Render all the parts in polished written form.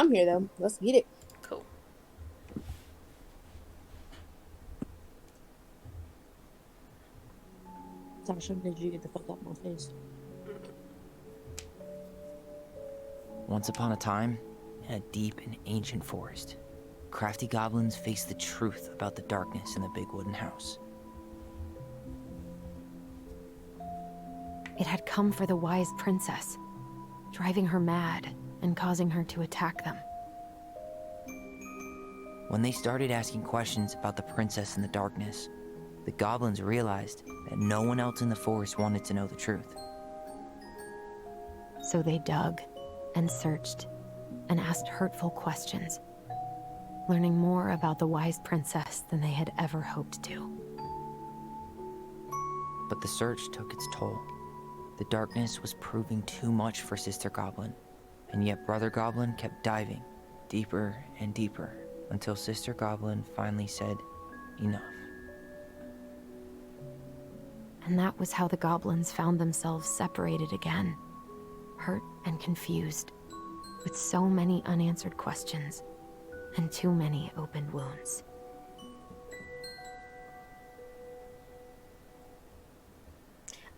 I'm here though. Let's get it. Cool. Tasha, did you get the fuck out my face? Once upon a time, in a deep and ancient forest, crafty goblins faced the truth about the darkness in the big wooden house. It had come for the wise princess, driving her mad and causing her to attack them. When they started asking questions about the princess in the darkness, the goblins realized that no one else in the forest wanted to know the truth. So they dug and searched and asked hurtful questions, learning more about the wise princess than they had ever hoped to. But the search took its toll. The darkness was proving too much for Sister Goblin, and yet Brother Goblin kept diving deeper and deeper until Sister Goblin finally said, enough. And that was how the goblins found themselves separated again, hurt and confused, with so many unanswered questions and too many open wounds.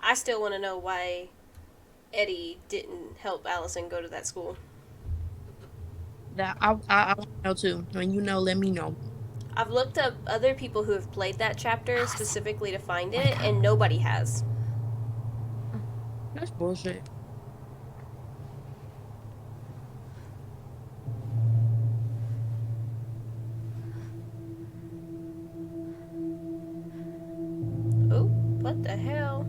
I still want to know why Eddie didn't help Allison go to that school. That I want to know too. When you know, let me know. I've looked up other people who have played that chapter Allison, specifically to find wake it, up. and nobody has. That's bullshit. Oh, what the hell?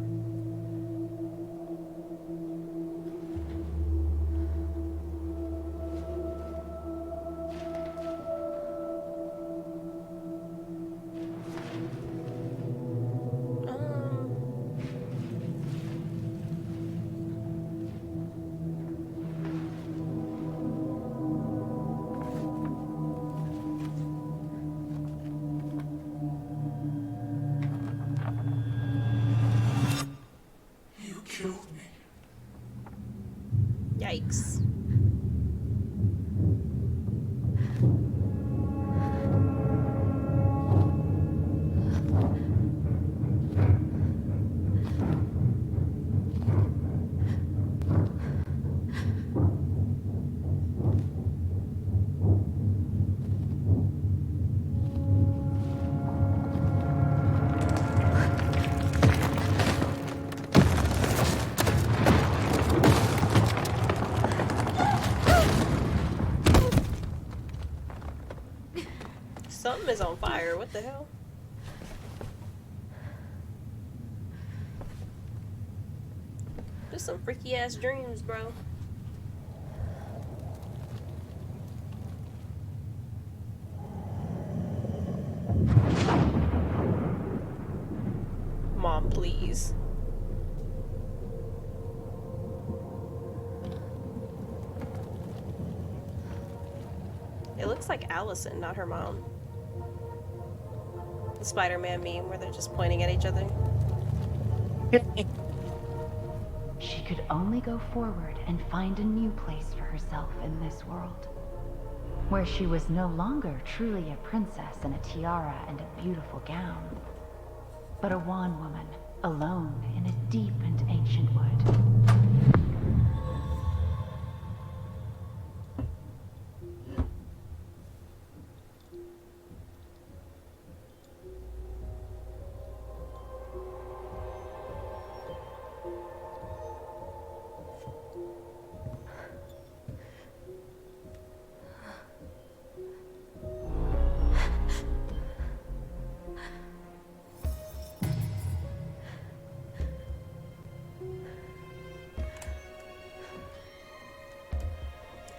You killed me. Yikes. Something is on fire. What the hell? Just some freaky ass dreams, bro. Mom, please. It looks like Allison, not her mom. The Spider-Man meme where they're just pointing at each other. She could only go forward and find a new place for herself in this world, where she was no longer truly a princess in a tiara and a beautiful gown, but a wan woman, alone in a deep and ancient wood.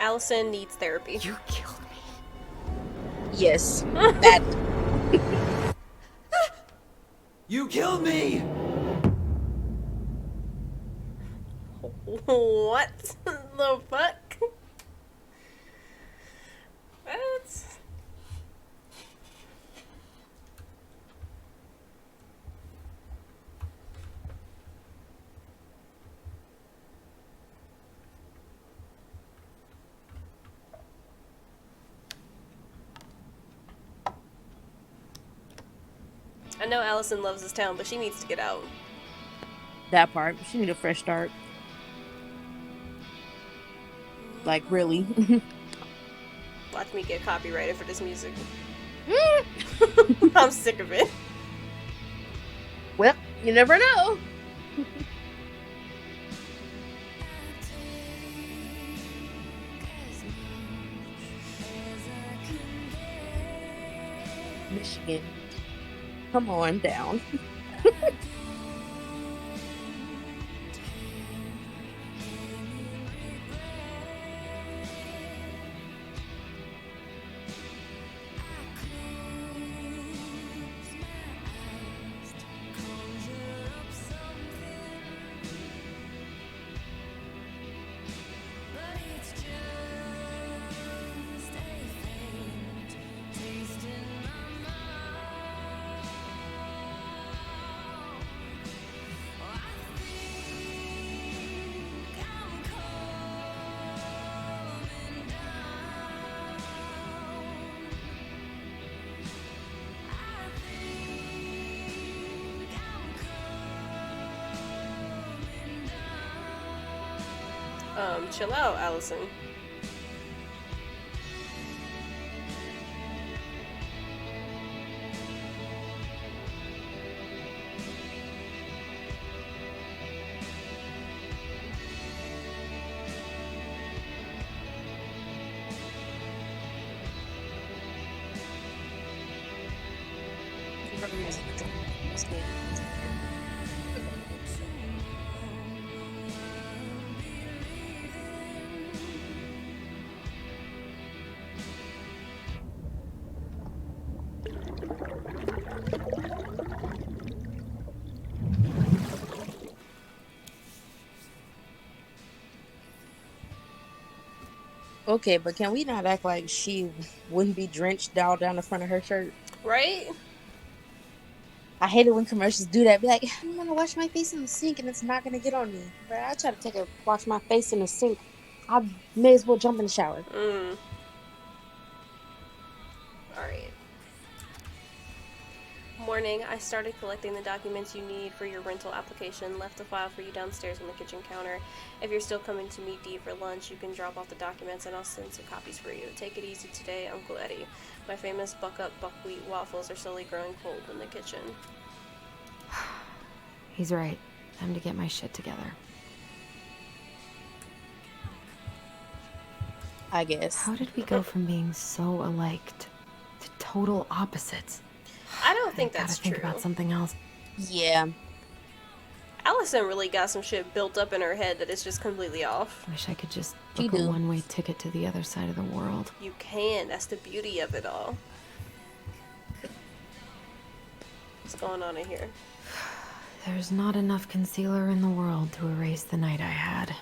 Allison needs therapy. You killed me. Yes. That. You killed me! What the fuck? What? I know Allison loves this town, but she needs to get out. That part. She need a fresh start. Like, really. Watch me get copyrighted for this music. I'm sick of it. Well, you never know. Michigan. Come on down. Chill out, Allison. Okay, but can we not act like she wouldn't be drenched all down the front of her shirt? Right? I hate it when commercials do that. Be like, I'm gonna wash my face in the sink and it's not gonna get on me. But I try to wash my face in the sink. I may as well jump in the shower. Alright. Morning, I started collecting the documents you need for your rental application. Left a file for you downstairs on the kitchen counter. If you're still coming to meet Dee for lunch, you can drop off the documents and I'll send some copies for you. Take it easy today, Uncle Eddie. My famous buck-up buckwheat waffles are slowly growing cold in the kitchen. He's right. Time to get my shit together. I guess. How did we go from being so alike to total opposites? I don't think that's gotta think true. about something else. Yeah. Allison really got some shit built up in her head that is just completely off. Wish I could just She book a do. one-way ticket to the other side of the world. You can. That's the beauty of it all. What's going on in here? There's not enough concealer in the world to erase the night I had.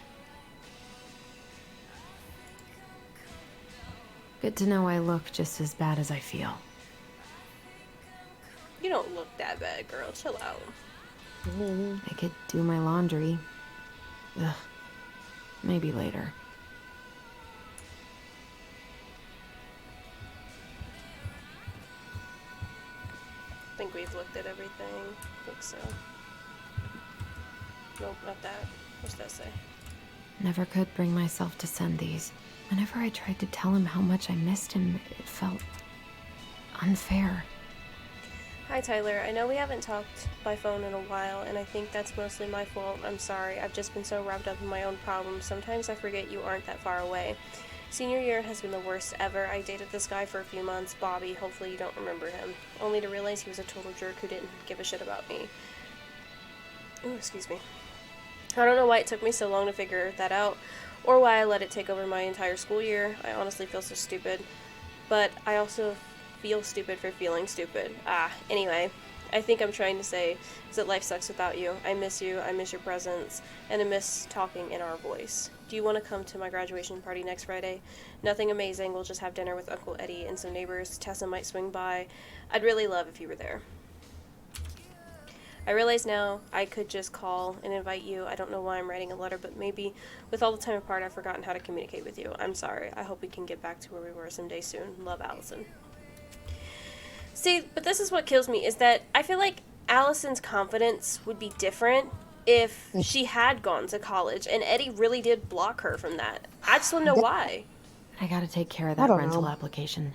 Good to know I look just as bad as I feel. You don't look that bad, girl. Chill out. I could do my laundry. Ugh. Maybe later. I think we've looked at everything. I think so. Nope, not that. What's that say? Never could bring myself to send these. Whenever I tried to tell him how much I missed him, it felt unfair. Hi, Tyler. I know we haven't talked by phone in a while, and I think that's mostly my fault. I'm sorry. I've just been so wrapped up in my own problems. Sometimes I forget you aren't that far away. Senior year has been the worst ever. I dated this guy for a few months, Bobby. Hopefully you don't remember him. Only to realize he was a total jerk who didn't give a shit about me. Ooh, excuse me. I don't know why it took me so long to figure that out, or why I let it take over my entire school year. I honestly feel so stupid. But I also feel stupid for feeling stupid. Anyway, I think I'm trying to say is that life sucks without you. I miss your presence, and I miss talking in our voice. Do you want to come to my graduation party next Friday? Nothing amazing, we'll just have dinner with Uncle Eddie and some neighbors. Tessa might swing by. I'd really love if you were there. I realize now I could just call and invite you. I don't know why I'm writing a letter, but maybe with all the time apart I've forgotten how to communicate with you. I'm sorry. I hope we can get back to where we were someday soon. Love, Allison. See, but this is what kills me, is that I feel like Allison's confidence would be different if she had gone to college, and Eddie really did block her from that. I just want to know why. I gotta take care of I that don't rental know. application.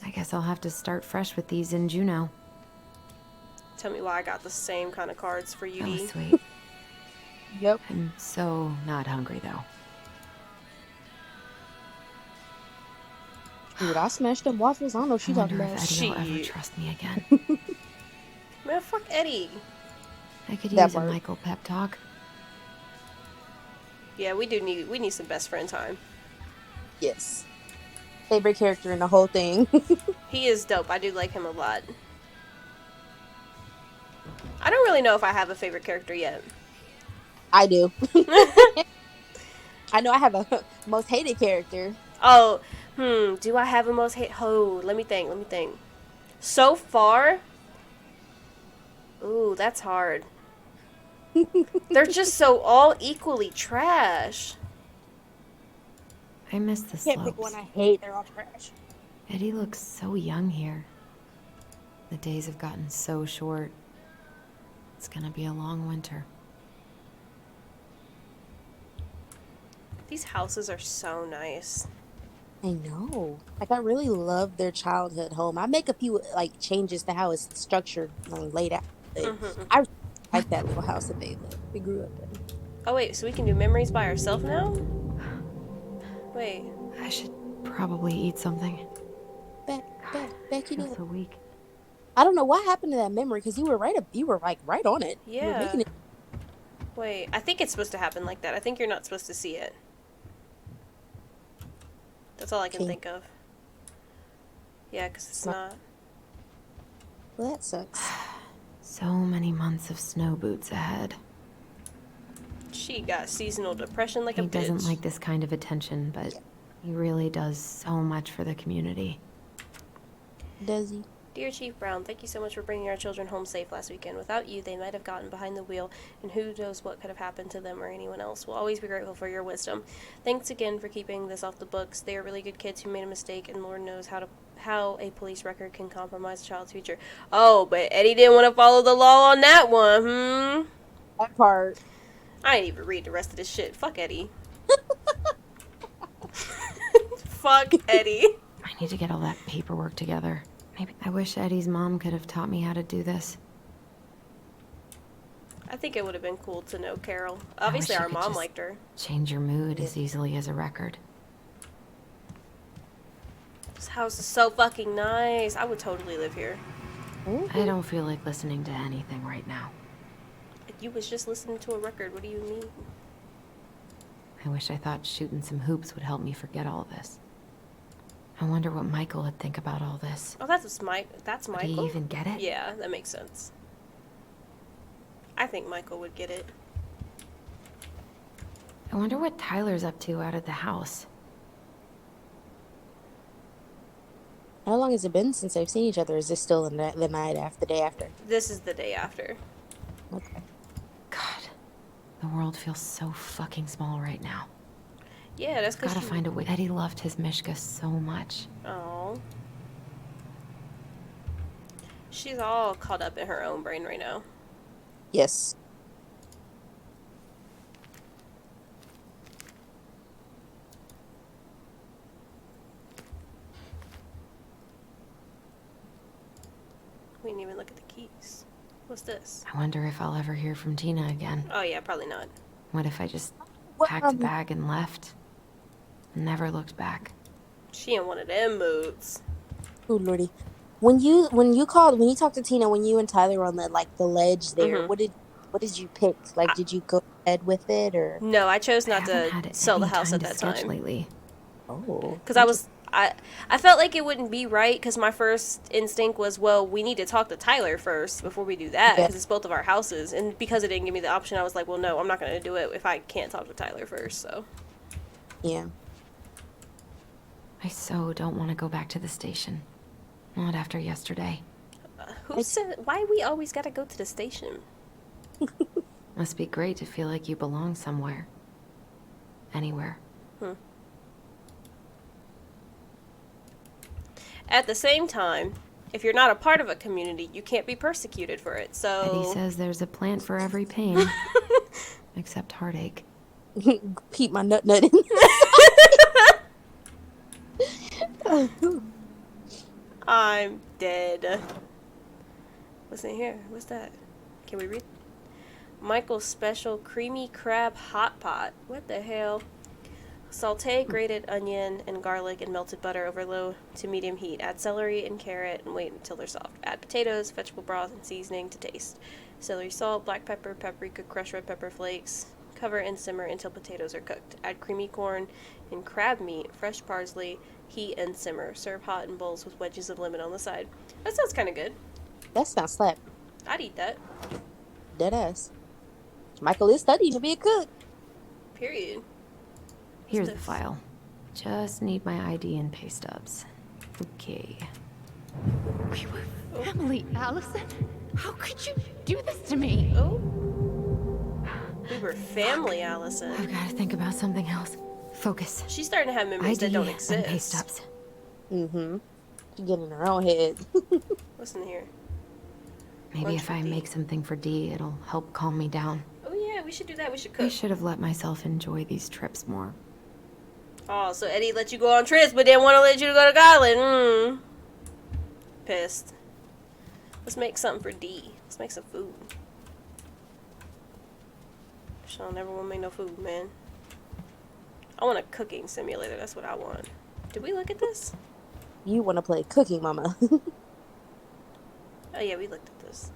I guess I'll have to start fresh with these in Juneau. Tell me why I got the same kind of cards for you, Oh, D. sweet. Yep. I'm so not hungry, though. Dude, I smashed them waffles. I don't know what I she talking wonder if about. Eddie will ever Shit. trust me again. Man, fuck Eddie. I could That use a part. Michael pep talk. Yeah, we need some best friend time. Yes. Favorite character in the whole thing. He is dope. I do like him a lot. I don't really know if I have a favorite character yet. I do. I know I have a most hated character. Oh, do I have a most hate? Oh, let me think. So far, ooh, that's hard. They're just so all equally trash. I miss the Can't pick one slopes. I hate. They're all trash. Eddie looks so young here. The days have gotten so short. It's gonna be a long winter. These houses are so nice. I know. Like, I really love their childhood home. I make a few like changes to how it's structured, like, laid out. But I like that little house that they grew up in. Oh wait, so we can do memories by ourselves now? Wait. I should probably eat something. Becky, Feels so weak. I don't know what happened to that memory because you were right on it. You were Yeah. making it. Wait, I think it's supposed to happen like that. I think you're not supposed to see it. That's all I can Okay. think of. Yeah, because it's not. Well, that sucks. So many months of snow boots ahead. She got seasonal depression like a He bitch. doesn't like this kind of attention, but he really does so much for the community. Does he? Dear Chief Brown, thank you so much for bringing our children home safe last weekend. Without you, they might have gotten behind the wheel, and who knows what could have happened to them or anyone else. We'll always be grateful for your wisdom. Thanks again for keeping this off the books. They are really good kids who made a mistake, and Lord knows how a police record can compromise a child's future. Oh, but Eddie didn't want to follow the law on that one, That part. I ain't even read the rest of this shit. Fuck Eddie. Fuck Eddie. I need to get all that paperwork together. Maybe I wish Eddie's mom could have taught me how to do this. I think it would have been cool to know Carol. I Obviously, wish you our could mom just liked her. Change your mood as easily as a record. This house is so fucking nice. I would totally live here. I don't feel like listening to anything right now. You was just listening to a record. What do you mean? I wish I thought shooting some hoops would help me forget all this. I wonder what Michael would think about all this. Oh, that's Mike. That's Would Michael. he even get it? Yeah, that makes sense. I think Michael would get it. I wonder what Tyler's up to out at the house. How long has it been since they've seen each other? Is this still the night after, the day after? This is the day after. Okay. God, the world feels so fucking small right now. Yeah, that's because Gotta find a way. Eddie loved his Mishka so much. Oh. She's all caught up in her own brain right now. Yes. We didn't even look at the keys. What's this? I wonder if I'll ever hear from Tina again. Oh yeah, probably not. What if I just What, packed a bag and left? And never looked back. She in one of them moods. Oh lordy. When you talked to Tina, when you and Tyler were on the ledge there, Mhm. what did you pick? Like, did you go ahead with it or? No, I chose I not haven't to had sell the any house time at to that sketch time. lately. Oh. Because I felt like it wouldn't be right because my first instinct was, well, we need to talk to Tyler first before we do that Yeah. because it's both of our houses. And because it didn't give me the option, I was like, well, no, I'm not going to do it if I can't talk to Tyler first. So Yeah. I so don't want to go back to the station. Not after yesterday. who said, why we always got to go to the station? Must be great to feel like you belong somewhere. Anywhere. At the same time, if you're not a part of a community, you can't be persecuted for it. So Eddie says there's a plant for every pain, except heartache. Peep my nut in. I'm dead. What's in here? What's that? Can we read? Michael's special creamy crab hot pot. What the hell? Sauté grated onion and garlic and melted butter over low to medium heat. Add celery and carrot and wait until they're soft. Add potatoes, vegetable broth, and seasoning to taste. Celery salt, black pepper, paprika, crushed red pepper flakes. Cover and simmer until potatoes are cooked. Add creamy corn and crab meat, fresh parsley, heat and simmer. Serve hot in bowls with wedges of lemon on the side. That sounds kind of good. That sounds slap. I'd eat that. Deadass. Michael is studying to be a cook. Period. Here's the file. Just need my ID and pay stubs. Okay. We were family, Allison. How could you do this to me? Oh. We were family, Allison. I've got to think about something else. Focus. She's starting to have memories that don't ID and pay exist. stubs. Mm-hmm. She's getting in her own head. What's in here? Maybe Lunch if with I Dee. make something for Dee, it'll help calm me down. Oh yeah, we should do that. We should I cook. should have let myself enjoy these trips more. Oh, so Eddie let you go on trips, but didn't want to let you go to Scotland. Pissed. Let's make something for Dee. Let's make some food. Sean never want to make no food, man. I want a cooking simulator. That's what I want. Did we look at this? You want to play cooking, mama. Oh yeah, we looked at this.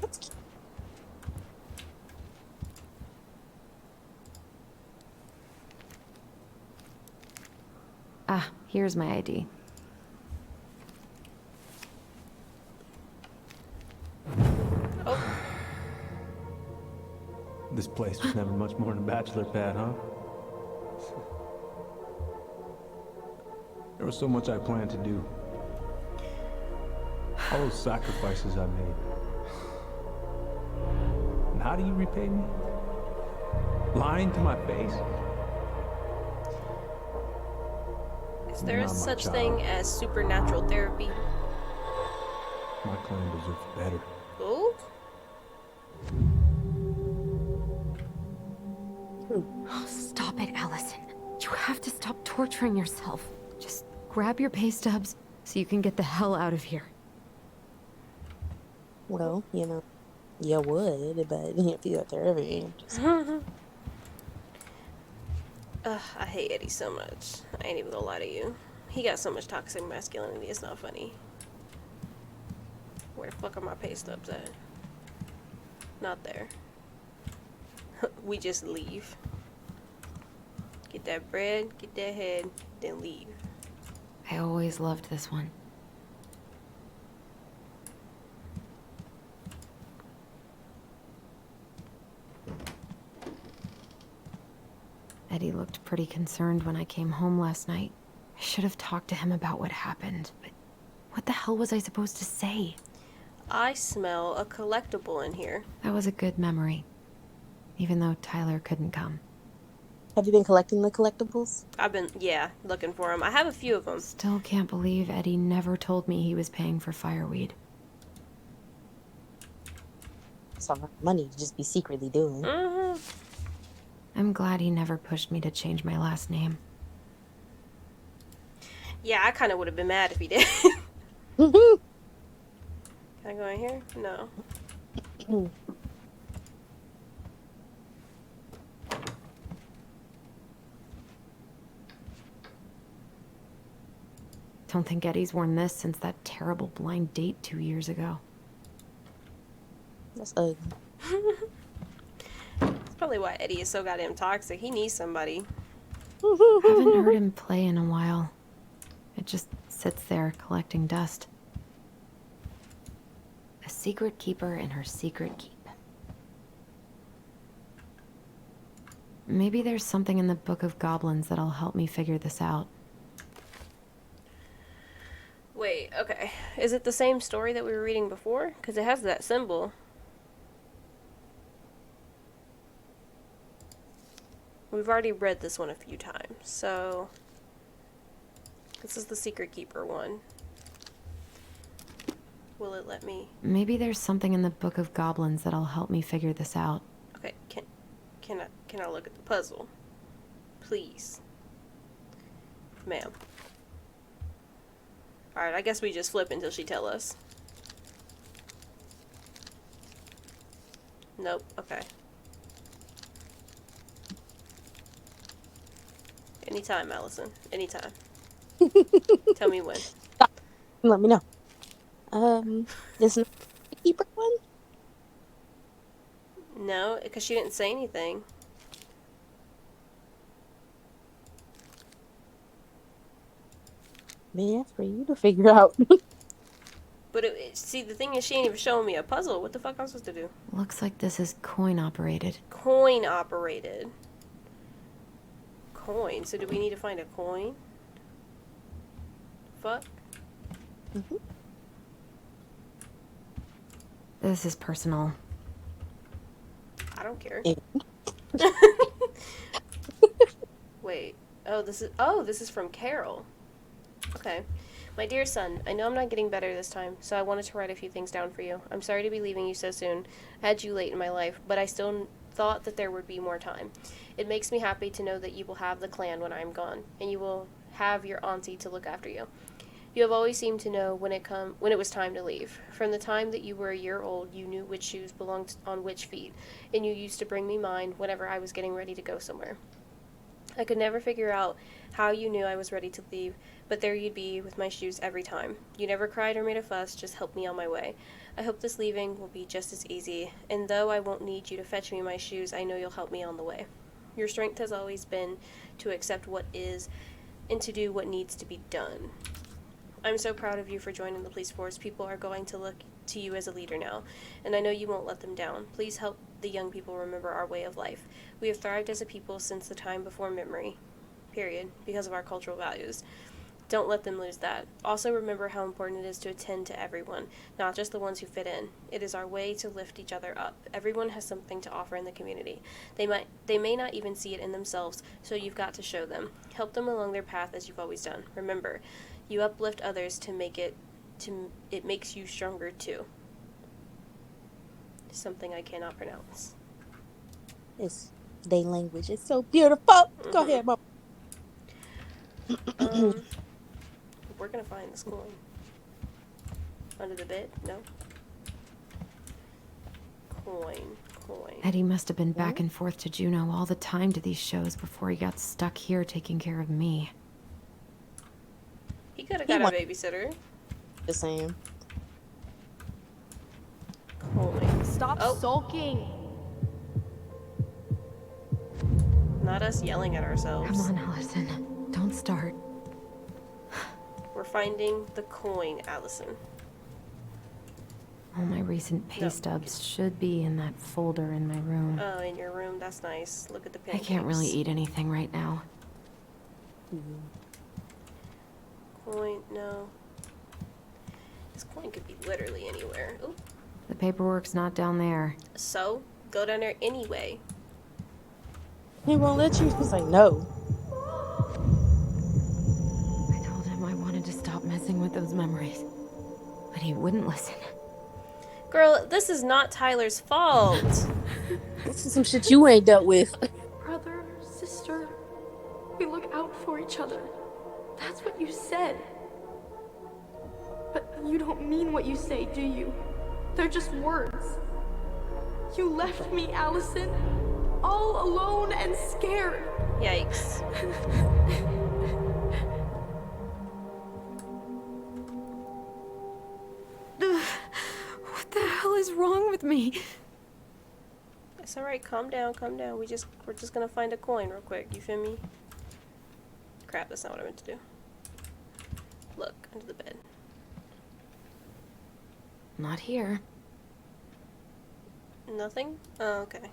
That's cute. Ah, here's my ID. Oh, This place was never much more than a bachelor pad, huh? There was so much I planned to do. All those sacrifices I made. And how do you repay me? Lying to my face? is there a Not my such child. thing as supernatural therapy? My clan deserves better. Oh, Oh, stop it, Allison. You have to stop torturing yourself. Just grab your pay stubs so you can get the hell out of here. Well, you know, you would, but if you're therapy, just I hate Eddie so much. I ain't even gonna lie to you. He got so much toxic masculinity. It's not funny. Where the fuck are my pay stubs at? Not there. We just leave. Get that bread, get that head, then leave. I always loved this one. Eddie looked pretty concerned when I came home last night. I should have talked to him about what happened, but what the hell was I supposed to say? I smell a collectible in here. That was a good memory, even though Tyler couldn't come. have you been collecting the collectibles? I've been, yeah, looking for them. I have a few of them. Still can't believe Eddie never told me he was paying for fireweed. It's a lot of money to just be secretly doing. Mm-hmm. I'm glad he never pushed me to change my last name. Yeah, I kind of would have been mad if he did. Can I go in here? No. Don't think Eddie's worn this since that terrible blind date 2 years ago. That's ugly. That's probably why Eddie is so goddamn toxic. He needs somebody. Haven't heard him play in a while. It just sits there collecting dust. A secret keeper in her secret keep. Maybe there's something in the Book of Goblins that'll help me figure this out. Wait, okay. Is it the same story that we were reading before? Because it has that symbol. We've already read this one a few times, so... This is the Secret Keeper one. Will it let me? Maybe there's something in the Book of Goblins that'll help me figure this out. Okay, can I look at the puzzle? Please. Ma'am. Alright, I guess we just flip until she tell us. Nope, okay. Anytime, Allison. Anytime. Tell me when. Let me know. This is the keeper one? No, because she didn't say anything. Man, that's for you to figure out. But see, the thing is, she ain't even showing me a puzzle. What the fuck am I supposed to do? Looks like this is coin operated. Coin operated. Coin. So do we need to find a coin? Fuck. Mm-hmm. This is personal. I don't care. And Wait. Oh, this is from Carol. Okay. My dear son, I know I'm not getting better this time, so I wanted to write a few things down for you. I'm sorry to be leaving you so soon. I had you late in my life, but I still thought that there would be more time. It makes me happy to know that you will have the clan when I am gone, and you will have your auntie to look after you. You have always seemed to know when it was time to leave. From the time that you were a year old, you knew which shoes belonged on which feet, and you used to bring me mine whenever I was getting ready to go somewhere. I could never figure out how you knew I was ready to leave, but there you'd be with my shoes every time. You never cried or made a fuss, just helped me on my way. I hope this leaving will be just as easy, and though I won't need you to fetch me my shoes, I know you'll help me on the way. Your strength has always been to accept what is and to do what needs to be done. I'm so proud of you for joining the police force. People are going to look to you as a leader now, and I know you won't let them down. Please help the young people remember our way of life. We have thrived as a people since the time before memory, period, because of our cultural values. Don't let them lose that. Also remember how important it is to attend to everyone, not just the ones who fit in. It is our way to lift each other up. Everyone has something to offer in the community. They may not even see it in themselves, so you've got to show them. Help them along their path as you've always done. Remember, you uplift others it makes you stronger too. Something I cannot pronounce. it's they language. It's so beautiful. Go ahead, Mom. We're gonna find this coin. Under the bed? No. Coin. Eddie must have been back and forth to Juneau all the time to these shows before he got stuck here taking care of me. He could have got a babysitter. Just saying. Coin. Stop sulking. Not us yelling at ourselves. Come on, Allison. Don't start. We're finding the coin, Allison. All my recent pay stubs should be in that folder in my room. Oh, in your room. That's nice. Look at the I pancakes. can't really eat anything right now. Coin, no. This coin could be literally anywhere. Ooh. The paperwork's not down there. So, go down there anyway. He won't let you. He's like, no. I told him I wanted to stop messing with those memories, but he wouldn't listen. Girl, this is not Tyler's fault. This is some shit you ain't dealt with. Brother, sister, we look out for each other. That's what you said. But you don't mean what you say, do you? They're just words. You left me, Allison, all alone and scared. Yikes. What the hell is wrong with me? It's alright, calm down, calm down. We're just gonna find a coin real quick, you feel me? Crap, that's not what I meant to do. Look, under the bed. Not here. Nothing? Oh, okay.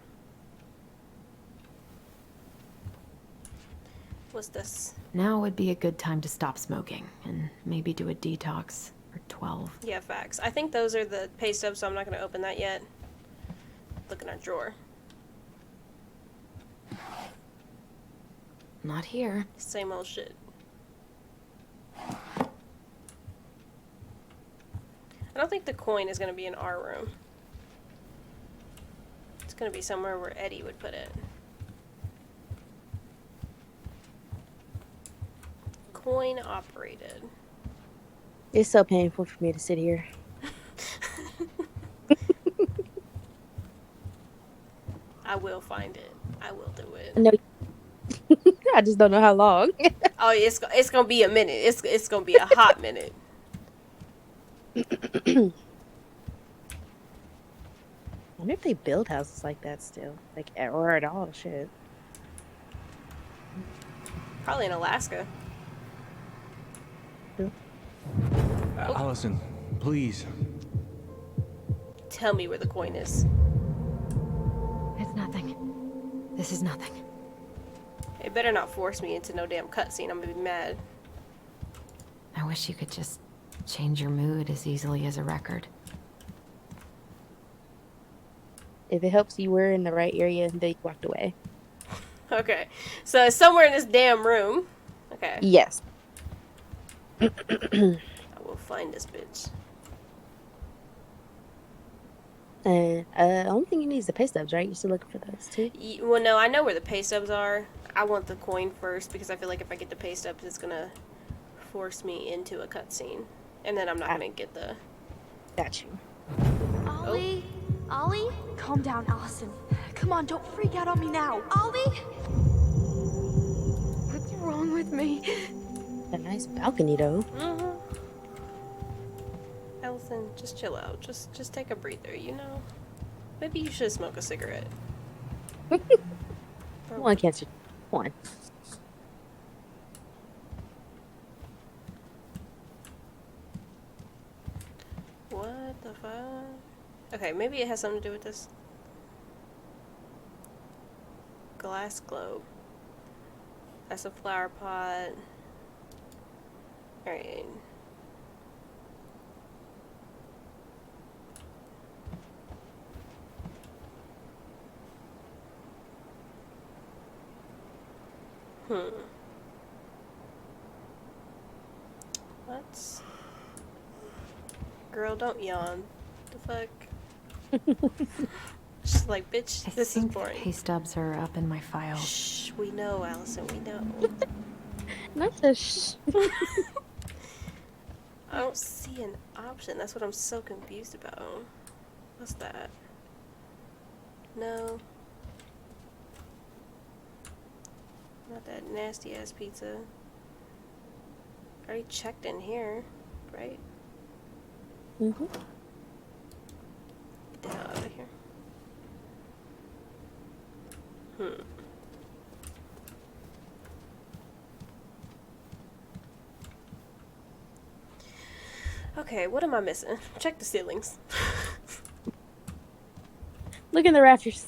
What's this? Now would be a good time to stop smoking and maybe do a detox for 12. Yeah, facts. I think those are the pay stubs, so I'm not gonna open that yet. Look in our drawer. Not here. Same old shit. I don't think the coin is going to be in our room. It's going to be somewhere where Eddie would put it. Coin operated. It's so painful for me to sit here. I will find it. I will do it. No, I just don't know how long. Oh, it's gonna be a minute. It's gonna be a hot minute. I wonder if they build houses like that still, like or at all. Shit. Probably in Alaska. Allison, please. Tell me where the coin is. It's nothing. This is nothing. It better not force me into no damn cutscene. I'm gonna be mad. I wish you could just change your mood as easily as a record. If it helps you, we're in the right area, and they walked away. Okay, so it's somewhere in this damn room. Okay. Yes. I will find this bitch. And only thing you need is the pay stubs, right? You're still looking for those too. Well, no, I know where the pay stubs are. I want the coin first because I feel like if I get the pay stubs, it's gonna force me into a cutscene, and then I'm not gonna get the. Got you. Ollie? Ollie? Calm down, Allison. Come on, don't freak out on me now. Ollie? What's wrong with me? A nice balcony, though. Mm-hmm. Allison, just chill out. Just take a breather, you know? Maybe you should smoke a cigarette. One cancer. One. What the fuck? Okay, maybe it has something to do with this. Glass globe. That's a flower pot. Alright. What? Girl, don't yawn. The fuck? Just like, bitch, this is boring. Pay stubs are up in my files. Shh, we know, Allison, we know. Not the shh. I don't see an option. That's what I'm so confused about. What's that? No. Not that nasty ass pizza. I already checked in here, right? Mm-hmm. Get the hell out of here. Okay, what am I missing? Check the ceilings. Look in the rafters.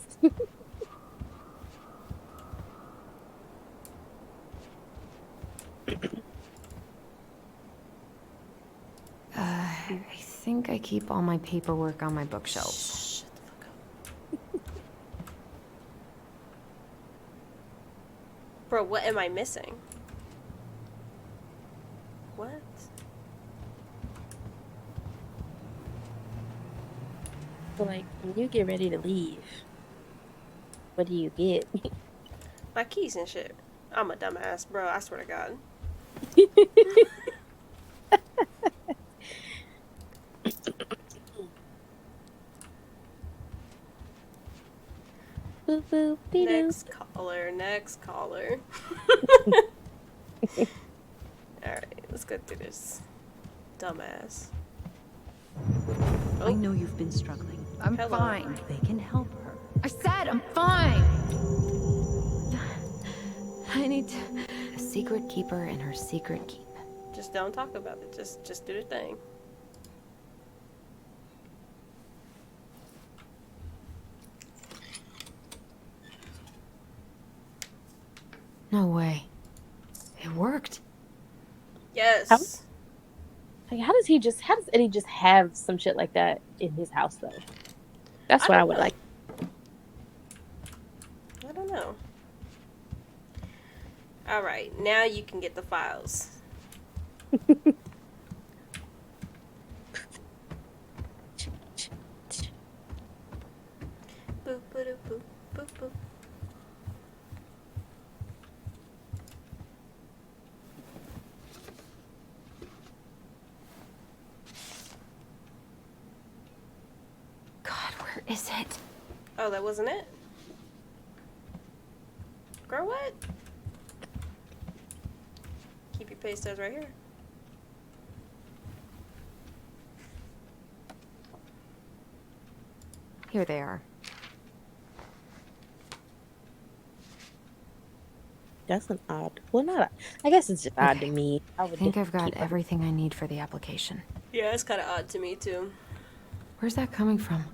I think I keep all my paperwork on my bookshelves. Shut the fuck up. Bro, what am I missing? What? So, like, when you get ready to leave, what do you get? My keys and shit. I'm a dumbass, bro. I swear to God. Boop, boop, dee-doo. Next caller, next caller. Alright, let's go through this. Dumbass. I know you've been struggling. I'm Hello. fine. They can help her. I said I'm fine! I need to... A secret keeper and her secret keep. Just don't talk about it. Just do the thing. No way. It worked. Yes. Like, how does Eddie just have some shit like that in his house, though? That's what I would know. like. I don't know. Alright, now you can get the files. is it? Oh, that wasn't it? Girl, what? Keep your pastos right here. Here they are. That's an odd. Well, not. I guess it's just odd to Okay. me. I I would think I've got keep her. everything I need for the application. Yeah, it's kind of odd to me, too. Where's that coming from?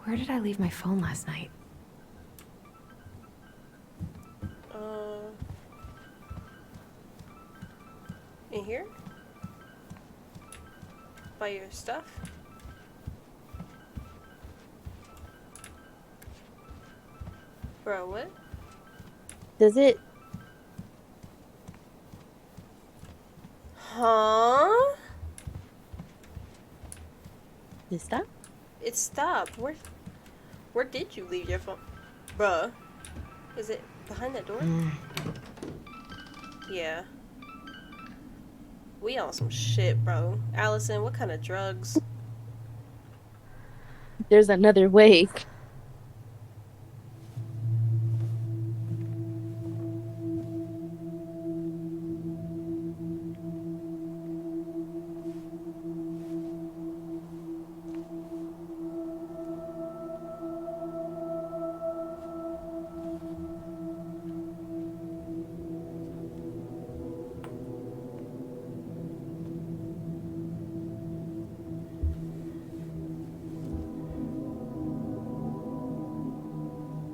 Where did I leave my phone last night? In here? By your stuff? Bro, what? Does it? Huh? Did it stop? It stopped. Where did you leave your phone? Bruh. Is it behind that door? Yeah. We on some shit, bro. Allison, what kind of drugs? There's another way.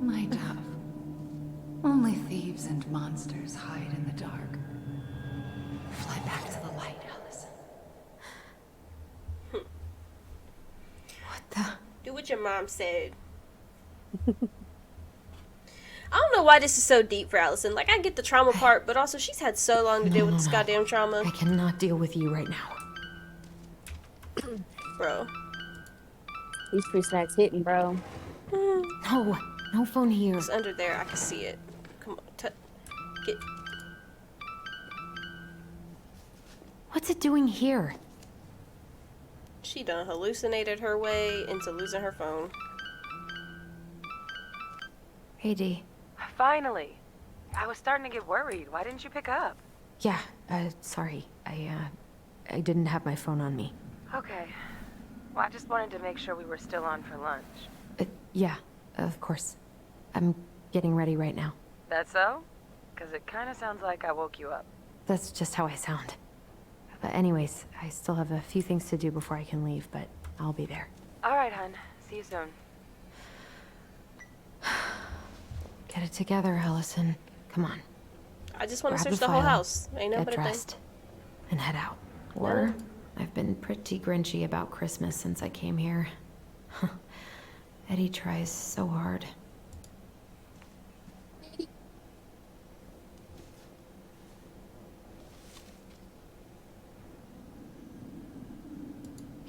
My dove. Only thieves and monsters hide in the dark. Fly back to the light, Allison. What the? Do what your mom said. I don't know why this is so deep for Allison. Like, I get the trauma part, but also she's had so long to deal with this goddamn trauma. I cannot deal with you right now. Bro. These free snacks hitting, bro. No, no phone here. It's under there. I can see it. Come on. Get. What's it doing here? She done hallucinated her way into losing her phone. Hey, Dee. Finally. I was starting to get worried. Why didn't you pick up? Yeah, sorry. I didn't have my phone on me. Okay. Well, I just wanted to make sure we were still on for lunch. Yeah, of course. I'm getting ready right now. That so? Because it kind of sounds like I woke you up. That's just how I sound. But anyways, I still have a few things to do before I can leave, but I'll be there. All right, hun. See you soon. Get it together, Allison. Come on. I just want to Grab search the the whole file, house. Ain't no get better thing. dressed, and head out. Or I've been pretty grinchy about Christmas since I came here. Eddie tries so hard.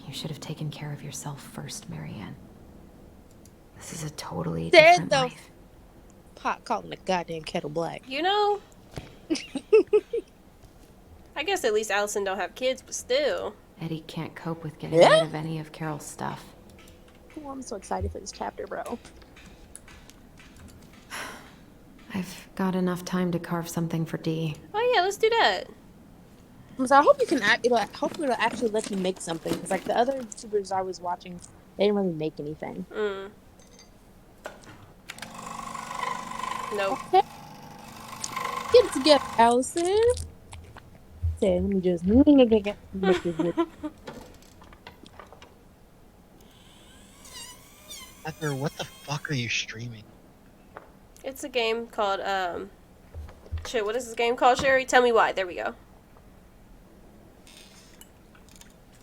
You should have taken care of yourself first, Marianne. This is a totally different life. Pot calling the goddamn kettle black. You know? I guess at least Allison don't have kids, but still. Eddie can't cope with getting rid of any of Carol's stuff. Oh, I'm so excited for this chapter, bro. I've got enough time to carve something for Dee. Oh yeah, let's do that. So I hope you can. Hopefully, it'll actually let you make something. Because like the other YouTubers I was watching, they didn't really make anything. Nope. Okay. Get it together, Allison. Okay, let me just make this. Heather, what the fuck are you streaming? It's a game called, shit, what is this game called, Sherry? Tell me why. There we go.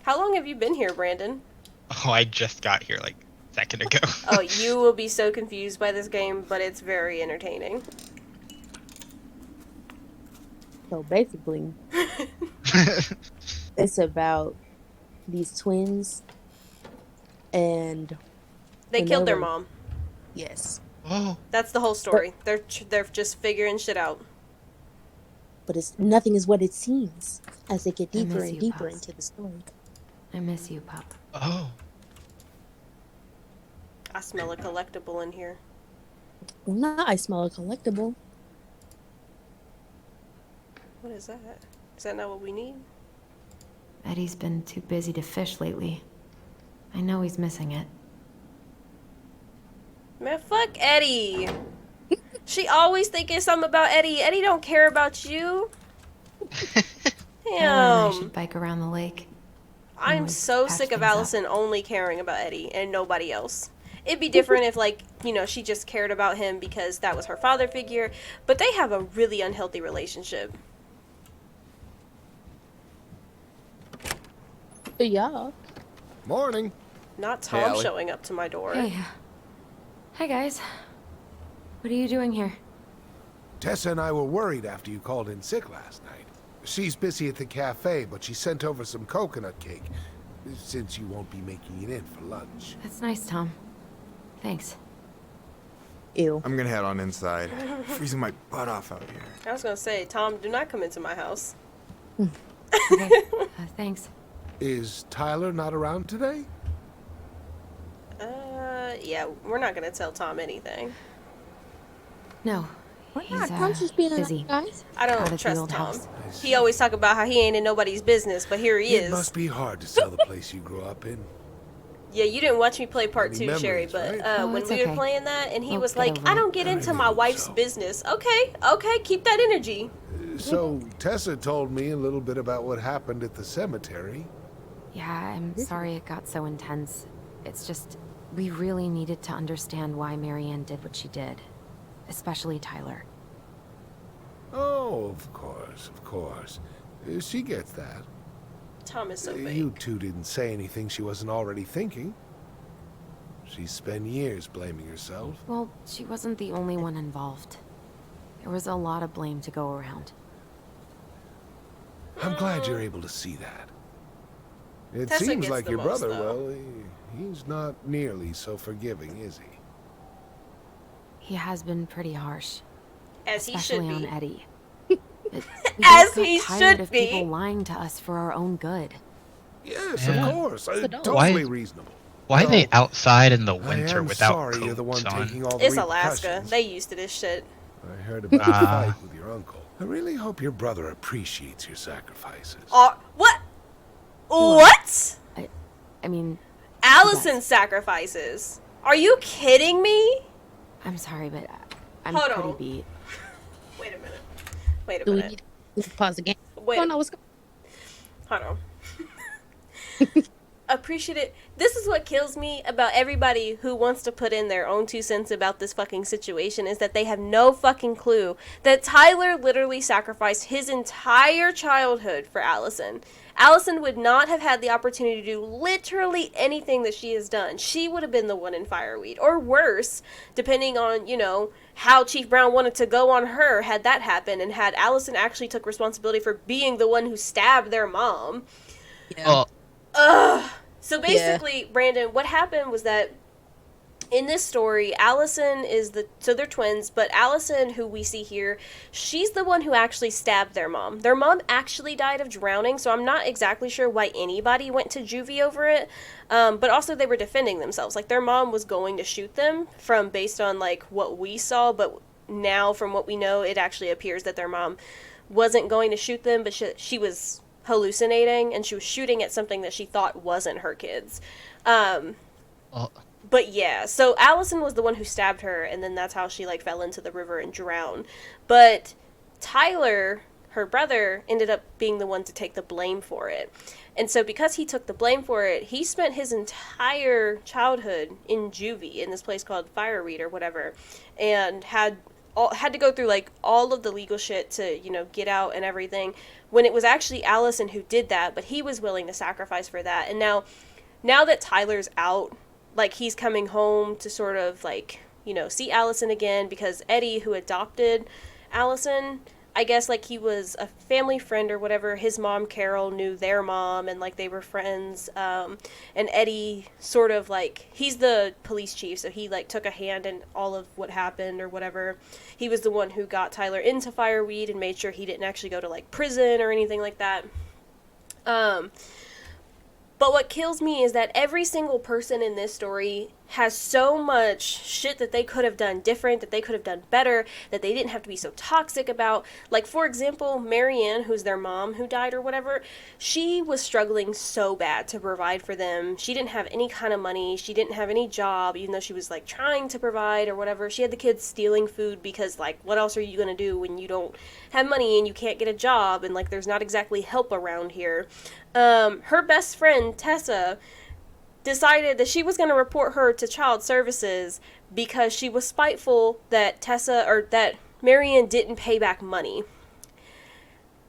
How long have you been here, Brandon? Oh, I just got here like a second ago. Oh, you will be so confused by this game, but it's very entertaining. So basically, it's about these twins, and they killed their mom. Yes. Oh. That's the whole story. They're just figuring shit out. But nothing is what it seems as they get deeper and deeper Pops. into the story. I miss you, Pop. Oh. I smell a collectible in here. Nah, I smell a collectible. What is that? Is that not what we need? Eddie's been too busy to fish lately. I know he's missing it. Man, fuck Eddie. She always thinking something about Eddie. Eddie don't care about you. Tyler and I Damn. should bike around the lake. I'm Always so patch sick of things up. Allison only caring about Eddie and nobody else. It'd be different if, like, you know, she just cared about him because that was her father figure, but they have a really unhealthy relationship. Yeah. Morning. Not Hey, Tom Allie. showing up to my door. Hey. Hi, guys. What are you doing here? Tessa and I were worried after you called in sick last night. She's busy at the cafe, but she sent over some coconut cake, since you won't be making it in for lunch. That's nice, Tom. Thanks. Ew. I'm gonna head on inside. Freezing my butt off out here. I was gonna say, Tom, do not come into my house. Okay. Thanks. Is Tyler not around today? Yeah, we're not gonna tell Tom anything. No. Why He's not? Tom's just being busy. nice. I Out don't at the trust old Tom. house. He always talk about how he ain't in nobody's business, but here he It is. must be hard to sell the place you grew up in. Yeah, you didn't watch me play part Many 2, Sherry, memories, but right? Oh, when it's we were okay. playing that, and he We'll was get like, over I it. don't get into my wife's business. Okay, keep that energy. So, Tessa told me a little bit about what happened at the cemetery. Yeah, I'm sorry it got so intense. It's just, we really needed to understand why Marianne did what she did. Especially Tyler. Oh, of course, of course. She gets that. Tom is so big. You two didn't say anything she wasn't already thinking. She spent years blaming herself. Well, she wasn't the only one involved. There was a lot of blame to go around. I'm glad you're able to see that. It Tessa seems gets like the your most, brother, though. well, he's not nearly so forgiving, is he? He has been pretty harsh. As he Especially should on be. Eddie. But we As just got he tired should of be. people lying to us for our own good. Yes, Yeah. of course. adult. Totally reasonable. Why are they No, outside in the I winter am without sorry you're the one coats on? taking all the It's Alaska. repercussions. They used to this shit. I heard about the Ah. fight with your uncle. I really hope your brother appreciates your sacrifices. What? What? I mean, Allison sacrifices. Are you kidding me? I'm sorry, but I'm Hold pretty on. beat. Wait a minute. Wait a Do we minute. need to pause the game? Wait. Oh no, what's going Hold on. Appreciate it. This is what kills me about everybody who wants to put in their own 2 cents about this fucking situation is that they have no fucking clue that Tyler literally sacrificed his entire childhood for Allison. Allison would not have had the opportunity to do literally anything that she has done. She would have been the one in Fireweed, or worse, depending on, you know, how Chief Brown wanted to go on her had that happened, and had Allison actually took responsibility for being the one who stabbed their mom. Yeah. Ugh. So basically, Brandon, what happened was that in this story, Allison is so they're twins, but Allison, who we see here, she's the one who actually stabbed their mom. Their mom actually died of drowning, so I'm not exactly sure why anybody went to juvie over it. But also they were defending themselves. Like, their mom was going to shoot them based on, like, what we saw, but now from what we know, it actually appears that their mom wasn't going to shoot them, but she was hallucinating, and she was shooting at something that she thought wasn't her kids. But yeah, so Allison was the one who stabbed her, and then that's how she, like, fell into the river and drowned. But Tyler, her brother, ended up being the one to take the blame for it. And so because he took the blame for it, he spent his entire childhood in juvie, in this place called Fireweed or whatever, and had to go through, like, all of the legal shit to, you know, get out and everything, when it was actually Allison who did that, but he was willing to sacrifice for that. And now that Tyler's out, like, he's coming home to sort of, like, you know, see Allison again, because Eddie, who adopted Allison, I guess, like, he was a family friend or whatever. His mom, Carol, knew their mom, and, like, they were friends. And Eddie sort of, like, he's the police chief, so he, like, took a hand in all of what happened or whatever. He was the one who got Tyler into Fireweed and made sure he didn't actually go to, like, prison or anything like that. But what kills me is that every single person in this story has so much shit that they could have done different, that they could have done better, that they didn't have to be so toxic about. Like, for example, Marianne, who's their mom who died or whatever, she was struggling so bad to provide for them. She didn't have any kind of money. She didn't have any job, even though she was, like, trying to provide or whatever. She had the kids stealing food because, like, what else are you going to do when you don't have money and you can't get a job and, like, there's not exactly help around here. Her best friend, Tessa, decided that she was going to report her to child services because she was spiteful that that Marianne didn't pay back money.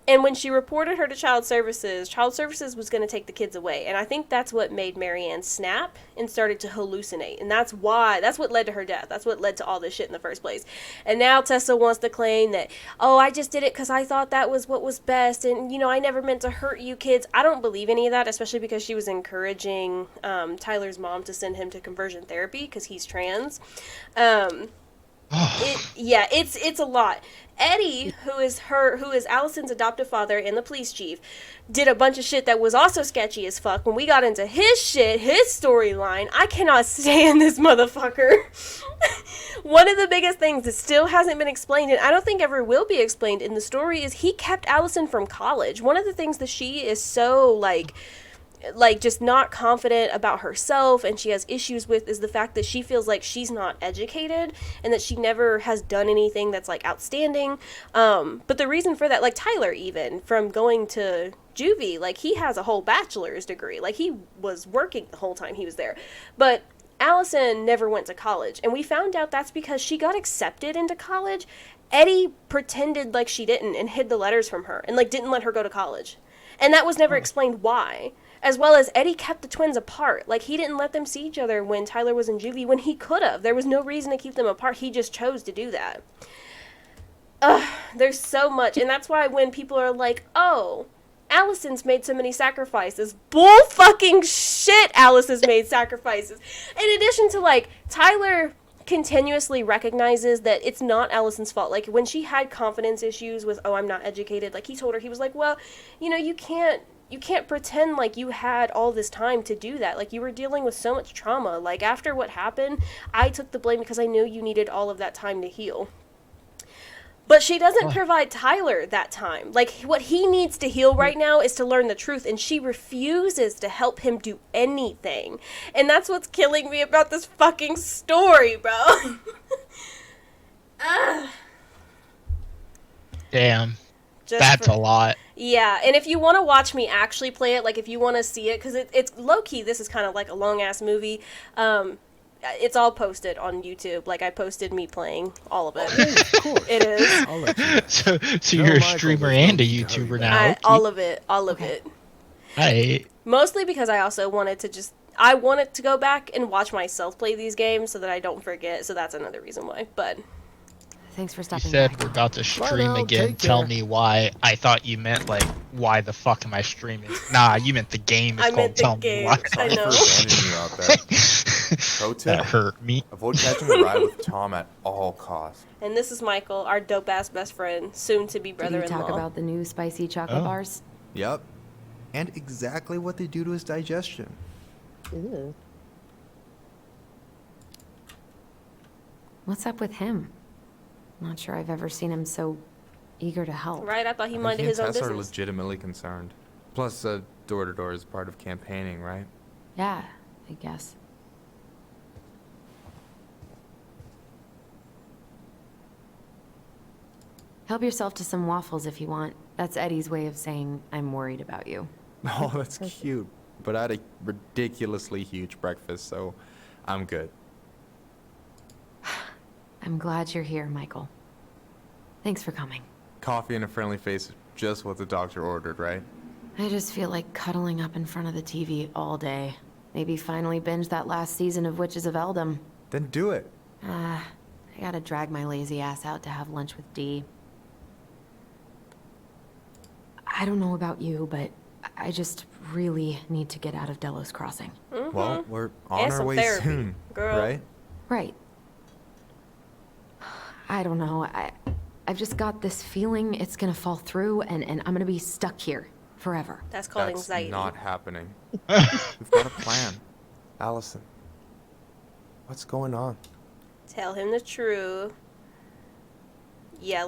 And when she reported her to child services was going to take the kids away. And I think that's what made Marianne snap and started to hallucinate. And that's what led to her death. That's what led to all this shit in the first place. And now Tessa wants to claim that, oh, I just did it because I thought that was what was best. And, you know, I never meant to hurt you kids. I don't believe any of that, especially because she was encouraging Tyler's mom to send him to conversion therapy because he's trans. It's a lot. Eddie, who is Allison's adoptive father and the police chief, did a bunch of shit that was also sketchy as fuck. When we got into his shit, his storyline, I cannot stand this motherfucker. One of the biggest things that still hasn't been explained, and I don't think ever will be explained in the story, is he kept Allison from college. One of the things that she is so, like just not confident about herself and she has issues with is the fact that she feels like she's not educated and that she never has done anything that's like outstanding. But the reason for that, like Tyler, even from going to juvie, like he has a whole bachelor's degree, like he was working the whole time he was there. But Allison never went to college, and we found out that's because she got accepted into college. Eddie pretended like she didn't and hid the letters from her and like didn't let her go to college, and that was never explained why. As well as Eddie kept the twins apart. Like, he didn't let them see each other when Tyler was in juvie, when he could have. There was no reason to keep them apart. He just chose to do that. There's so much. And that's why when people are like, oh, Allison's made so many sacrifices. Bull fucking shit, Allison's made sacrifices. In addition to, like, Tyler continuously recognizes that it's not Allison's fault. Like, when she had confidence issues with, oh, I'm not educated, like, he told her, he was like, well, you know, you can't pretend like you had all this time to do that. Like, you were dealing with so much trauma. Like, after what happened, I took the blame because I knew you needed all of that time to heal. But she doesn't provide Tyler that time. Like, what he needs to heal right now is to learn the truth, and she refuses to help him do anything. And that's what's killing me about this fucking story, bro. Damn. That's a lot. Yeah, and if you want to watch me actually play it, like if you want to see it, because it's low-key, this is kind of like a long-ass movie, it's all posted on YouTube. Like, I posted me playing all of it. Of course. It is. So you're a streamer and a YouTuber now. All of it. Right. Mostly because I also wanted to go back and watch myself play these games so that I don't forget, so that's another reason why, but... Thanks for stopping by. You said by. we're about to stream again. Tell me why. I thought you meant, like, why the fuck am I streaming? Nah, you meant the game is called Tell Me Why. I know. Pro tip, that hurt me. Avoid catching a ride with Tom at all costs. And this is Michael, our dope-ass best friend, soon-to-be brother-in-law. Did you talk about the new spicy chocolate bars? Yep. And exactly what they do to his digestion. Ew. What's up with him? Not sure I've ever seen him so eager to help. Right, I thought he minded his own Tess are business. legitimately concerned. Plus, door-to-door is part of campaigning, right? Yeah, I guess. Help yourself to some waffles if you want. That's Eddie's way of saying, I'm worried about you. Oh, that's cute. But I had a ridiculously huge breakfast, so I'm good. I'm glad you're here, Michael. Thanks for coming. Coffee and a friendly face, just what the doctor ordered, right? I just feel like cuddling up in front of the TV all day. Maybe finally binge that last season of Witches of Eldom. Then do it. I gotta drag my lazy ass out to have lunch with Dee. I don't know about you, but I just really need to get out of Delos Crossing. Mm-hmm. Well, we're on our way soon, girl. right? Right. I don't know. I've just got this feeling it's gonna fall through, and I'm gonna be stuck here forever. That's called anxiety. Not happening. We've got a plan. Allison. What's going on? Tell him the truth. Yeah,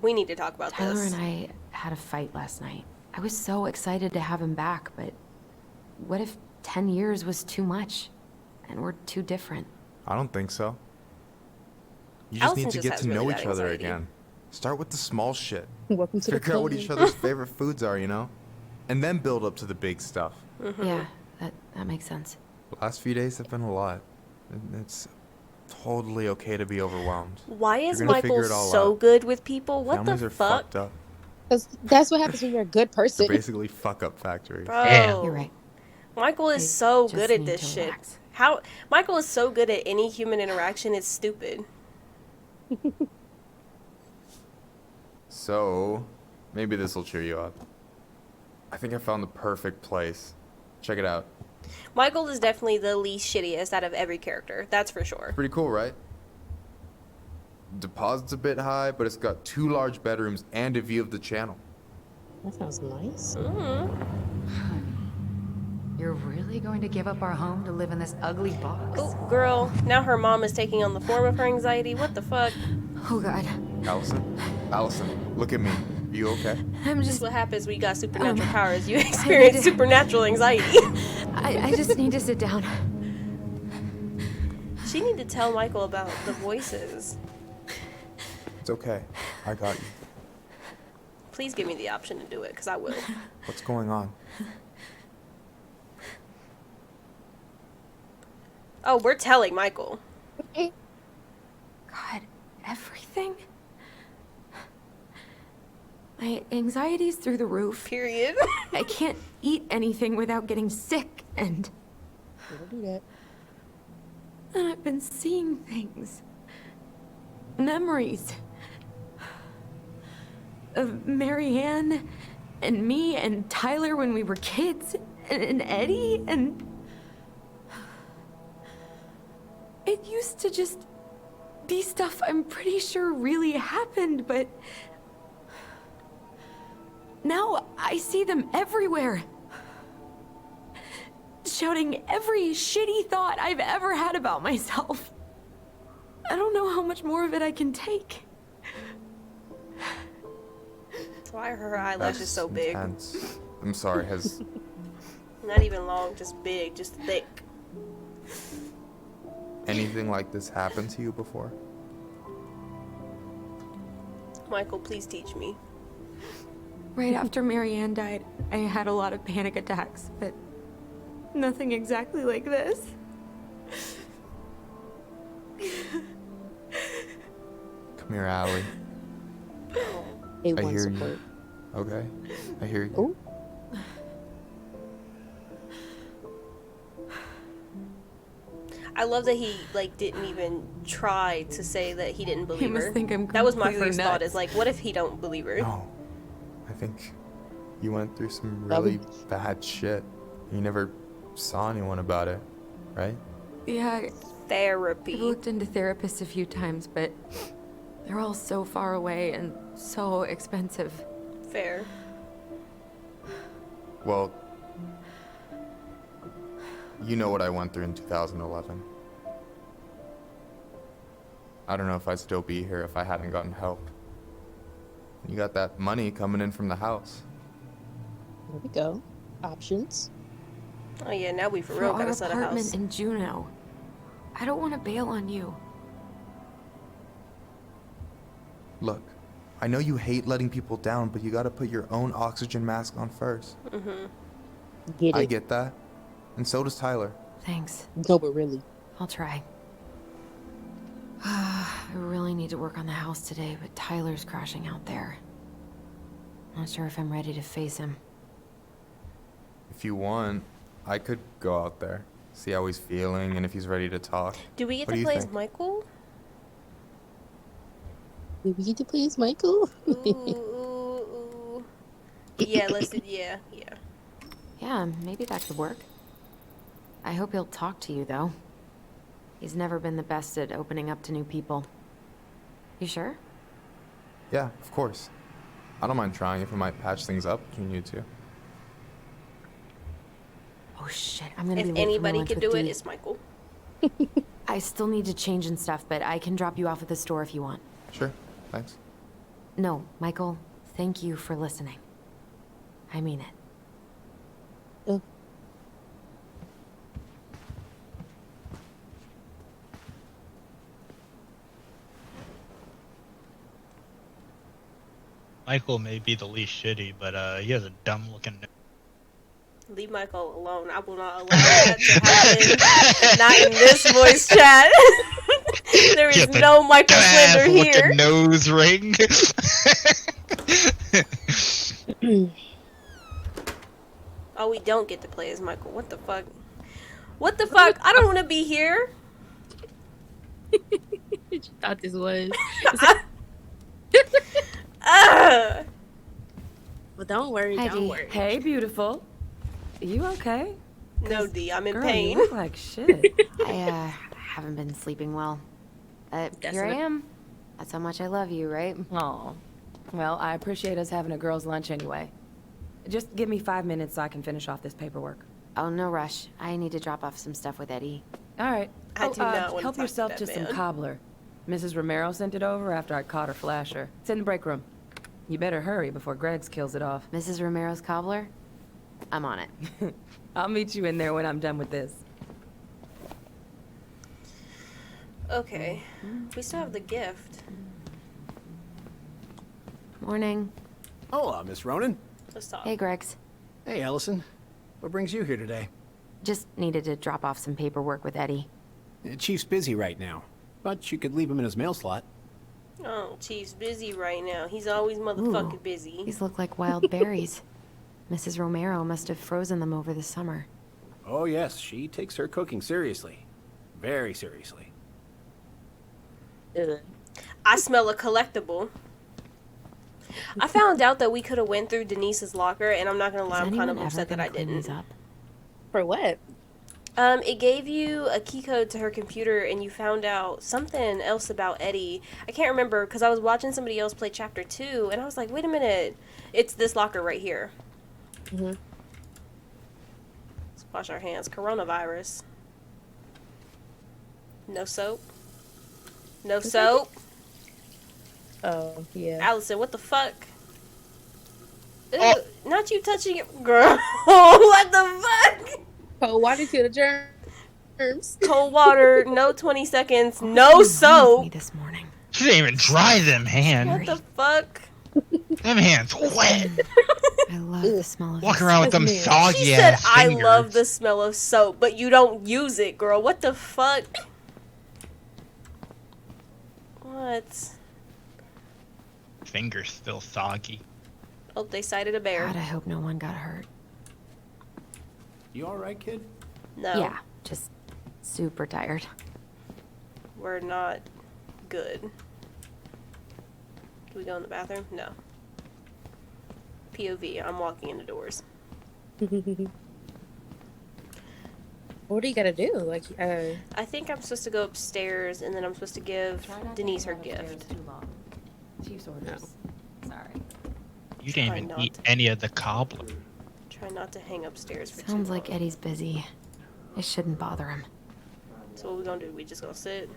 we need to talk about Tyler this. and I had a fight last night. I was so excited to have him back, but what if 10 years was too much? And we're too different? I don't think so. You just Allison need to just get has to know really each bad other anxiety. again. Start with the small shit. Welcome to the Figure out what club. each other's favorite foods are, you know? And then build up to the big stuff. Yeah, that makes sense. Last few days have been a lot. It's totally okay to be overwhelmed. Why You're is gonna Michael figure it all so out. good with people? What Families the are fuck? fucked up. Because that's what happens when you're a good They're person. basically fuck up factories. Bro. Yeah. You're right. Michael is I so just good at need this to shit. relax. Michael is so good at any human interaction, it's stupid. So, maybe this will cheer you up. I think I found the perfect place. Check it out. Michael is definitely the least shittiest out of every character, that's for sure. Pretty cool, right? Deposit's a bit high, but it's got 2 large bedrooms and a view of the channel. That sounds nice. You're really going to give up our home to live in this ugly box? Oh, girl, now her mom is taking on the form of her anxiety. What the fuck? Oh god. Allison, look at me. You okay? I'm This is just... what happens when you got supernatural powers. You need experience to- supernatural anxiety. I just need to sit down. She need to tell Michael about the voices. It's okay. I got you. Please give me the option to do it, because I will. What's going on? Oh, we're telling Michael. God, everything? My anxiety's through the roof. Period. I can't eat anything without getting sick, and Don't do that. I've been seeing things. Memories. Of Marianne, and me, and Tyler when we were kids, and Eddie, and... It used to just be stuff I'm pretty sure really happened, but... Now I see them everywhere. Shouting every shitty thought I've ever had about myself. I don't know how much more of it I can take. Why are her eyelashes so big? Intense. I'm sorry, has Not even long, just big, just thick. anything like this happened to you before? Michael, please teach me. Right after Marianne died, I had a lot of panic attacks, but nothing exactly like this. Come here, Allie. I A1 hear support. you. Okay? I hear you. Ooh. I love that he didn't even try to say that he didn't believe must her. think I'm That was my completely first thought. nuts. Is like, what if he don't believe her? No. I think you went through some That really would- bad shit. You never saw anyone about it, right? Yeah, Therapy. I've looked into therapists a few times, but they're all so far away and so expensive. Fair. Well, you know what I went through in 2011. I don't know if I'd still be here if I hadn't gotten help. You got that money coming in from the house. There we go. Options. Oh yeah, now we for For real our gotta set a apartment house. in Juneau. I don't want to bail on you. Look, I know you hate letting people down, but you gotta put your own oxygen mask on first. Get it. I get that. And so does Tyler. Thanks. No, but really. I'll try. I really need to work on the house today, but Tyler's crashing out there. Not sure if I'm ready to face him. If you want, I could go out there, see how he's feeling, and if he's ready to talk. Do we get What do to you play as think? Michael? Did we get to please Michael? Ooh. Yeah, let's do. Yeah. Yeah, maybe that could work. I hope he'll talk to you, though. He's never been the best at opening up to new people. You sure? Yeah, of course. I don't mind trying if it might patch things up between you two. Oh shit, I'm gonna be If late for my anybody lunch could with do it, Dee. it's Michael. I still need to change and stuff, but I can drop you off at the store if you want. Sure, thanks. No, Michael, thank you for listening. I mean it. Michael may be the least shitty, but he has a dumb looking nose. Leave Michael alone. I will not allow that to happen. Not in this voice chat. There is no Michael slander here. Nose ring. Oh, we don't get to play as Michael. What the fuck? What the fuck? I don't want to be here. You thought this was. But don't worry, don't worry. Hey, beautiful. You okay? No, D, I'm in Girl, pain. You look like shit. I haven't been sleeping well. Here I am. That's how much I love you, right? Aw. Well, I appreciate us having a girls' lunch anyway. Just give me 5 minutes so I can finish off this paperwork. Oh, no rush. I need to drop off some stuff with Eddie. All right. I do not want to help talk yourself to to that some man. cobbler. Mrs. Romero sent it over after I caught her flasher. It's in the break room. You better hurry before Greggs kills it off. Mrs. Romero's cobbler? I'm on it. I'll meet you in there when I'm done with this. Okay. We still have the gift. Morning. Hola, Miss Ronan. Let's talk. Hey, Greggs. Hey, Allison. What brings you here today? Just needed to drop off some paperwork with Eddie. Chief's busy right now, but you could leave him in his mail slot. Oh, Chief's busy right now. He's always motherfucking busy. These look like wild berries. Mrs. Romero must have frozen them over the summer. Oh yes, she takes her cooking seriously. Very seriously. I smell a collectible. I found out that we could have went through Denise's locker, and I'm not gonna lie, I'm kind of upset that I didn't. For what? It gave you a key code to her computer, and you found out something else about Eddie. I can't remember, because I was watching somebody else play Chapter 2, and I was like, wait a minute. It's this locker right here. Let's wash our hands. Coronavirus. No soap. No soap. Oh, yeah. Allison, what the fuck? Ew, not you touching it. Girl, what the fuck? Cold water kill the germs. Cold water, no 20 seconds, no soap. This morning. She didn't even dry them hands. What the fuck? Them hands wet. I love the smell of Walking around with them soggy She said, ass I fingers. love the smell of soap, but you don't use it, girl. What the fuck? What? Fingers still soggy. Oh, they sighted a bear. God, I hope no one got hurt. You alright, kid? No. Yeah, just super tired. We're not good. Can we go in the bathroom? No. POV, I'm walking in the doors. What do you gotta do? Like, I think I'm supposed to go upstairs, and then I'm supposed to give Denise her gift. Chief's orders. Sorry. You didn't even eat any of the cobbler. Try not to hang upstairs for too Sounds long. like Eddie's busy. I shouldn't bother him. So what we gonna do? We just gonna sit?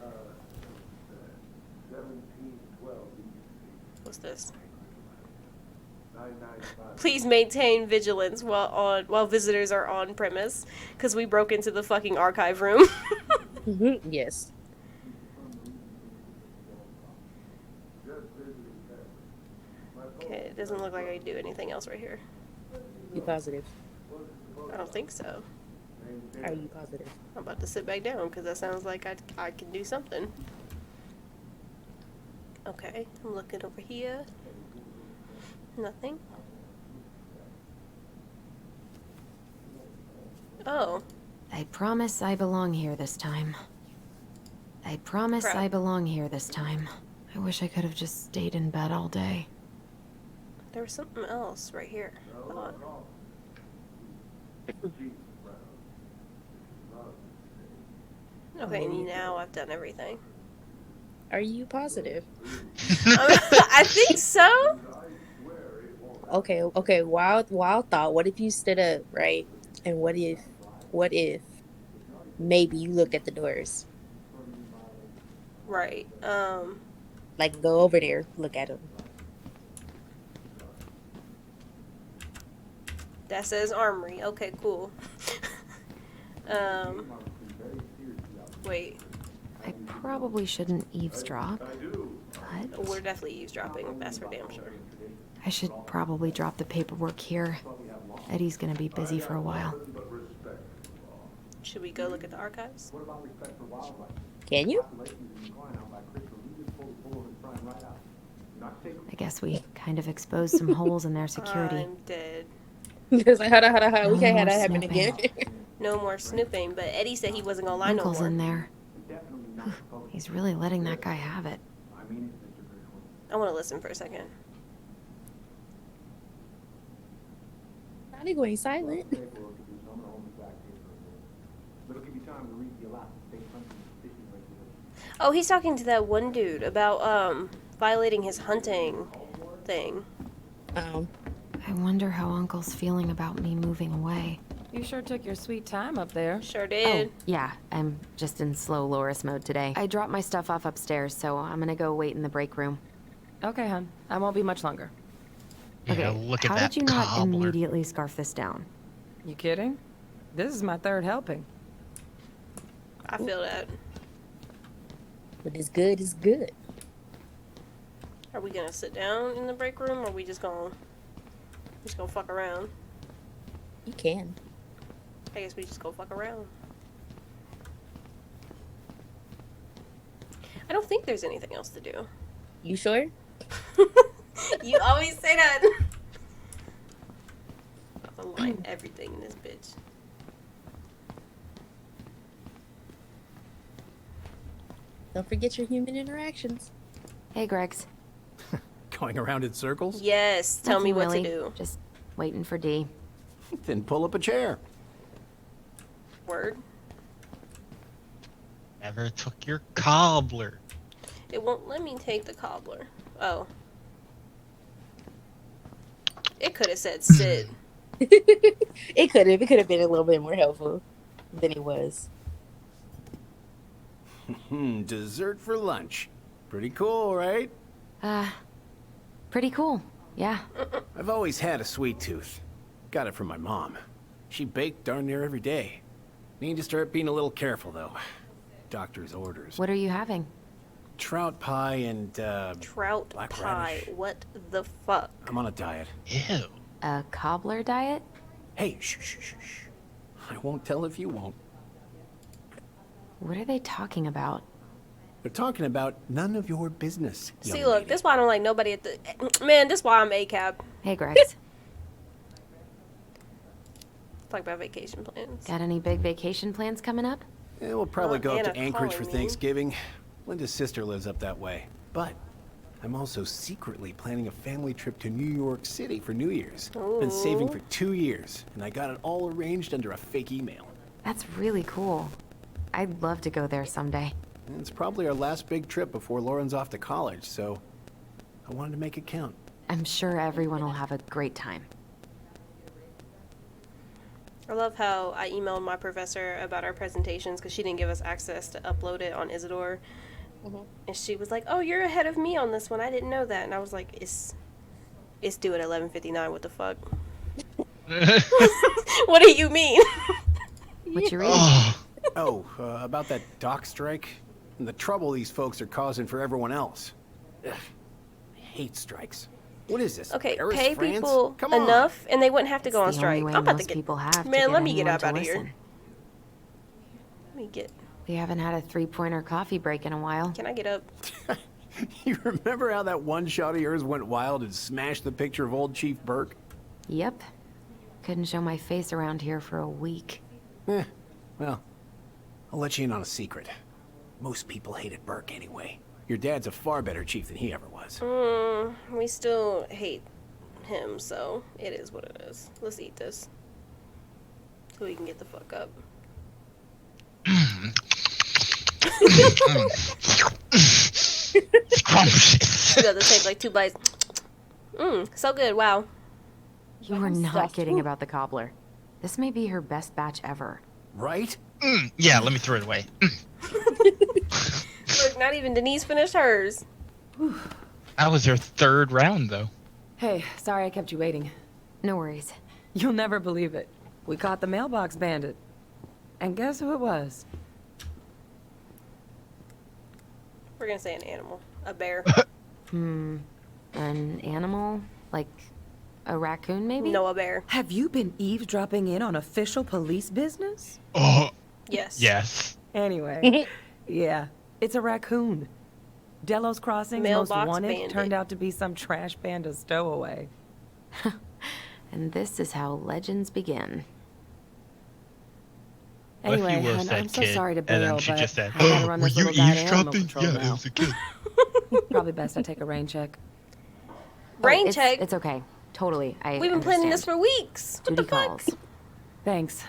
What's this? Please maintain vigilance while visitors are on premise, because we broke into the fucking archive room. Yes. Okay, it doesn't look like I do anything else right here. You positive? I don't think so. Are you positive? I'm about to sit back down because that sounds like I can do something. Okay, I'm looking over here. Nothing. Oh. I promise I belong here this time. I promise Crap. I belong here this time. I wish I could have just stayed in bed all day. There was something else right here. Hold on. Okay, now I've done everything. Are you positive? I think so. Okay, wild thought. What if you stood up, right? And what if maybe you look at the doors Right. Like, go over there, look at him. That says armory. Okay, cool. Wait. I probably shouldn't eavesdrop, but We're definitely eavesdropping. That's for damn sure. I should probably drop the paperwork here. Eddie's gonna be busy for a while. Should we go look at the archives? Can you? I guess we kind of exposed some holes in their security. I'm dead. It's like, hold on. We can't have that happen snooping. again. No more snooping, but Eddie said he wasn't gonna lie Uncle's no more. in there. He's really letting that guy have it. I want to listen for a second. How they going silent? Oh, he's talking to that one dude about violating his hunting thing. I wonder how Uncle's feeling about me moving away. You sure took your sweet time up there. Sure did. Oh, yeah, I'm just in slow Loris mode today. I dropped my stuff off upstairs, so I'm gonna go wait in the break room. Okay, hon. I won't be much longer. Yeah, Okay, look at how that did you not cobbler. immediately scarf this down? You kidding? This is my third helping. I feel that. But it's good, it's good. Are we gonna sit down in the break room, or are we just gonna fuck around? You can. I guess we just go fuck around. I don't think there's anything else to do. You sure? You always say that. I'm gonna line everything in this bitch. Don't forget your human interactions. Hey, Gregs. Going around in circles? Yes, tell me Nothing what really. to do. Just waiting for D. Then pull up a chair. Word. Never took your cobbler. It won't let me take the cobbler. Oh. It could have said sit. It could have. It could have been a little bit more helpful than it was. Dessert for lunch. Pretty cool, right? Pretty cool. Yeah. I've always had a sweet tooth. Got it from my mom. She baked darn near every day. Need to start being a little careful, though. Doctor's orders. What are you having? Trout pie and, Trout black pie. radish. What the fuck? I'm on a diet. Ew. A cobbler diet? Hey, shh. I won't tell if you won't. What are they talking about? They're talking about none of your business. See, look, this why I don't like nobody at the... Man, this why I'm ACAB. Hey, Gregs. Talk about vacation plans. Got any big vacation plans coming up? Yeah, we'll probably go up to Anna Anchorage for calling me. Thanksgiving. Linda's sister lives up that way. But I'm also secretly planning a family trip to New York City for New Year's. Been saving for 2 years, and I got it all arranged under a fake email. That's really cool. I'd love to go there someday. And it's probably our last big trip before Lauren's off to college, so I wanted to make it count. I'm sure everyone will have a great time. I love how I emailed my professor about our presentations because she didn't give us access to upload it on Isidore. And she was like, oh, you're ahead of me on this one. I didn't know that. And I was like, it's due at 11:59. What the fuck? What do you mean? What you reading? About that dock strike and the trouble these folks are causing for everyone else. Ugh, I hate strikes. What is this? Okay, Paris, pay France? people Come on. enough and they wouldn't have to go on It's the strike. only way I'm about to most get... people have to Man, get let me get anyone up to out of here. listen. Let me get... We haven't had a three-pointer coffee break in a while. Can I get up? You remember how that one shot of yours went wild and smashed the picture of old Chief Burke? Yep. Couldn't show my face around here for a week. Well, I'll let you in on a secret. Most people hated Burke anyway. Your dad's a far better chief than he ever was. We still hate him, so it is what it is. Let's eat this. So we can get the fuck up. You got to take like 2 bites. So good, wow. You were not kidding about the cobbler. This may be her best batch ever. Right? Yeah, let me throw it away. Look, Look, not even Denise finished hers. That was her third round, though. Hey, sorry I kept you waiting. No worries. You'll never believe it. We caught the mailbox bandit. And guess who it was? We're gonna say an animal. A bear. An animal? Like a raccoon, maybe? No, a bear. Have you been eavesdropping in on official police business? Oh. Yes. Yes. Anyway, yeah, it's a raccoon. Delos Crossing's most Mailbox wanted bandit. turned out to be some trash panda stowaway. And this is how legends begin. What if you Anyway, would've hon, said I'm so kid, sorry to and bail, then she but just said, I gotta run "Were this you little guy to animal eavesdropping?" control Yeah, now. it was a kid. Probably best I take a rain check. Rain it's, check? It's okay. Totally. We've been planning this for weeks. What Duty the fuck? calls. Thanks.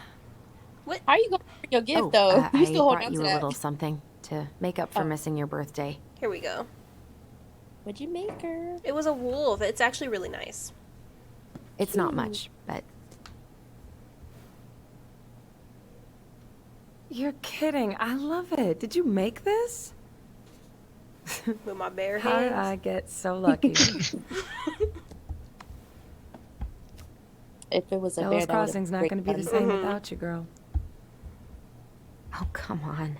What? How are you going for your gift, Oh, though? You I still holding brought on you to a that? little something to make up for missing your birthday. Here we go. What'd you make her? It was a wolf. It's actually really nice. It's not much, but You're kidding. I love it. Did you make this? With my bare How did hands. I get so lucky? If it was a bear, Delos that Crossing's not going to be the same without you, girl. oh, come on.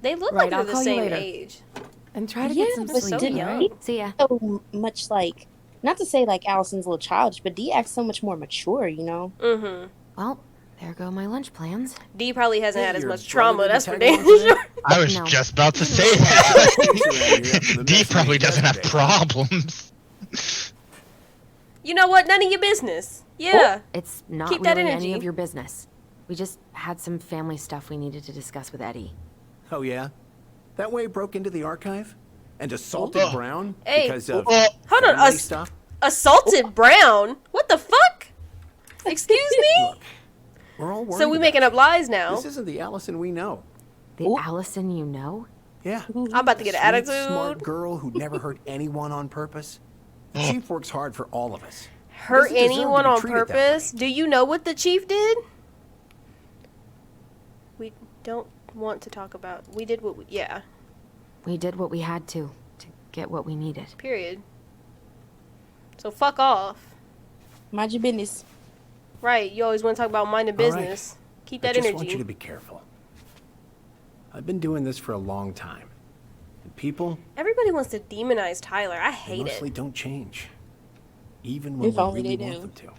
They look Right, like I'll they're the call you same later. age. And try to Yeah, get some but sleep, so right? young. See, so much like, not to say like Allison's a little childish, but Dee acts so much more mature, you know? Mm-hmm. Well, there go my lunch plans. Dee probably hasn't had as your much trauma. brother That's for didn't damn tag along sure. I was No. just about to say that. Dee mess probably we doesn't have yesterday. problems. You know what? None of your business. Yeah. It's not Keep that really energy. any of your business. We just had some family stuff we needed to discuss with Eddie. Oh, yeah? That way broke into the archive? And assaulted Brown? Hey. Because of Hold on. family stuff? Assaulted Brown? What the fuck? Excuse me? We're all worried So we about making you. up lies now. This isn't the Allison we know. The Allison you know? Yeah. I'm about to get an Sweet, attitude. smart girl who'd never hurt anyone on purpose. The chief works hard for all of us. Hurt Doesn't deserve to anyone be on treated that purpose? Do you know what the chief did? We don't want to talk about. We did what we. Yeah. We did what we had to get what we needed. Period. So fuck off. Mind your business. Right. You always want to talk about minding All right. business. Keep I that just energy. want you to be careful. I've been doing this for a long time. And people, Everybody wants to demonize Tyler. I they hate mostly it. don't change. Even when If we only really they want do. them to.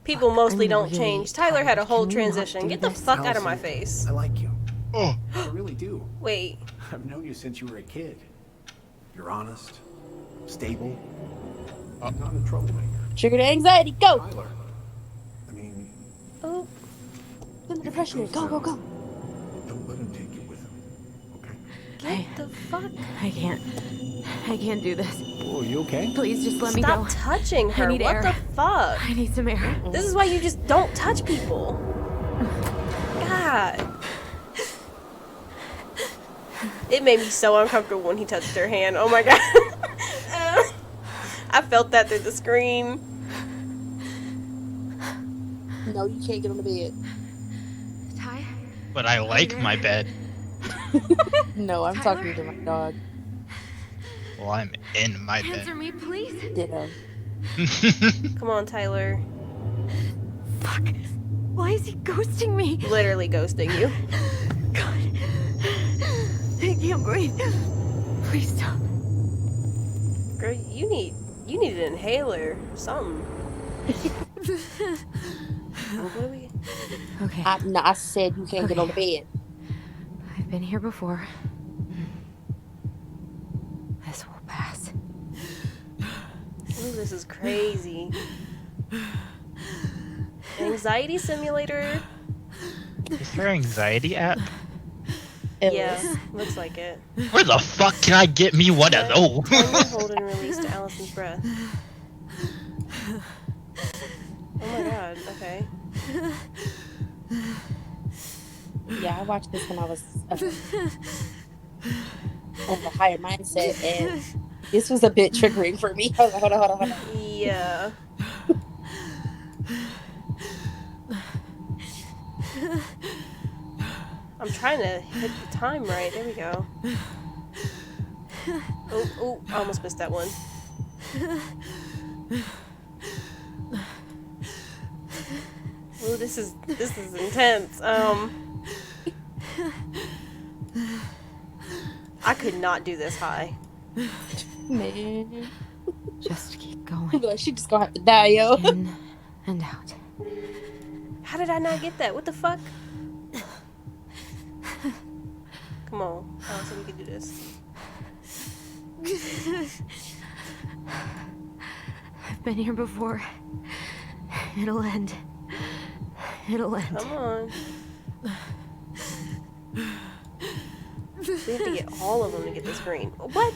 People mostly I'm don't really change. Tyler had a tired. whole Can you not transition. do Get the this? fuck out of my Allison, face. I like you. Oh. I really do. Wait. I've known you since you were a kid. You're honest, stable, not a troublemaker. Trigger the anxiety. Go. Tyler, I mean, Oh. Feel the depression here. Go, go, go. don't let him take you with him, okay? What the fuck? I can't do this. Oh, you okay? Please just let me Stop go. touching her. I need What air. the fuck? I need some air. This is why you just don't touch people. God. It made me so uncomfortable when he touched her hand. Oh my god. I felt that through the screen. No, you can't get on the bed. Ty? But I like my bed. No, I'm talking to my dog. Well, I'm in my Answer bed. me, please. Ditto. Come on, Tyler. Fuck. Why is he ghosting me? Literally ghosting you. God. I can't breathe. Please stop. Girl, you need an inhaler. Something. What do we... Okay. I said you can't get on the bed. I've been here before. This will pass. Ooh, this is crazy. Anxiety simulator? Is there an anxiety app? Yeah, looks like it. Where the fuck can I get me one of those? Timer hold and release to Allison's breath. Oh my god, okay. Yeah, I watched this when I was on the higher mindset, and this was a bit triggering for me. Hold on. Yeah. I'm trying to hit the time right. There we go. Oh, I almost missed that one. Oh, this is intense. I could not do this high. Man. Just keep going. I'd be like, she just gonna have to die, yo. In and out. How did I not get that? What the fuck? Come on, Allison, we can do this. I've been here before. It'll end. It'll end. Come on. We have to get all of them to get this green. What?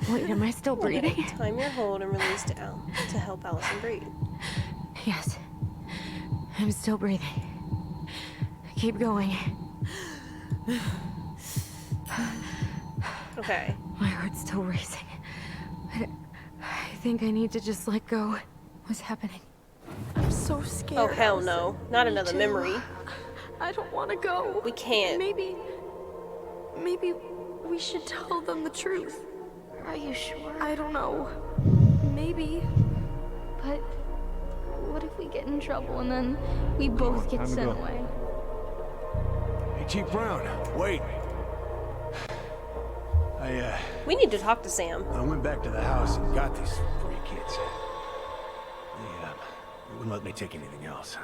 Wait, am I still breathing? Time your hold and release to help Allison breathe. Yes. I'm still breathing. Keep going. Okay. My heart's still racing. I think I need to just let go. What's happening? I'm so scared. Oh, hell no. Not another memory. I don't want to go. We can't. Maybe we should tell them the truth. Are you sure? I don't know. Maybe. But what if we get in trouble and then we both get sent away? Hey, Chief Brown, wait. We need to talk to Sam. I went back to the house and got these for you kids. They wouldn't let me take anything else.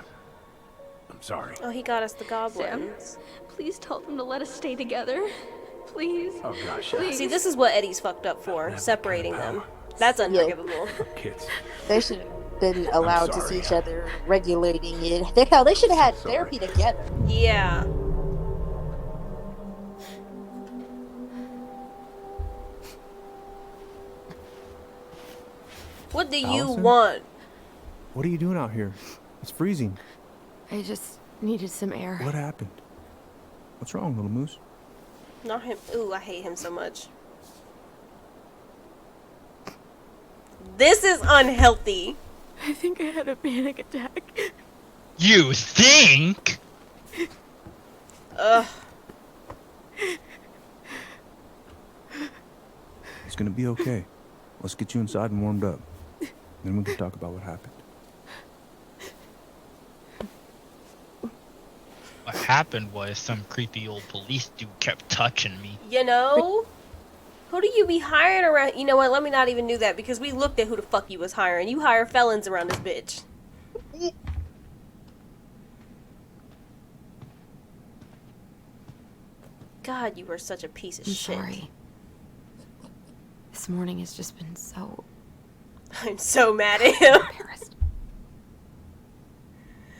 I'm sorry. Oh, he got us the goblins. Sam, please tell them to let us stay together. Please. Oh gosh. Please. See, this is what Eddie's fucked up for, separating them. That's unforgivable. Kids. They should have been allowed to see each other, regulating it. They should have had therapy together. Yeah. What do you Allison? want? What are you doing out here? It's freezing. I just needed some air. What happened? What's wrong, little moose? Not him. Ooh, I hate him so much. This is unhealthy. I think I had a panic attack. You think? Ugh. It's gonna be okay. Let's get you inside and warmed up. Then we can talk about what happened. What happened was some creepy old police dude kept touching me. You know? Who do you be hiring around? You know what? Let me not even do that because we looked at who the fuck you was hiring. You hire felons around this bitch. God, you were such a piece of shit. Sorry. This morning has just been so... I'm so mad at him.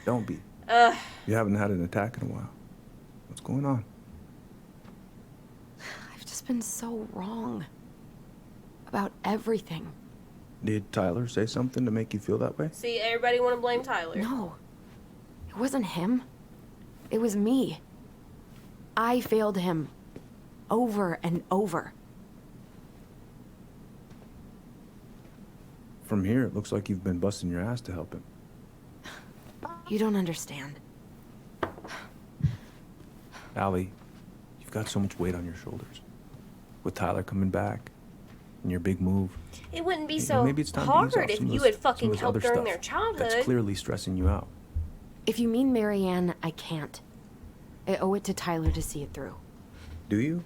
Don't be. You haven't had an attack in a while. What's going on? I've just been so wrong. About everything. Did Tyler say something to make you feel that way? See, everybody want to blame Tyler. No. It wasn't him. It was me. I failed him. Over and over. From here, it looks like you've been busting your ass to help him. You don't understand. Allie, you've got so much weight on your shoulders. With Tyler coming back, and your big move. It wouldn't be You so know, maybe it's time to ease hard off if some of you this- had fucking some of this helped other during stuff their childhood. That's clearly stressing you out. If you mean Marianne, I can't. I owe it to Tyler to see it through. Do you?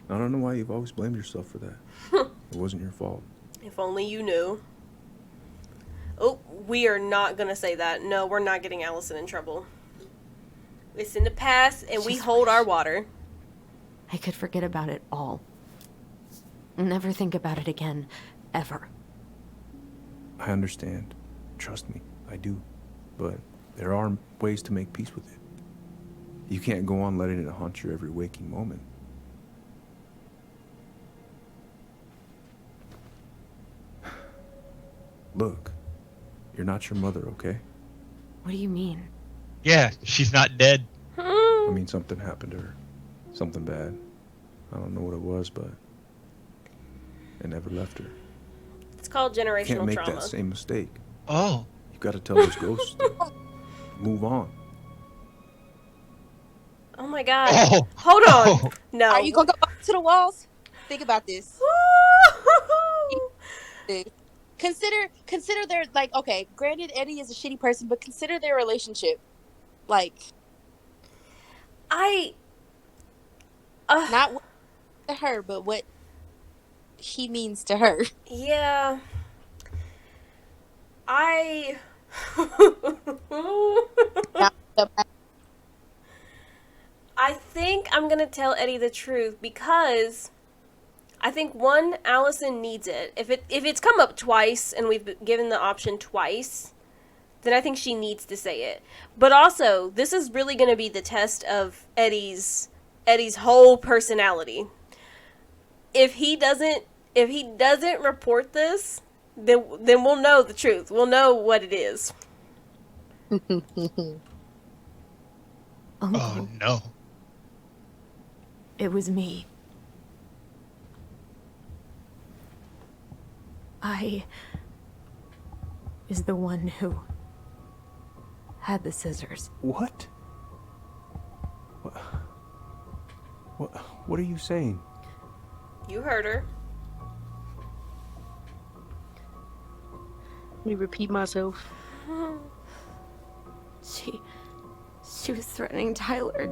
I don't know why you've always blamed yourself for that. It wasn't your fault. If only you knew. Oh, we are not gonna say that. No, we're not getting Allison in trouble. It's in the past, and we hold our water. I could forget about it all. Never think about it again. Ever. I understand. Trust me, I do. But there are ways to make peace with it. You can't go on letting it haunt your every waking moment. Look, you're not your mother, okay? What do you mean? Yeah, she's not dead. I mean, something happened to her. Something bad. I don't know what it was, but it never left her. It's called You generational can't make trauma. that same mistake. Oh. You gotta tell those ghosts to move on. Oh my god. Hold on. No. Are you gonna go back to the walls? Think about this. Consider their, like, okay, granted Eddie is a shitty person, but consider their relationship. Like, not what to her, but what he means to her. Yeah. I think I'm gonna tell Eddie the truth because I think one, Allison needs it. If it's come up twice and we've been given the option twice, then I think she needs to say it. But also, this is really gonna be the test of Eddie's whole personality. If he doesn't report this, then we'll know the truth. We'll know what it is. Oh no. It was me. I is the one who had the scissors. What? What are you saying? You heard her. Let me repeat myself. She was threatening Tyler.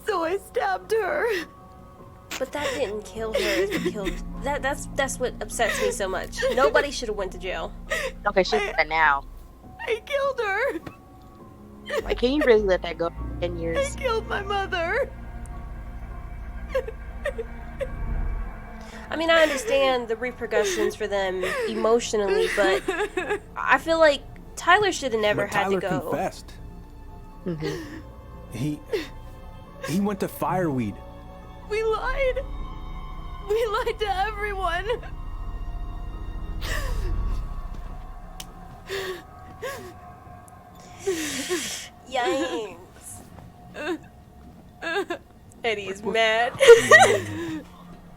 So I stabbed her. But that didn't kill her. It killed that's what upsets me so much. Nobody should have went to jail. Okay, she's there now. I killed her. Like, can you really let that go for 10 years? I killed my mother. I mean, I understand the repercussions for them emotionally, but I feel like Tyler should have never had to go. Tyler confessed. He went to Fireweed. We lied. We lied to everyone. Yikes. Eddie's mad.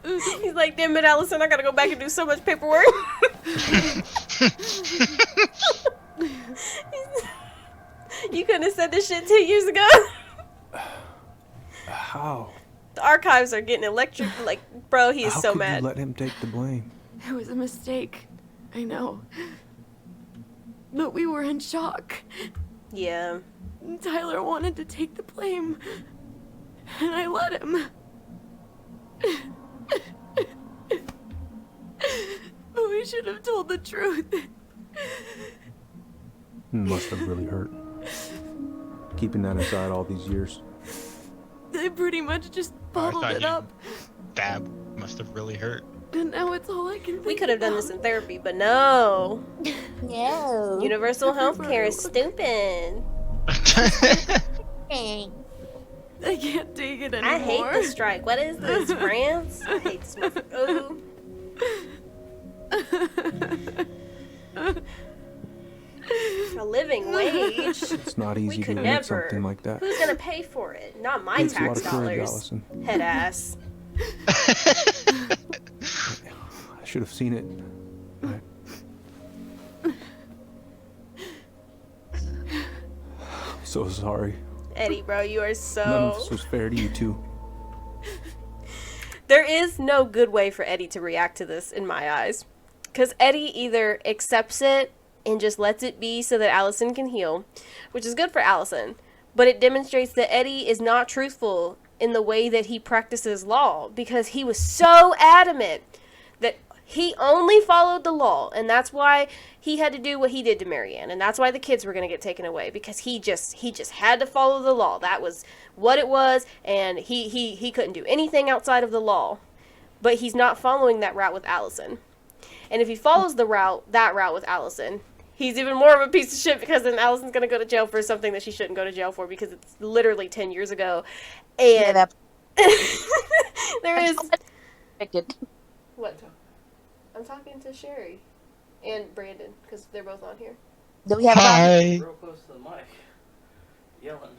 He's like, damn it, Allison, I gotta go back and do so much paperwork. You couldn't have said this shit 2 years ago. How? The archives are getting electric. Like, bro, he is so mad. How could you let him take the blame? It was a mistake. I know. But we were in shock. Yeah. Tyler wanted to take the blame. And I let him. But we should have told the truth. Must have really hurt. Keeping that inside all these years. They pretty much just bottled it up. That must have really hurt. And now it's all I can think We could have done this in therapy, but no. No. Universal health care is stupid. I can't take it anymore. I hate the strike. What is this, France? I hate this motherfucker. A living wage. It's not easy to could admit something like that. Who's gonna pay for it? Not my Takes a lot tax of courage, dollars. Allison. Head ass. I should have seen it. I'm so sorry. Eddie, bro, you are so... None of this was fair to you too. There is no good way for Eddie to react to this, in my eyes. Because Eddie either accepts it and just lets it be so that Allison can heal, which is good for Allison, but it demonstrates that Eddie is not truthful in the way that he practices law, because he was so adamant that he only followed the law, and that's why he had to do what he did to Marianne, and that's why the kids were going to get taken away, because he just had to follow the law. That was what it was, and he couldn't do anything outside of the law. But he's not following that route with Allison. And if he follows that route with Allison, he's even more of a piece of shit, because then Allison's going to go to jail for something that she shouldn't go to jail for, because it's literally 10 years ago. And there is... What? I'm talking to Sherry and Brandon, because they're both on here. Do we have Real close to the mic. Yelling.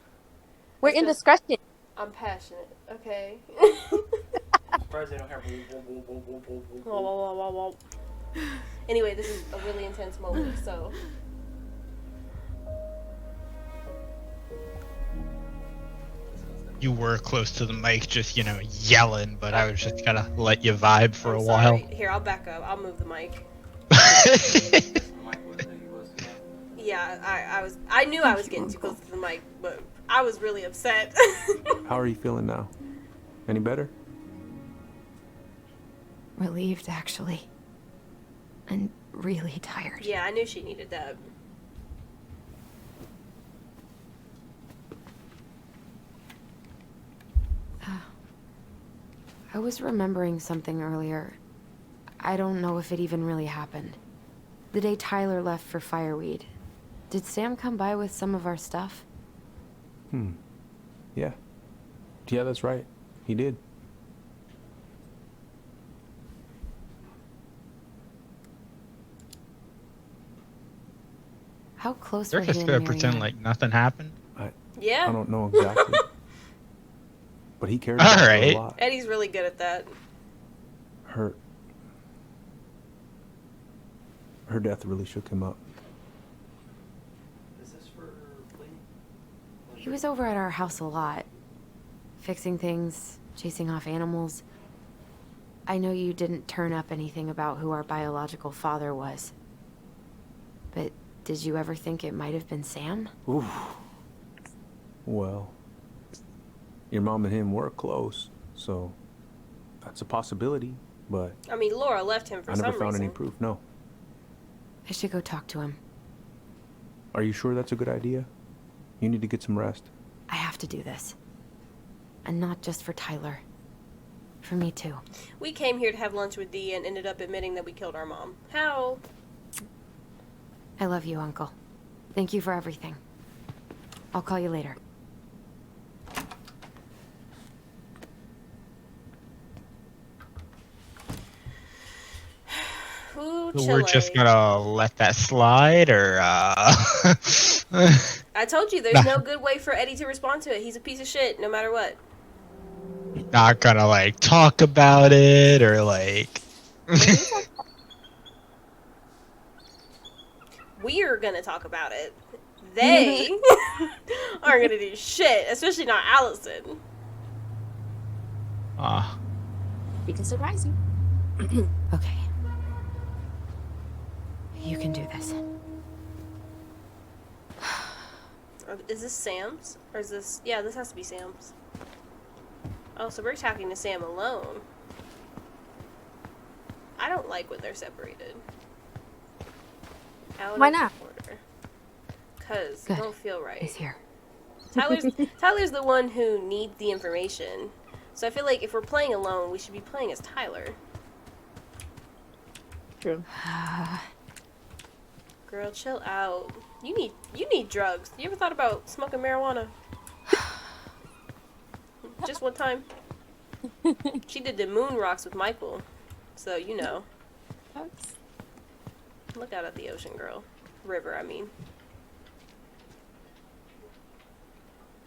We're indiscretion. I'm passionate, okay? I'm surprised they don't have... Wah, wah, wah, wah, wah. Anyway, this is a really intense moment, so... You were close to the mic, just, yelling, but I was just gonna let you vibe for a while. Here, I'll back up. I'll move the mic. Yeah, I knew I was getting too close to the mic, but I was really upset. How are you feeling now? Any better? Relieved, actually. And really tired. Yeah, I knew she needed that. I was remembering something earlier. I don't know if it even really happened. The day Tyler left for Fireweed, did Sam come by with some of our stuff? Yeah. Yeah, that's right. He did. How close They're were just he and gonna Marianne? pretend like nothing happened. Yeah. I don't know exactly. But he cared All about her right. a lot. Eddie's really good at that. Her death really shook him up. Is this for Lee? He was over at our house a lot. Fixing things, chasing off animals. I know you didn't turn up anything about who our biological father was. But did you ever think it might have been Sam? Ooh. Well, your mom and him were close, so that's a possibility, but I mean, Laura left him for I some never found reason. any proof, no. I should go talk to him. Are you sure that's a good idea? You need to get some rest. I have to do this. And not just for Tyler. For me too. We came here to have lunch with Dee and ended up admitting that we killed our mom. How? I love you, Uncle. Thank you for everything. I'll call you later. Ooh, So we're just Chile. gonna let that slide, or I told you, there's no good way for Eddie to respond to it. He's a piece of shit, no matter what. not gonna like talk about it, or like. We're gonna talk about it. They aren't gonna do shit, especially not Allison. We can surprise you. Okay. You can do this. Is this Sam's? Or is this... Yeah, this has to be Sam's. Oh, so we're talking to Sam alone. I don't like when they're separated. Why not? Because it Good. don't feel right. He's here. Tyler's the one who needs the information. So I feel like if we're playing alone, we should be playing as Tyler. True. Girl, chill out. You need drugs. You ever thought about smoking marijuana? Just one time. She did the moon rocks with Michael. So, you know. Look out at the ocean, girl. River, I mean.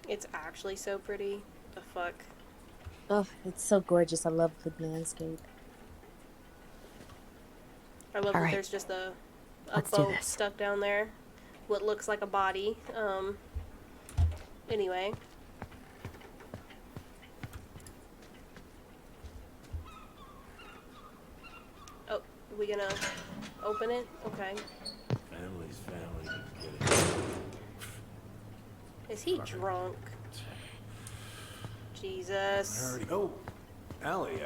It's actually so pretty. The fuck? Oh, it's so gorgeous. I love the landscape. I love All that right. there's just a Let's do boat this. stuck down there. What looks like a body. Anyway. Oh, we gonna open it? Okay. Family's family. Get it. Is he drunk? Jesus. Oh, Allie,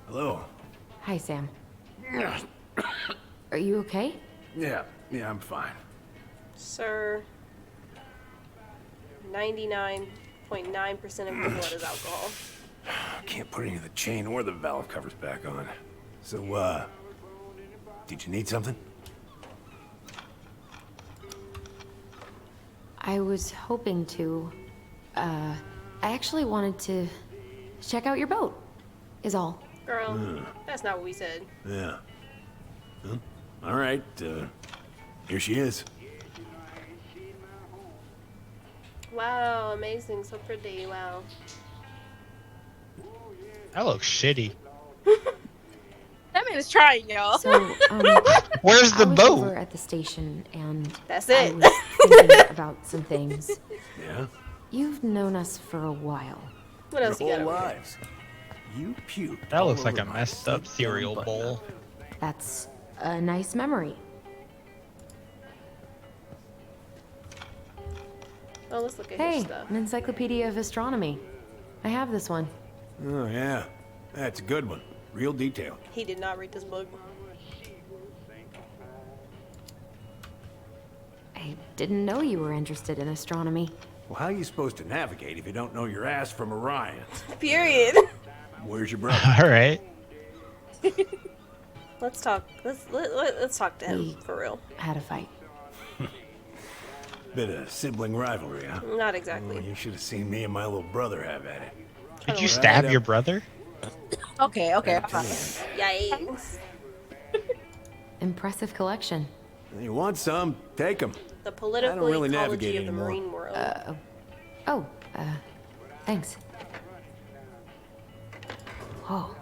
Hello. Hi, Sam. Are you okay? Yeah, I'm fine. Sir. 99.9% of your blood is alcohol. Can't put any of the chain or the valve covers back on. So, did you need something? I was hoping to. I actually wanted to check out your boat, is all. Girl, that's not what we said. Yeah. Huh? All right, here she is. Wow, amazing, so pretty, wow. That looks shitty. That man is trying, y'all. So, Where's the I was boat? over at the station, and That's I it. was thinking about some things. Yeah? You've known us for a while. What else you got over here? lives. You puked. That all looks like over a my messed up sleek cereal down bowl. button-up. That's a nice memory. Oh, let's look at his Hey, stuff. an encyclopedia of astronomy. I have this one. Oh, yeah. That's a good one. Real detailed. He did not read this book. I didn't know you were interested in astronomy. Well, how are you supposed to navigate if you don't know your ass from Orion? Period. Where's your brother? All right. Let's talk. Let's talk to him We for real. had a fight. Bit of sibling rivalry, huh? Not exactly. Oh, you should have seen me and my little brother have at it. Did you stab your brother? Okay. Yikes. Impressive collection. You want some? Take them. The political I don't really ecology navigate of the anymore. marine world. Thanks. Whoa,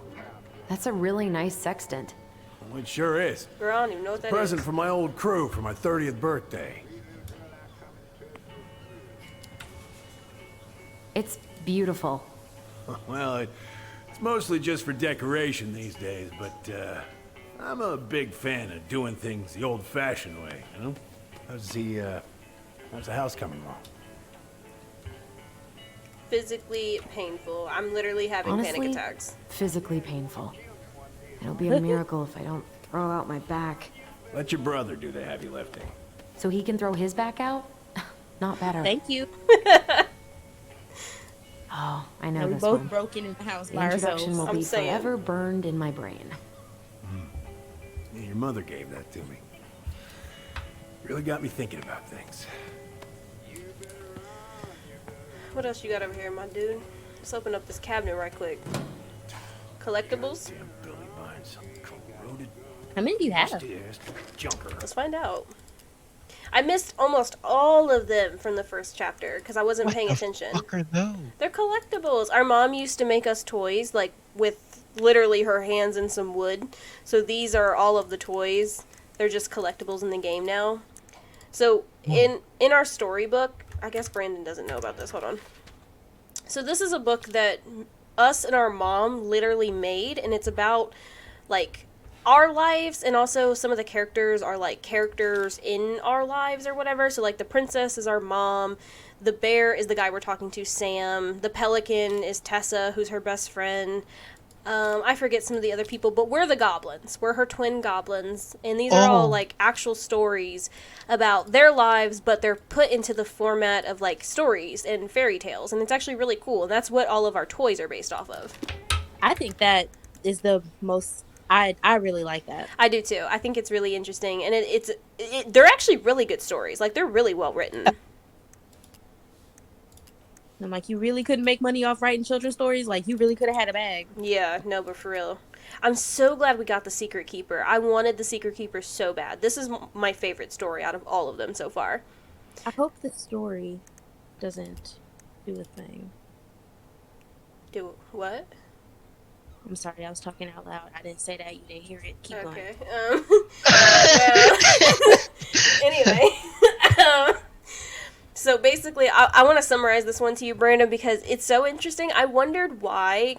that's a really nice sextant. Well, it sure is. Girl, I don't even know what that Present is. for my old crew for my 30th birthday. It's beautiful. Well, it's mostly just for decoration these days, but I'm a big fan of doing things the old-fashioned way, you know? How's the house coming along? Physically painful. I'm literally having Honestly, panic attacks. physically painful. It'll be a miracle if I don't throw out my back. Let your brother do the heavy lifting. So he can throw his back out? Not better. Thank you. Oh, I know We this both one. broken in the house The by introduction ourselves. will be forever burned in my brain. Yeah, your mother gave that to me. Really got me thinking about things. What else you got over here, my dude? Let's open up this cabinet right quick. Collectibles? How many do you have? Let's find out. I missed almost all of them from the first chapter because I wasn't paying attention. What are those? They're collectibles. Our mom used to make us toys, like with literally her hands and some wood. So these are all of the toys. They're just collectibles in the game now. So in our storybook, I guess Brandon doesn't know about this. Hold on. So this is a book that us and our mom literally made, and it's about like our lives, and also some of the characters are like characters in our lives or whatever. So like the princess is our mom, the bear is the guy we're talking to, Sam, the pelican is Tessa, who's her best friend. I forget some of the other people, but we're the goblins. We're her twin goblins, and these are all like actual stories about their lives, but they're put into the format of like stories and fairy tales, and it's actually really cool, and that's what all of our toys are based off of. I think that is the most. I really like that. I do too. I think it's really interesting, and they're actually really good stories. Like they're really well written. I'm like, you really couldn't make money off writing children's stories? Like, you really could have had a bag. Yeah, no, but for real. I'm so glad we got The Secret Keeper. I wanted The Secret Keeper so bad. This is my favorite story out of all of them so far. I hope the story doesn't do a thing. Do what? I'm sorry, I was talking out loud. I didn't say that. You didn't hear it. Keep going. Okay. Anyway. So basically, I want to summarize this one to you, Brandon, because it's so interesting. I wondered why,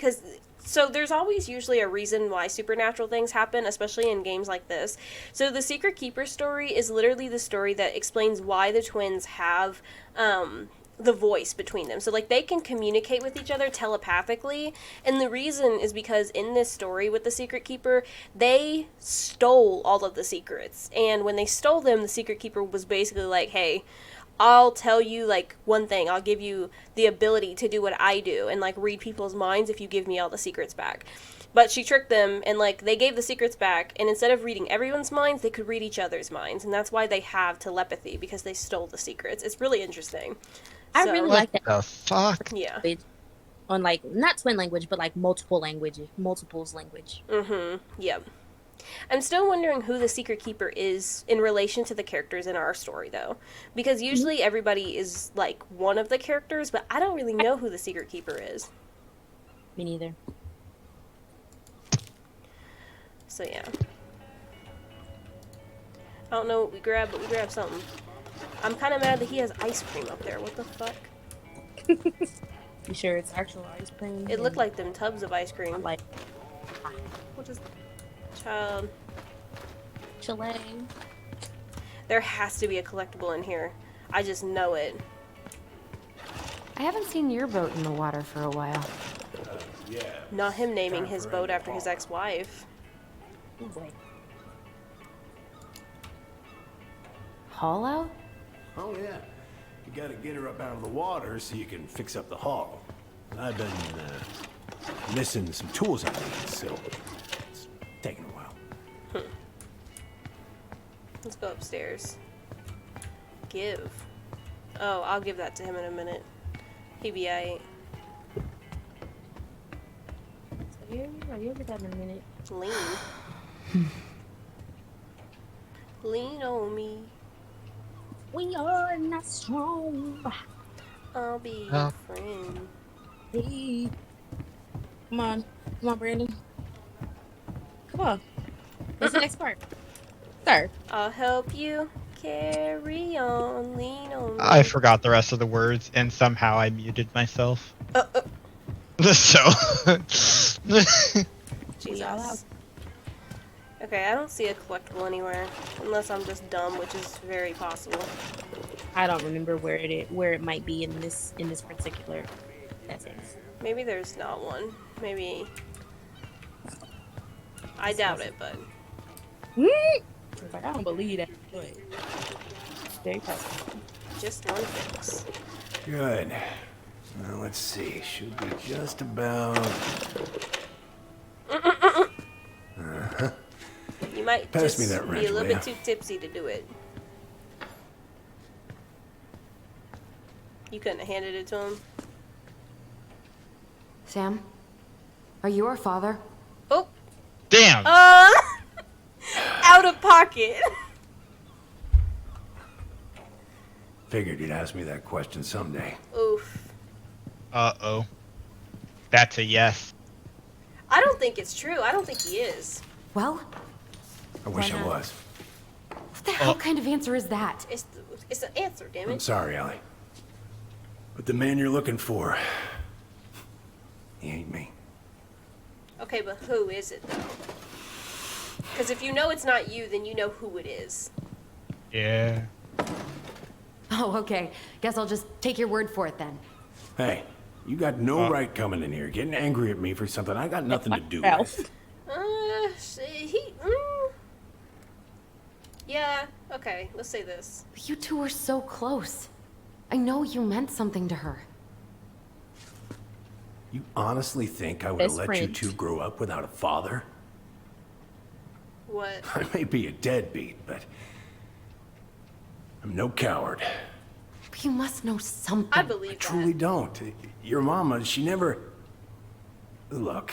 so there's always usually a reason why supernatural things happen, especially in games like this. So the Secret Keeper story is literally the story that explains why the twins have the voice between them. So like they can communicate with each other telepathically, and the reason is because in this story with the Secret Keeper, they stole all of the secrets, and when they stole them, the Secret Keeper was basically like, hey, I'll tell you, like, one thing. I'll give you the ability to do what I do and, like, read people's minds if you give me all the secrets back. But she tricked them, and, like, they gave the secrets back, and instead of reading everyone's minds, they could read each other's minds. And that's why they have telepathy, because they stole the secrets. It's really interesting. I really like that. The fuck? Yeah. On, like, not twin language, but, like, multiples language. Mm-hmm. Yep. I'm still wondering who the Secret Keeper is in relation to the characters in our story, though. Because usually everybody is, like, one of the characters, but I don't really know who the Secret Keeper is. Me neither. So, yeah. I don't know what we grabbed, but we grabbed something. I'm kind of mad that he has ice cream up there. What the fuck? You sure it's actual ice cream? It looked like them tubs of ice cream. Like, What is... Child. Chile. There has to be a collectible in here. I just know it. I haven't seen your boat in the water for a while. Yeah. Not him naming his boat after his ex-wife. Haul out? Oh, yeah. You gotta get her up out of the water so you can fix up the hull. I've been missing some tools I need, so it's taking a while. Let's go upstairs. Give. Oh, I'll give that to him in a minute. He be aight. You'll get that in a minute. Lean. Lean on me. We are not strong. I'll be your friend. Hey. Come on, Brandon. Come on. What's the next part? Sir. I'll help you carry on. Lean on me. I forgot the rest of the words, and somehow I muted myself. So. Jesus. Okay, I don't see a collectible anywhere, unless I'm just dumb, which is very possible. I don't remember where it might be in this particular setting. Maybe there's not one. Maybe. I doubt it, but. I don't believe that. But very possible. Just one fix. Good. Now let's see. Should be just about. You might Pass just me that be wrench, a little will bit ya? too tipsy to do it. You couldn't have handed it to him. Sam? Are you our father? Oh! Damn! Out of pocket! Figured you'd ask me that question someday. Oof. Uh-oh. That's a yes. I don't think it's true. I don't think he is. Well? I wish I was. What the hell kind of answer is that? It's an answer, damn I'm it. sorry, Allie. But the man you're looking for, he ain't me. Okay, but who is it, though? Because if you know it's not you, then you know who it is. Yeah. Oh, okay. Guess I'll just take your word for it then. Hey, you got no right coming in here, getting angry at me for something I got nothing to do with. Yeah, okay, let's say this. But you two were so close. I know you meant something to her. You honestly think I would have Best let you friend. two grow up without a father? What? I may be a deadbeat, but I'm no coward. But you must know something. I believe I truly don't. Your mama, she never... Look,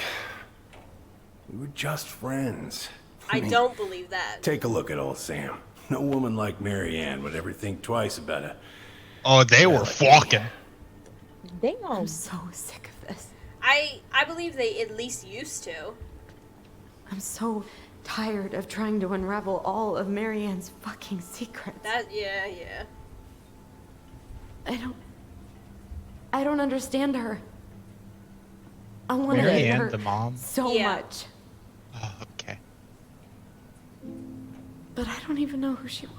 we were just friends. I don't believe that. Take a look at old Sam. No woman like Mary Ann would ever think twice about a... Oh, they were fucking. Damn. I'm so sick of this. I believe they at least used to. I'm so tired of trying to unravel all of Marianne's fucking secrets. Yeah. I don't understand her. I want to Mary hate Ann, her the mom? so much. Oh, okay. But I don't even know who she was.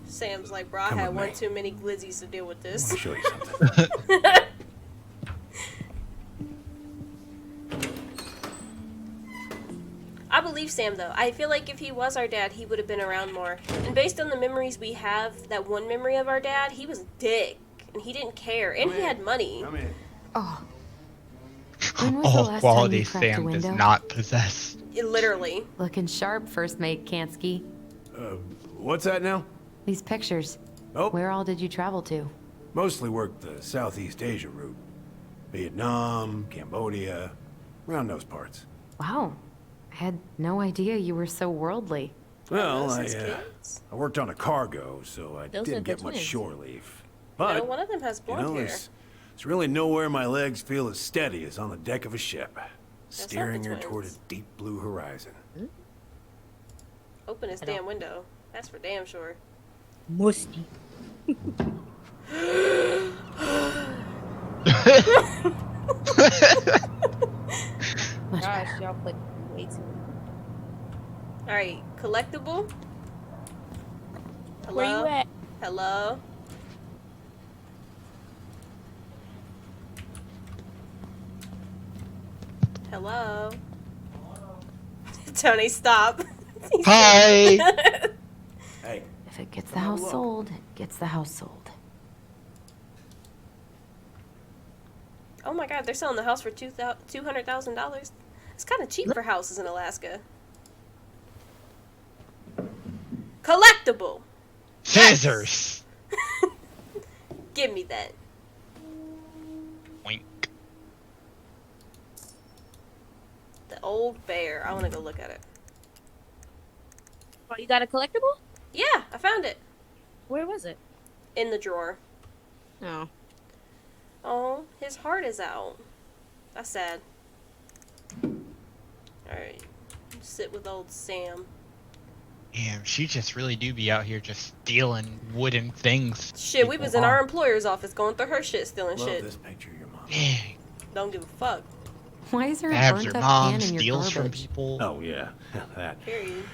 Sam's like, bro, I Come had with one me. too many glizzies to deal with this. I'll show you something. I believe Sam, though. I feel like if he was our dad, he would have been around more. And based on the memories we have, that one memory of our dad, he was a dick. And he didn't care. And he had money. Come in. Oh. When was the All last quality time you cracked a Sam does window? not possess. Literally. Looking sharp, first mate Kansky. What's that now? These pictures. Oh. Where all did you travel to? Mostly worked the Southeast Asia route. Vietnam, Cambodia, around those parts. Wow. I had no idea you were so worldly. Well, those I his kids? worked on a cargo, so I Those are didn't the get much twins. shore leave. No, But, one of them has blonde hair. there's really nowhere my legs feel as steady as on the deck of a ship, not steering the her toward a twins. deep blue horizon. Open his damn window. That's for damn sure. Musty. Gosh, y'all played way too. Alright, collectible. Hello? Where you at? Hello? Hello? Tony, stop. Hi! Hey. If it gets the house sold, it gets the house sold. Oh my god, they're selling the house for $200,000. It's kind of cheap for houses in Alaska. Collectible! Scissors! Give me that. Wink. The old bear. I want to go look at it. Oh, you got a collectible? Yeah, I found it. Where was it? In the drawer. Oh. Oh, his heart is out. That's sad. Alright. Sit with old Sam. Damn, she just really do be out here just stealing wooden things. Shit, we was in our employer's office going through her shit, stealing Love shit. this picture of your mom. Dang. Don't give a fuck. Why is there a Stabs burnt her up mom, pan in your steals from garbage? people. Oh, yeah. That. Period.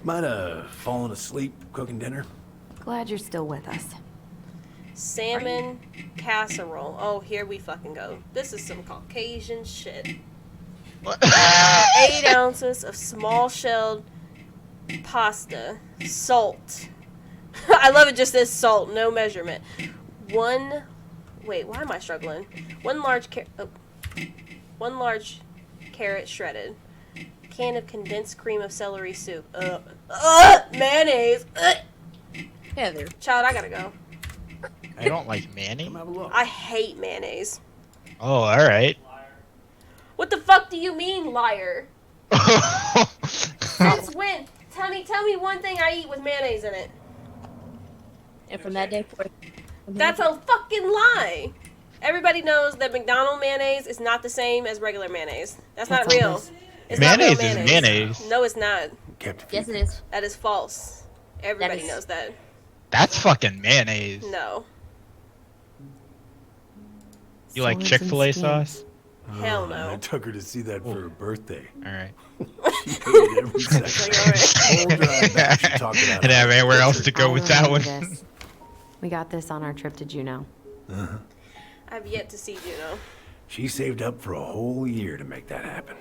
Might have fallen asleep cooking dinner. Glad you're still with us. Salmon casserole. Oh, here we fucking go. This is some Caucasian shit. 8 ounces of small shelled pasta. Salt. I love it just says salt, no measurement. Wait, why am I struggling? One large carrot shredded. Can of condensed cream of celery soup. Mayonnaise. Heather. Child, I gotta go. I don't like mayonnaise. Come have a look. I hate mayonnaise. Oh, alright. What the fuck do you mean, liar? Since when? Tell me one thing I eat with mayonnaise in it. And from that day forth. That's a fucking lie. Everybody knows that McDonald's mayonnaise is not the same as regular mayonnaise. That's not real. It's Mayonnaise not real is mayonnaise. No, it's not. Yes, it is. That is false. Everybody is- knows that. That's fucking mayonnaise. No. You like Swords and Chick-fil-A skins. sauce? Hell no. I took her to see that for her birthday. Alright. She hated every second. Whole drive back, she talked about And have anywhere else to go I with that remember one. this. We got this on our trip to Juneau. I've yet to see Juno. She saved up for a whole year to make that happen.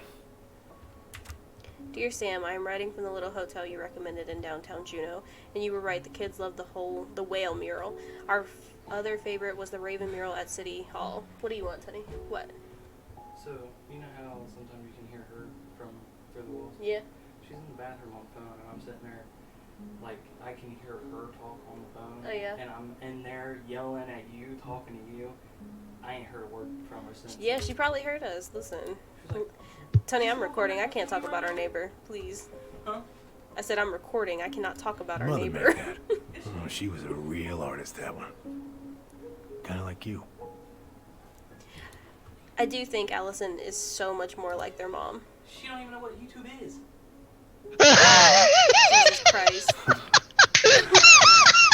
Dear Sam, I am writing from the little hotel you recommended in downtown Juneau, and you were right. The kids loved the whale mural. Our other favorite was the Raven mural at City Hall. What do you want, Tony? What? So, you know how sometimes you can hear her from through the walls? Yeah. She's in the bathroom on the phone, and I'm sitting there, like, I can hear her talk on the phone. Oh, yeah. And I'm in there yelling at you, talking to you. I ain't heard a word from her since. Yeah, she probably heard us. Listen. Tony, I'm recording. I can't talk about our neighbor. Please. Huh? I said I'm recording. I cannot talk about our Mother neighbor. made that. Oh, she was a real artist, that one. Kind of like you. I do think Allison is so much more like their mom. She don't even know what YouTube is. Jesus Christ.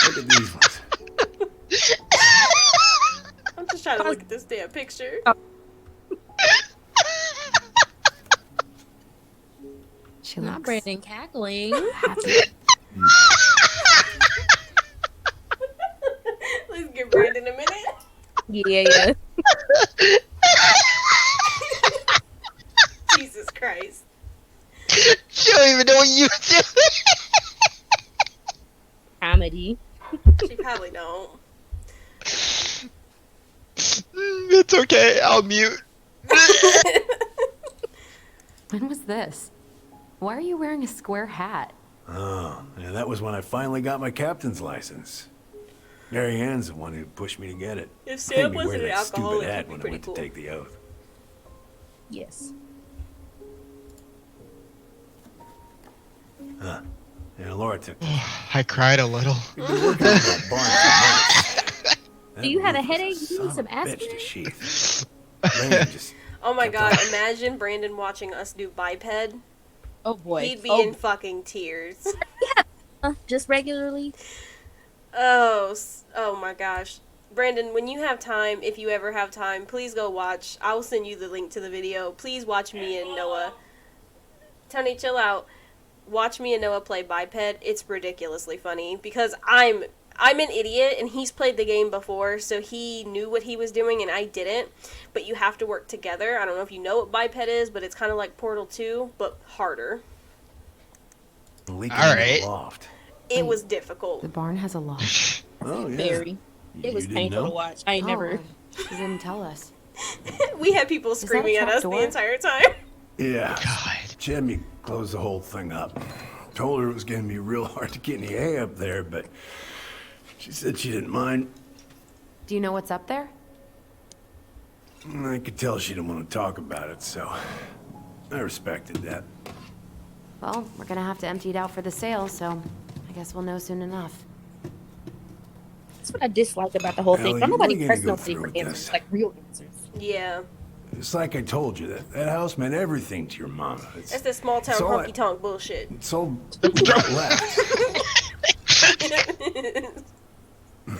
Look at these ones. I'm just trying to look at this damn picture. She Not looks Brandon cackling. happy. Let's give Brandon a minute. Yeah. Jesus Christ. She don't even know what you do. Comedy. She probably don't. It's okay. I'll mute. When was this? Why are you wearing a square hat? Oh, yeah, that was when I finally got my captain's license. Mary Ann's the one who pushed me to get it. If Made Sam me wear wasn't an that stupid alcoholic, hat he'd be when I pretty went cool. to take the oath. Yes. Huh. Yeah, Laura took this. I cried a little. We've been working on that barn for months. Do you have a That roof headache? was You need son some of a bitch aspirin? to sheath. Rain just Oh my kept god, on. imagine Brandon watching us do biped. Oh boy. He'd be Oh, in fucking tears. just regularly. Oh my gosh. Brandon, when you have time, if you ever have time, please go watch. I will send you the link to the video. Please watch me and Noah. Tony, chill out. Watch me and Noah play Biped. It's ridiculously funny because I'm an idiot and he's played the game before, so he knew what he was doing and I didn't. But you have to work together. I don't know if you know what Biped is, but it's kind of like Portal 2, but harder. Alright. Loft. It was difficult. The barn has a loft. Oh, yeah. Very. It was painful to watch. I ain't never. You didn't tell us. We had people screaming at us the entire time. Yeah. God. She had me close the whole thing up. Told her it was going to be real hard to get any hay up there, but she said she didn't mind. Do you know what's up there? I could tell she didn't want to talk about it, so I respected that. Well, we're gonna have to empty it out for the sale, so I guess we'll know soon enough. That's what I dislike about the whole thing. Ellie, Nobody we're gonna pressed go nobody through for with answers, this. like real answers. Yeah. It's like I told you, that house meant everything to your mama. That's the small town all honky tonk bullshit. It's all left.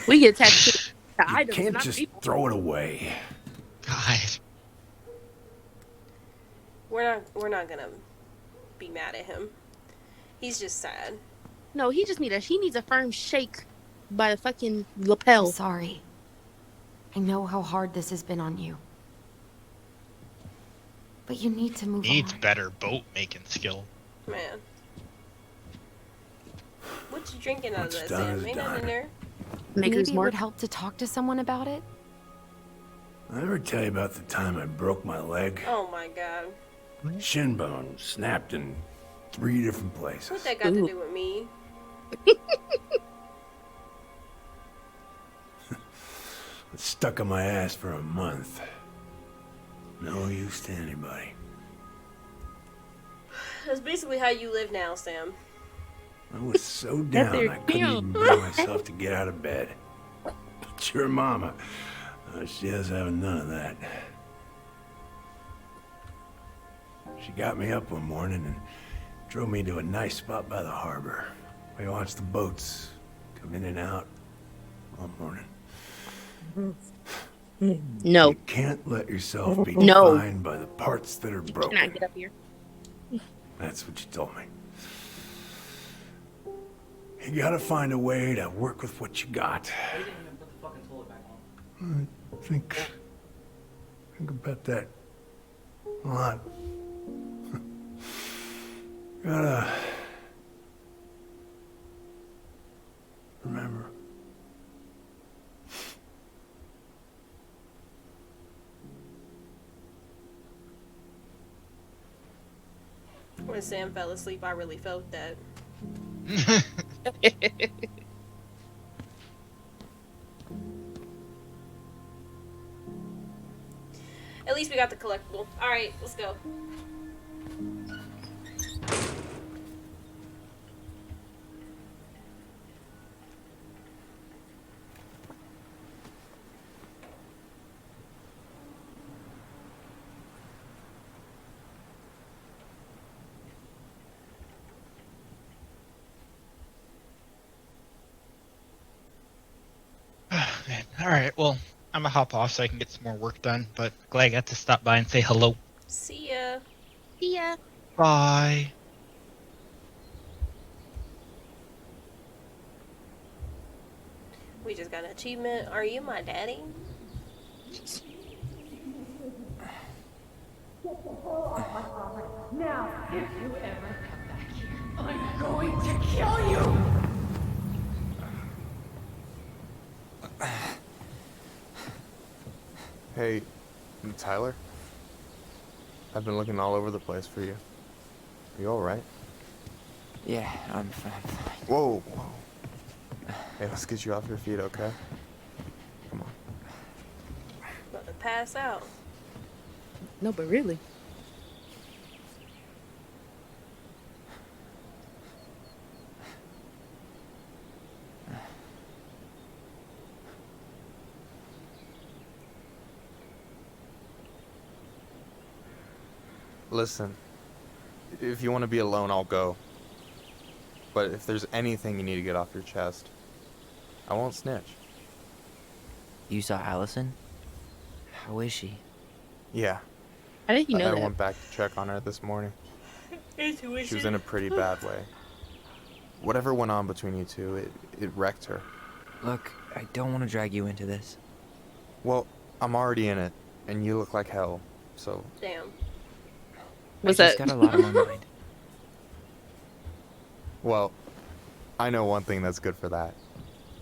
We get attached to the You items, can't not just people. throw it away. God. We're not gonna be mad at him. He's just sad. No, he needs a firm shake by the fucking lapel. I'm sorry. I know how hard this has been on you. But you need to move Needs on. better boat making skill. Man. What you drinking out of What's that, done Sam? is Ain't nothing in there? Maybe it would help to talk to someone about it? I ever tell you about the time I broke my leg? Oh my god. Shin bone snapped in 3 different places. What that got to do with me? It's stuck on my ass for a month. No use to anybody. That's basically how you live now, Sam. I was so down I couldn't even bring myself to get out of bed. But your mama, she has having none of that. She got me up one morning and drove me to a nice spot by the harbor. We watched the boats come in and out all morning. No. You can't let yourself be No. defined by the parts that are broken. Can I get up here? That's what you told me. You gotta find a way to work with what you got. Think about that a lot. Gotta remember. When Sam fell asleep, I really felt that. At least we got the collectible. Alright, let's go. Alright, well, I'm gonna hop off so I can get some more work done, but glad I got to stop by and say hello. See ya. See ya. Bye. We just got an achievement. Are you my daddy? Now, if you ever come back here, I'm going to kill you! Hey, Tyler? I've been looking all over the place for you. You alright? Yeah, I'm fine. Whoa, whoa. Hey, let's get you off your feet, okay? Come on. About to pass out. No, but really. Listen, if you want to be alone, I'll go. But if there's anything you need to get off your chest, I won't snitch. You saw Allison? How is she? Yeah. How did you know I that? went back to check on her this morning. Intuition. She was in a pretty bad way. Whatever went on between you two, it wrecked her. Look, I don't want to drag you into this. Well, I'm already in it, and you look like hell, so... Damn. What's I just that? got a lot on my mind. Well, I know one thing that's good for that.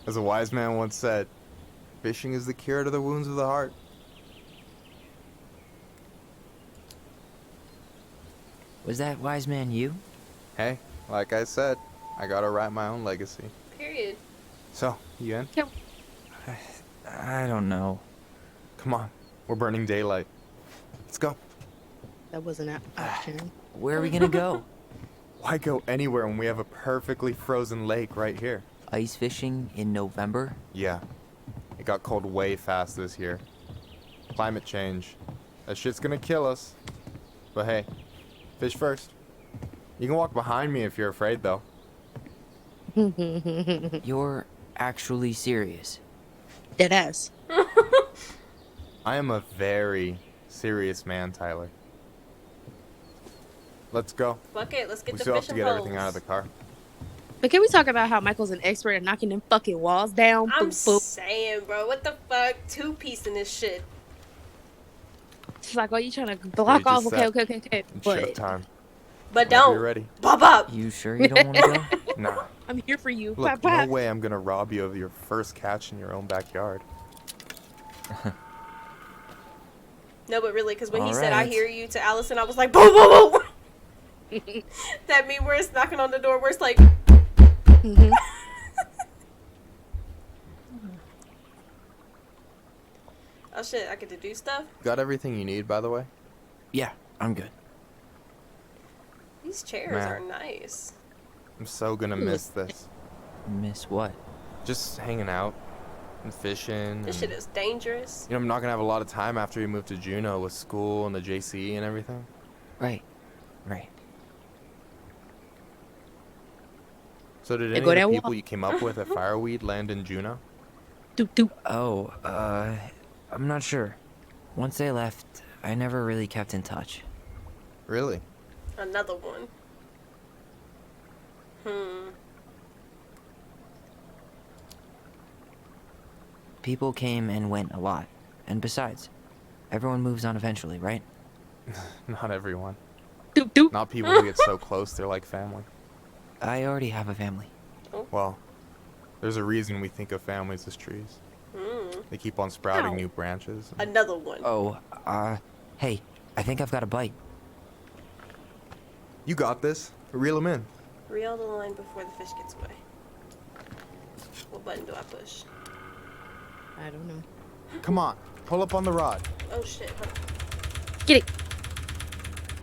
As a wise man once said, fishing is the cure to the wounds of the heart. Was that wise man you? Hey, like I said, I gotta write my own legacy. Period. So, you in? Yep. I don't know. Come on, we're burning daylight. Let's go. That wasn't an option. Where are we gonna go? Why go anywhere when we have a perfectly frozen lake right here? Ice fishing in November? Yeah. It got cold way fast this year. Climate change. That shit's gonna kill us. But hey, fish first. You can walk behind me if you're afraid, though. You're actually serious? Deadass. I am a very serious man, Tyler. Let's go. Fuck it, let's get We the still have to fishing get poles. everything out of the car. But can we talk about how Michael's an expert at knocking them fucking walls down? I'm Boop, boop. saying, bro, what the fuck? Two-piecing this shit. It's like, oh, you trying to block off? Okay. Shut time. But Whenever don't. you're ready. Bop up. You sure you don't want to go? Nah. I'm here for you. Look, Pop, pop. no way I'm gonna rob you of your first catch in your own backyard. No, but really, because when he All said, I right. hear you to Allison, I was like, boom, boom, boom. That meme where it's knocking on the door, where it's like... Mm-hmm. Oh shit, I get to do stuff? Got everything you need, by the way? Yeah, I'm good. These chairs Man. are nice. I'm so gonna miss this. Miss what? Just hanging out and fishing. This shit is dangerous. You know, I'm not gonna have a lot of time after we move to Juneau with school and the JC and everything. Right. So did They any go of the that people wall. you came up with at Fireweed land in Juneau? Doop, doop. Oh, I'm not sure. Once they left, I never really kept in touch. Really? Another one. People came and went a lot. And besides, everyone moves on eventually, right? Not everyone. Doop, doop. Not people who get so close they're like family. I already have a family. Well, there's a reason we think of families as trees. They keep on sprouting Ow. new branches. Another one. Oh, hey, I think I've got a bite. You got this. Reel them in. Reel the line before the fish gets away. What button do I push? I don't know. Come on, pull up on the rod. Oh shit. Hold on. Get it.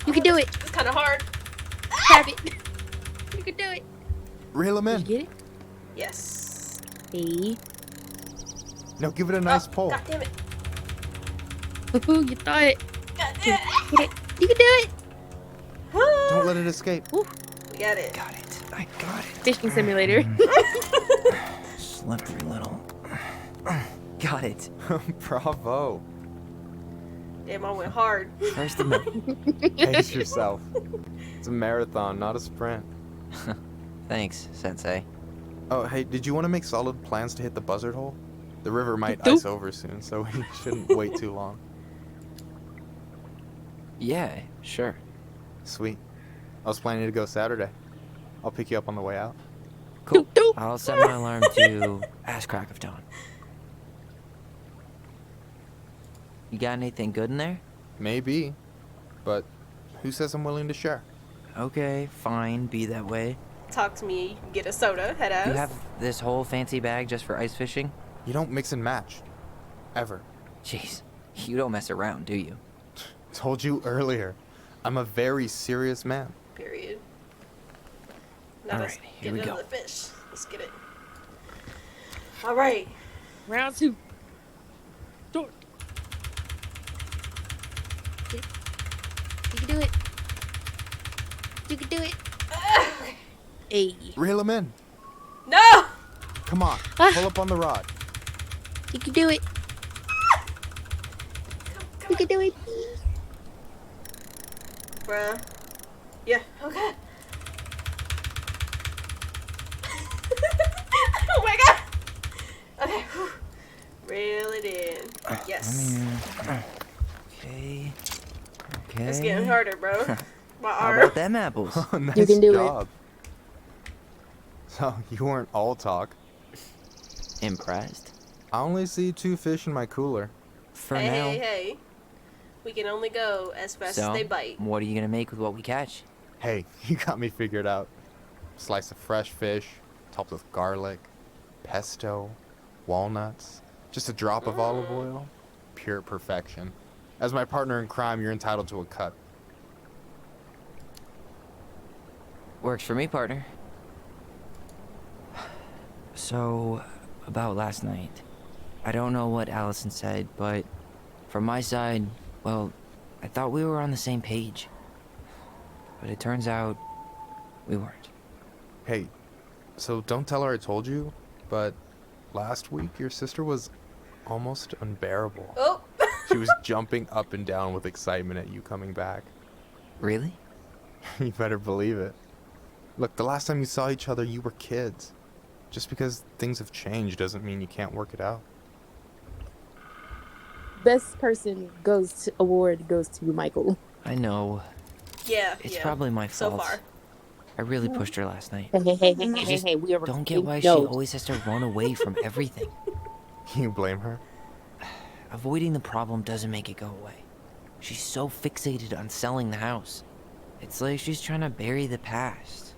You can do it. It's kind of hard. Have it. You can do it. Reel them Did in. you get it? Yes. Hey. No, give it a nice pull. God damn it. Ooh, you thought it. God damn it. Get it. You can do it. Don't let it escape. We got it. Got it. I got it. Fishing simulator. Slippery little. Got it. Bravo. Damn, I went hard. First of many. Pace yourself. It's a marathon, not a sprint. Thanks, Sensei. Oh, hey, did you want to make solid plans to hit the buzzard hole? The river might ice over soon, so we shouldn't wait too long. Yeah, sure. Sweet. I was planning to go Saturday. I'll pick you up on the way out. Cool. I'll set my alarm to ass crack of dawn. You got anything good in there? Maybe, but who says I'm willing to share? Okay, fine, be that way. Talk to me. Get a soda. Head ass. You have this whole fancy bag just for ice fishing? You don't mix and match. Ever. Jeez, you don't mess around, do you? Told you earlier. I'm a very serious man. Period. Now All let's right, here get we into go. the fish. Let's get it. All right. Round two. Door. You can do it. You can do it. Hey. Reel him in. No! Come on, pull up on the rod. You can do it. You can do it. Bruh. Yeah, okay. Oh my god! Okay, whew. Reel it in. Yes. Okay. It's getting harder, bro. My How arm. about them apples? Oh, nice You can do job. So, you weren't all talk. Impressed? I only see 2 fish in my cooler. For hey, now. hey. We can only go as fast So, as they bite. what are you gonna make with what we catch? Hey, you got me figured out. Slice of fresh fish, topped with garlic, pesto, walnuts, just a drop of olive oil. Pure perfection. As my partner in crime, you're entitled to a cut. Works for me, partner. So, about last night. I don't know what Allison said, but from my side, well, I thought we were on the same page. But it turns out we weren't. Hey, so don't tell her I told you, but last week your sister was almost unbearable. Oh! She was jumping up and down with excitement at you coming back. Really? You better believe it. Look, the last time you saw each other, you were kids. Just because things have changed doesn't mean you can't work it out. Best person award goes to you, Michael. I know. Yeah, It's yeah. probably my fault. So far. I really pushed her last night. Hey, we are Don't get why she no. always has to run away from everything. You blame her? Avoiding the problem doesn't make it go away. She's so fixated on selling the house. It's like she's trying to bury the past.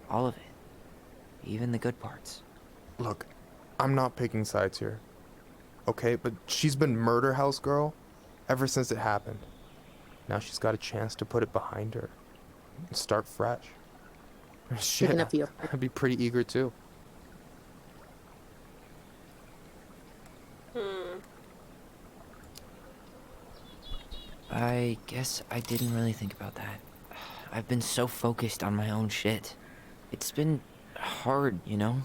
All of it. Even the good parts. Look, I'm not picking sides here. Okay, but she's been murder house girl ever since it happened. Now she's got a chance to put it behind her and start fresh. Shit, I'd be pretty eager too. I guess I didn't really think about that. I've been so focused on my own shit. It's been hard, you know?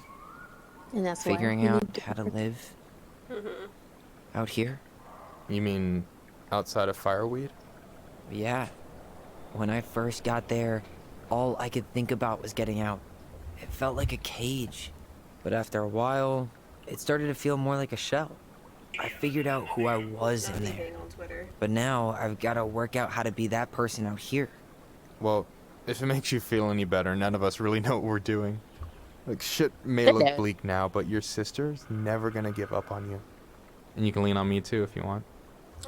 And that's figuring why out how to live out here. You mean outside of Fireweed? Yeah. When I first got there, all I could think about was getting out. It felt like a cage. But after a while, it started to feel more like a shell. I figured out who I was in there. But now I've got to work out how to be that person out here. Well, if it makes you feel any better, none of us really know what we're doing. Like, shit may look bleak now, but your sister's never gonna give up on you. And you can lean on me too if you want.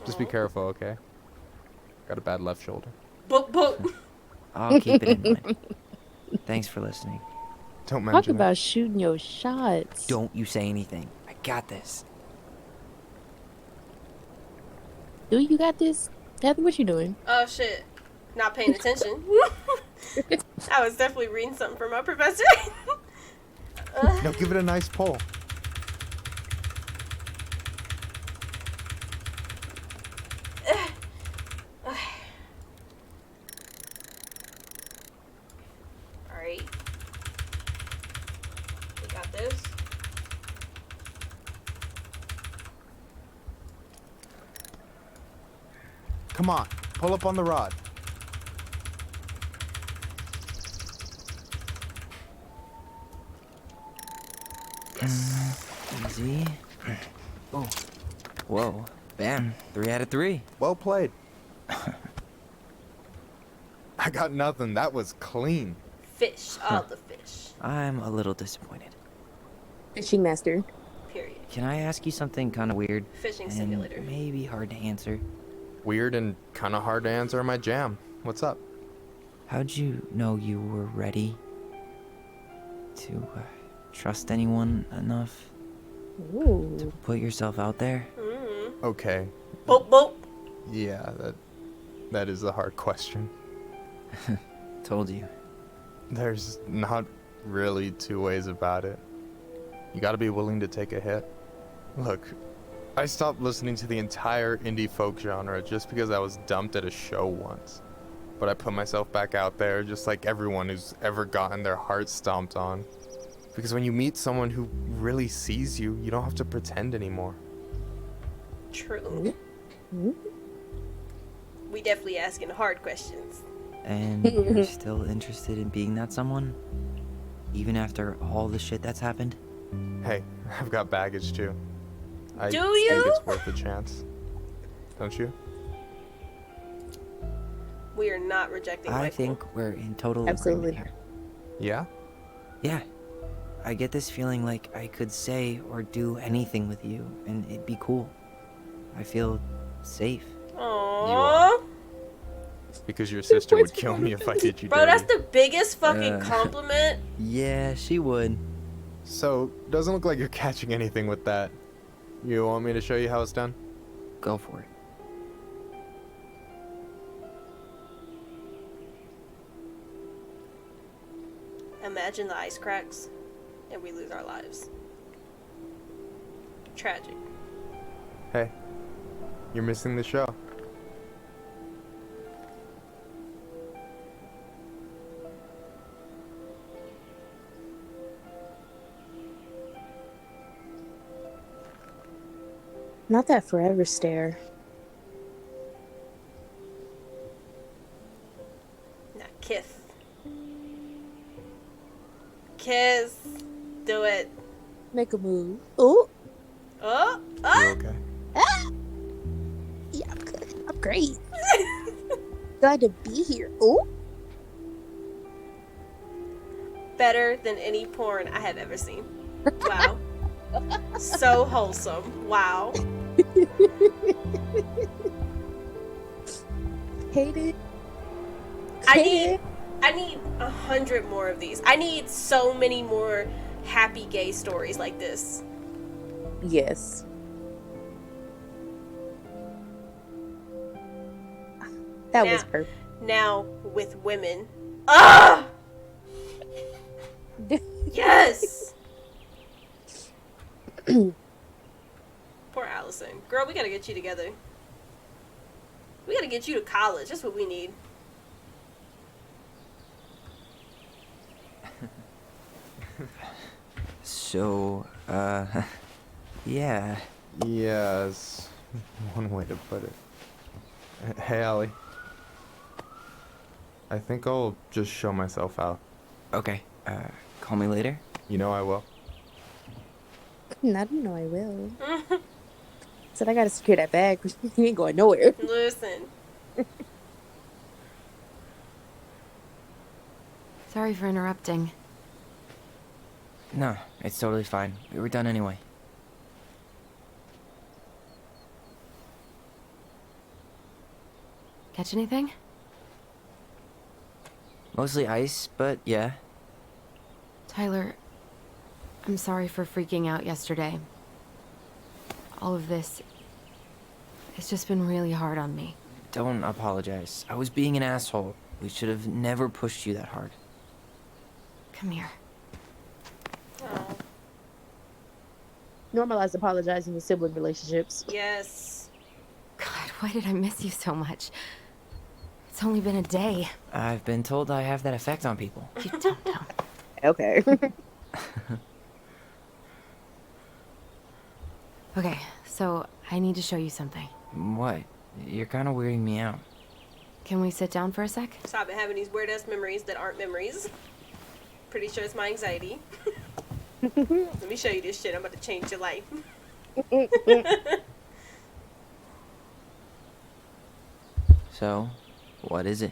Just be careful, okay? Got a bad left shoulder. Boop, boop. I'll keep it in mind. Thanks for listening. Don't Talk mention about shooting your shots. Don't you say anything. I got this. Do you got this? Kathy, what you doing? Oh shit. Not paying attention. I was definitely reading something from my professor. Now give it a nice pull. Alright. We got this. Come on, pull up on the rod. Easy. Oh. Whoa. Bam. 3 out of 3. Well played. I got nothing. That was clean. Fish. All the fish. I'm a little disappointed. Fishing master. Period. Can I ask you something kind of weird? Fishing and simulator. Maybe hard to answer. Weird and kind of hard to answer in my jam. What's up? How'd you know you were ready to trust anyone enough to put yourself out there? Okay. Boop, boop. Yeah, that is a hard question. Told you. There's not really two ways about it. You gotta be willing to take a hit. Look, I stopped listening to the entire indie folk genre just because I was dumped at a show once. But I put myself back out there just like everyone who's ever gotten their heart stomped on. Because when you meet someone who really sees you, you don't have to pretend anymore. True. We definitely asking hard questions. And you're still interested in being that someone? Even after all the shit that's happened? Hey, I've got baggage too. I Do think you? it's worth a chance. Don't you? We are not rejecting I Michael. think we're in total Absolutely. agreement here. Yeah? Yeah. I get this feeling like I could say or do anything with you, and it'd be cool. I feel safe. Aww. Because your sister would kill me if I did you Bro, dirty. that's the biggest fucking compliment. Yeah, she would. So, doesn't look like you're catching anything with that. You want me to show you how it's done? Go for it. Imagine the ice cracks and we lose our lives. Tragic. Hey, you're missing the show. Not that forever stare. Now kiss. Kiss. Do it. Make a move. Ooh. Oh. You okay? Ah. Yeah, I'm good. I'm great. Glad to be here. Ooh. Better than any porn I have ever seen. Wow. So wholesome. Wow. Hate it. I need 100 more of these. I need so many more happy gay stories like this. Yes. That was perfect. Now with women. Ah! Yes! Poor Allison. Girl, we gotta get you together. We gotta get you to college. That's what we need. So, yeah. Yeah, is one way to put it. Hey, Allie. I think I'll just show myself out. Okay, call me later? You know I will. I don't know I will. Said I gotta secure that bag. He ain't going nowhere. Listen. Sorry for interrupting. No, it's totally fine. We were done anyway. Catch anything? Mostly ice, but yeah. Tyler, I'm sorry for freaking out yesterday. All of this, it's just been really hard on me. Don't apologize. I was being an asshole. We should have never pushed you that hard. Come here. Oh. Normalize apologizing in sibling relationships. Yes. God, why did I miss you so much? It's only been a day. I've been told I have that effect on people. You don't know. Okay. Okay, so I need to show you something. What? You're kind of weirding me out. Can we sit down for a sec? Stop it having these weird ass memories that aren't memories. Pretty sure it's my anxiety. Let me show you this shit. I'm about to change your life. So, what is it?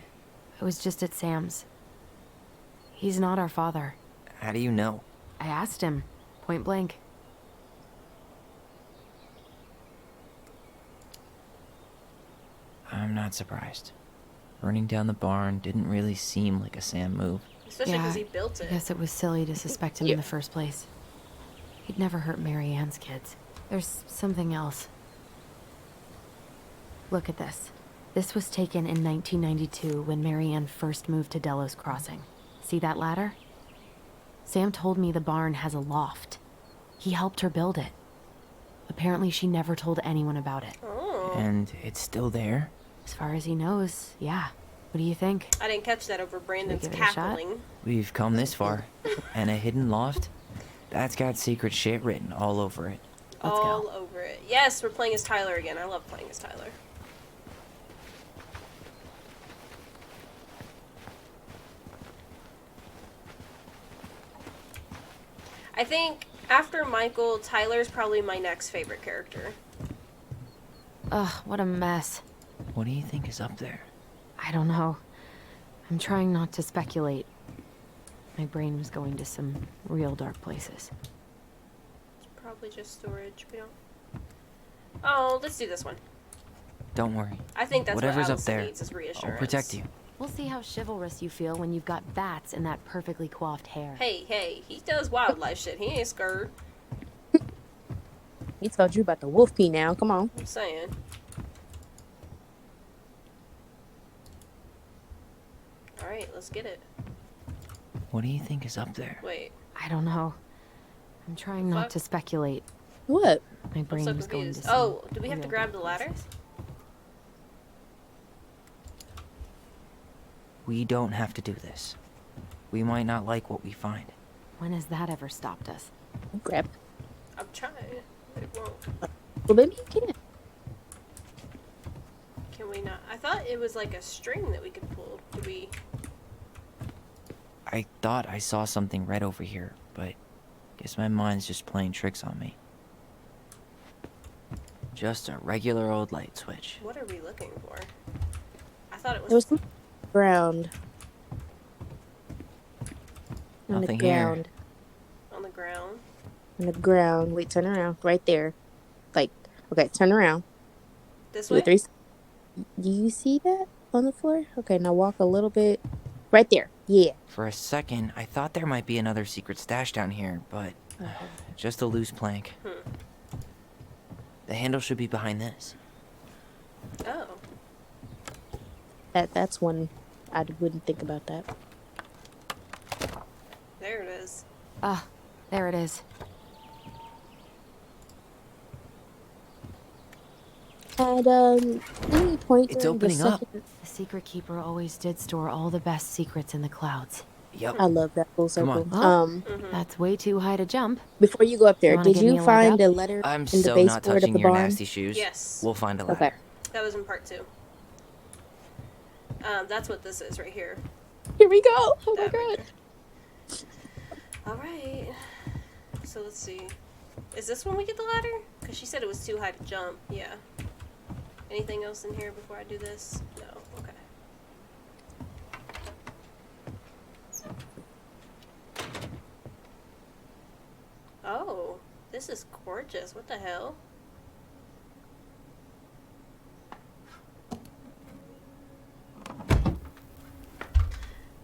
I was just at Sam's. He's not our father. How do you know? I asked him, point blank. I'm not surprised. Burning down the barn didn't really seem like a Sam move. Especially because he built it. I guess it was silly to suspect him in the first place. He'd never hurt Mary Ann's kids. There's something else. Look at this. This was taken in 1992 when Mary Ann first moved to Delos Crossing. See that ladder? Sam told me the barn has a loft. He helped her build it. Apparently she never told anyone about it. Oh. And it's still there? As far as he knows, yeah. What do you think? I didn't catch that over Brandon's give it a shot? cackling. We've come this far. And a hidden loft? That's got secret shit written all over it. Let's All go. over it. Yes, we're playing as Tyler again. I love playing as Tyler. I think after Michael, Tyler's probably my next favorite character. Ugh, what a mess. What do you think is up there? I don't know. I'm trying not to speculate. My brain was going to some real dark places. It's probably just storage. We don't... Oh, let's do this one. Don't worry. I think that's Whatever's what up Allison there, needs is reassurance. I'll protect you. We'll see how chivalrous you feel when you've got bats in that perfectly coiffed hair. Hey, he does wildlife shit. He ain't scared. He told you about the wolf pee now. Come on. I'm saying. Alright, let's get it. What do you think is up there? Wait. I don't know. I'm trying not to speculate. What? My brain I'm so was going confused. to some Oh, do we have to real grab the dark ladder? places. We don't have to do this. We might not like what we find. When has that ever stopped us? Grab. I'm trying. It won't. Well, maybe you can. Can we not? I thought it was like a string that we could pull. Do we? I thought I saw something red over here, but guess my mind's just playing tricks on me. Just a regular old light switch. What are we looking for? I thought it There was was. some ground. On Nothing the ground. On the ground. On the ground. Wait, turn around. Right there. Like, okay, turn around. This Do way? Do you see that on the floor? Okay, now walk a little bit. Right there. Yeah. For a second, I thought there might be another secret stash down here, but just a loose plank. The handle should be behind this. Oh. That's one I wouldn't think about that. There it is. Ah, there it is. At any point It's during the opening up. second- The secret keeper always did store all the best secrets in the clouds. Yep. I love that full Come circle. on. That's way too high to jump. Before you go up there, Wanna did give me you a leg find up? a letter I'm in the so not baseboard of touching the your barn? nasty shoes. Yes. We'll find a ladder. Okay. That was in part 2. That's what this is right here. Here we go. Oh my That right god. there. Alright. So let's see. Is this when we get the ladder? Because she said it was too high to jump. Yeah. Anything else in here before I do this? No. Okay. Oh, this is gorgeous. What the hell?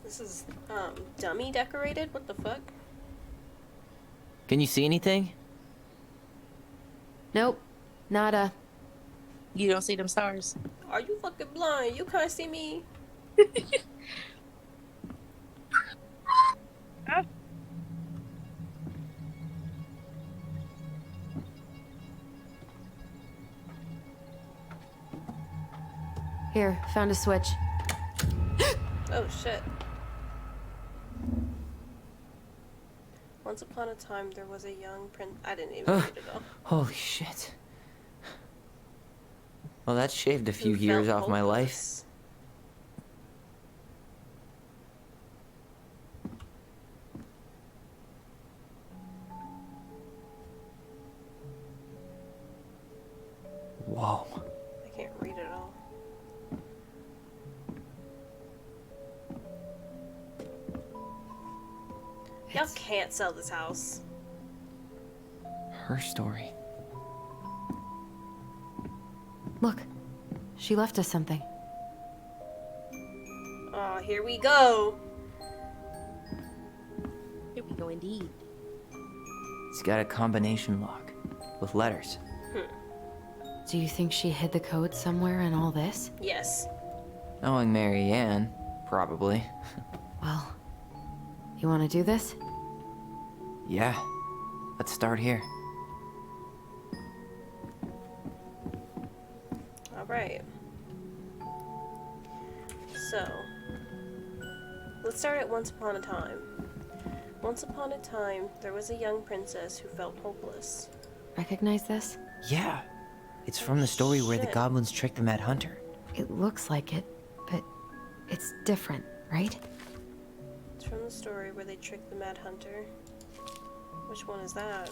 This is, dummy decorated? What the fuck? Can you see anything? Nope. Nada. You don't see them stars. Are you fucking blind? You can't see me. Here, found a switch. Oh shit. Once upon a time, there was a young prince. I didn't even read it all. Holy shit. Well, that shaved a few Who years felt off my life. hopeless. Whoa. I can't read it all. Y'all can't sell this house. Her story. Look. She left us something. Oh, here we go. Here we go indeed. It's got a combination lock with letters. Do you think she hid the code somewhere in all this? Yes. Knowing Mary Ann, probably. Well, you want to do this? Yeah. Let's start here. Alright. So, let's start at Once Upon a Time. Once upon a time, there was a young princess who felt hopeless. Recognize this? Yeah. It's from the story where the shit. goblins tricked the Mad Hunter. It looks like it, but it's different, right? It's from the story where they tricked the Mad Hunter. Which one is that?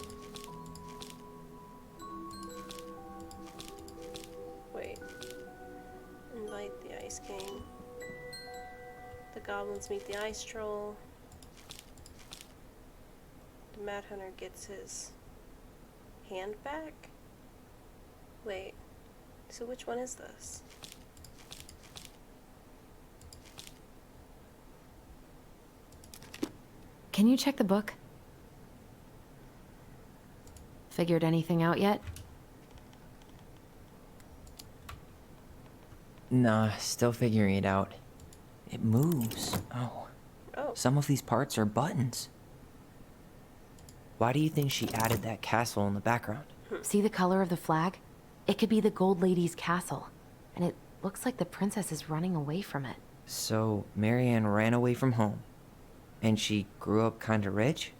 Wait. Invite the Ice King. The goblins meet the Ice Troll. The Mad Hunter gets his hand back? Wait. So which one is this? Can you check the book? Figured anything out yet? Nah, still figuring it out. It moves. Oh. Some of these parts are buttons. Why do you think she added that castle in the background? See the color of the flag? It could be the Gold Lady's castle. And it looks like the princess is running away from it. So, Marianne ran away from home. And she grew up kinda rich?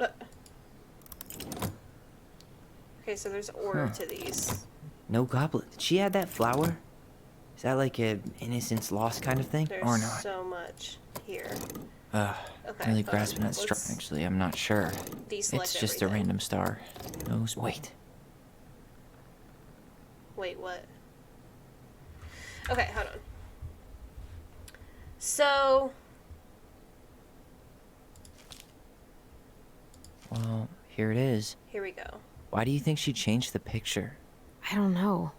Okay, so there's order to these. No goblin. Did she add that flower? Is that like a innocence lost kind of thing? There's Or not? so much here. Okay, Really fine. grasping at straw. Let's Actually, I'm not sure. deselect It's just everything. a random star. No, wait. Wait, what? Okay, hold on. So... Well, here it is. Here we go. Why do you think she changed the picture? I don't know.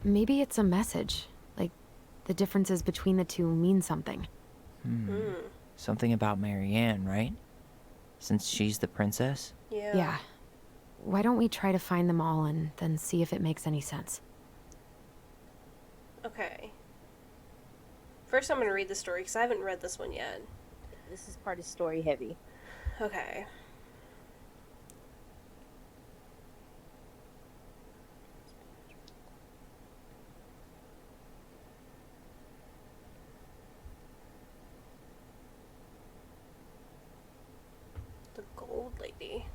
Maybe it's a message. Like, the differences between the two mean something. Something about Marianne, right? Since she's the princess? Yeah. Why don't we try to find them all and then see if it makes any sense? Okay. First I'm going to read the story because I haven't read this one yet. This is part of story heavy. Okay. The Gold Lady.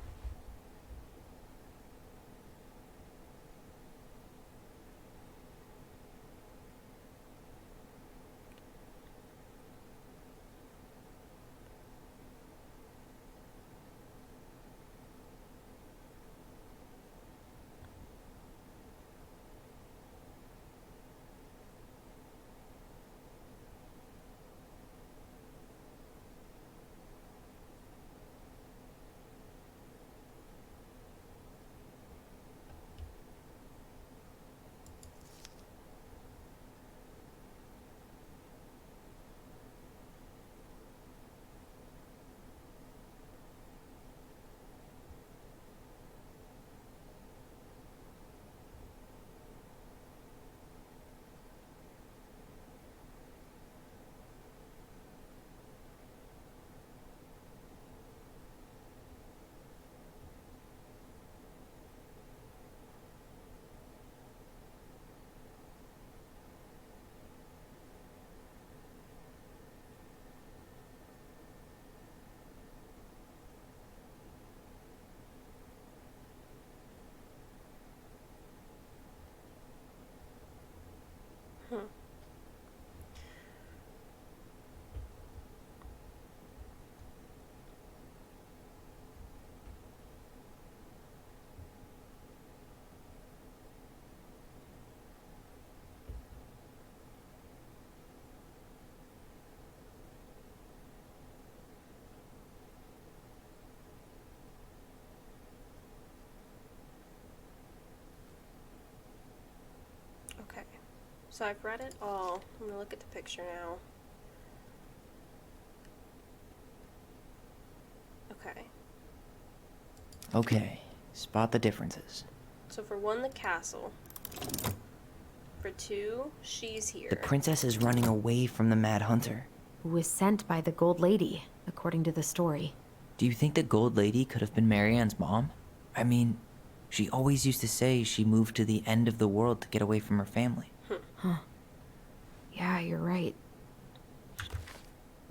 Okay. So I've read it all. I'm going to look at the picture now. Okay. Okay, spot the differences. So for one, the castle. For two, she's here. The princess is running away from the Mad Hunter. Who was sent by the Gold Lady, according to the story. Do you think the Gold Lady could have been Marianne's mom? I mean, she always used to say she moved to the end of the world to get away from her family. Huh. Yeah, you're right.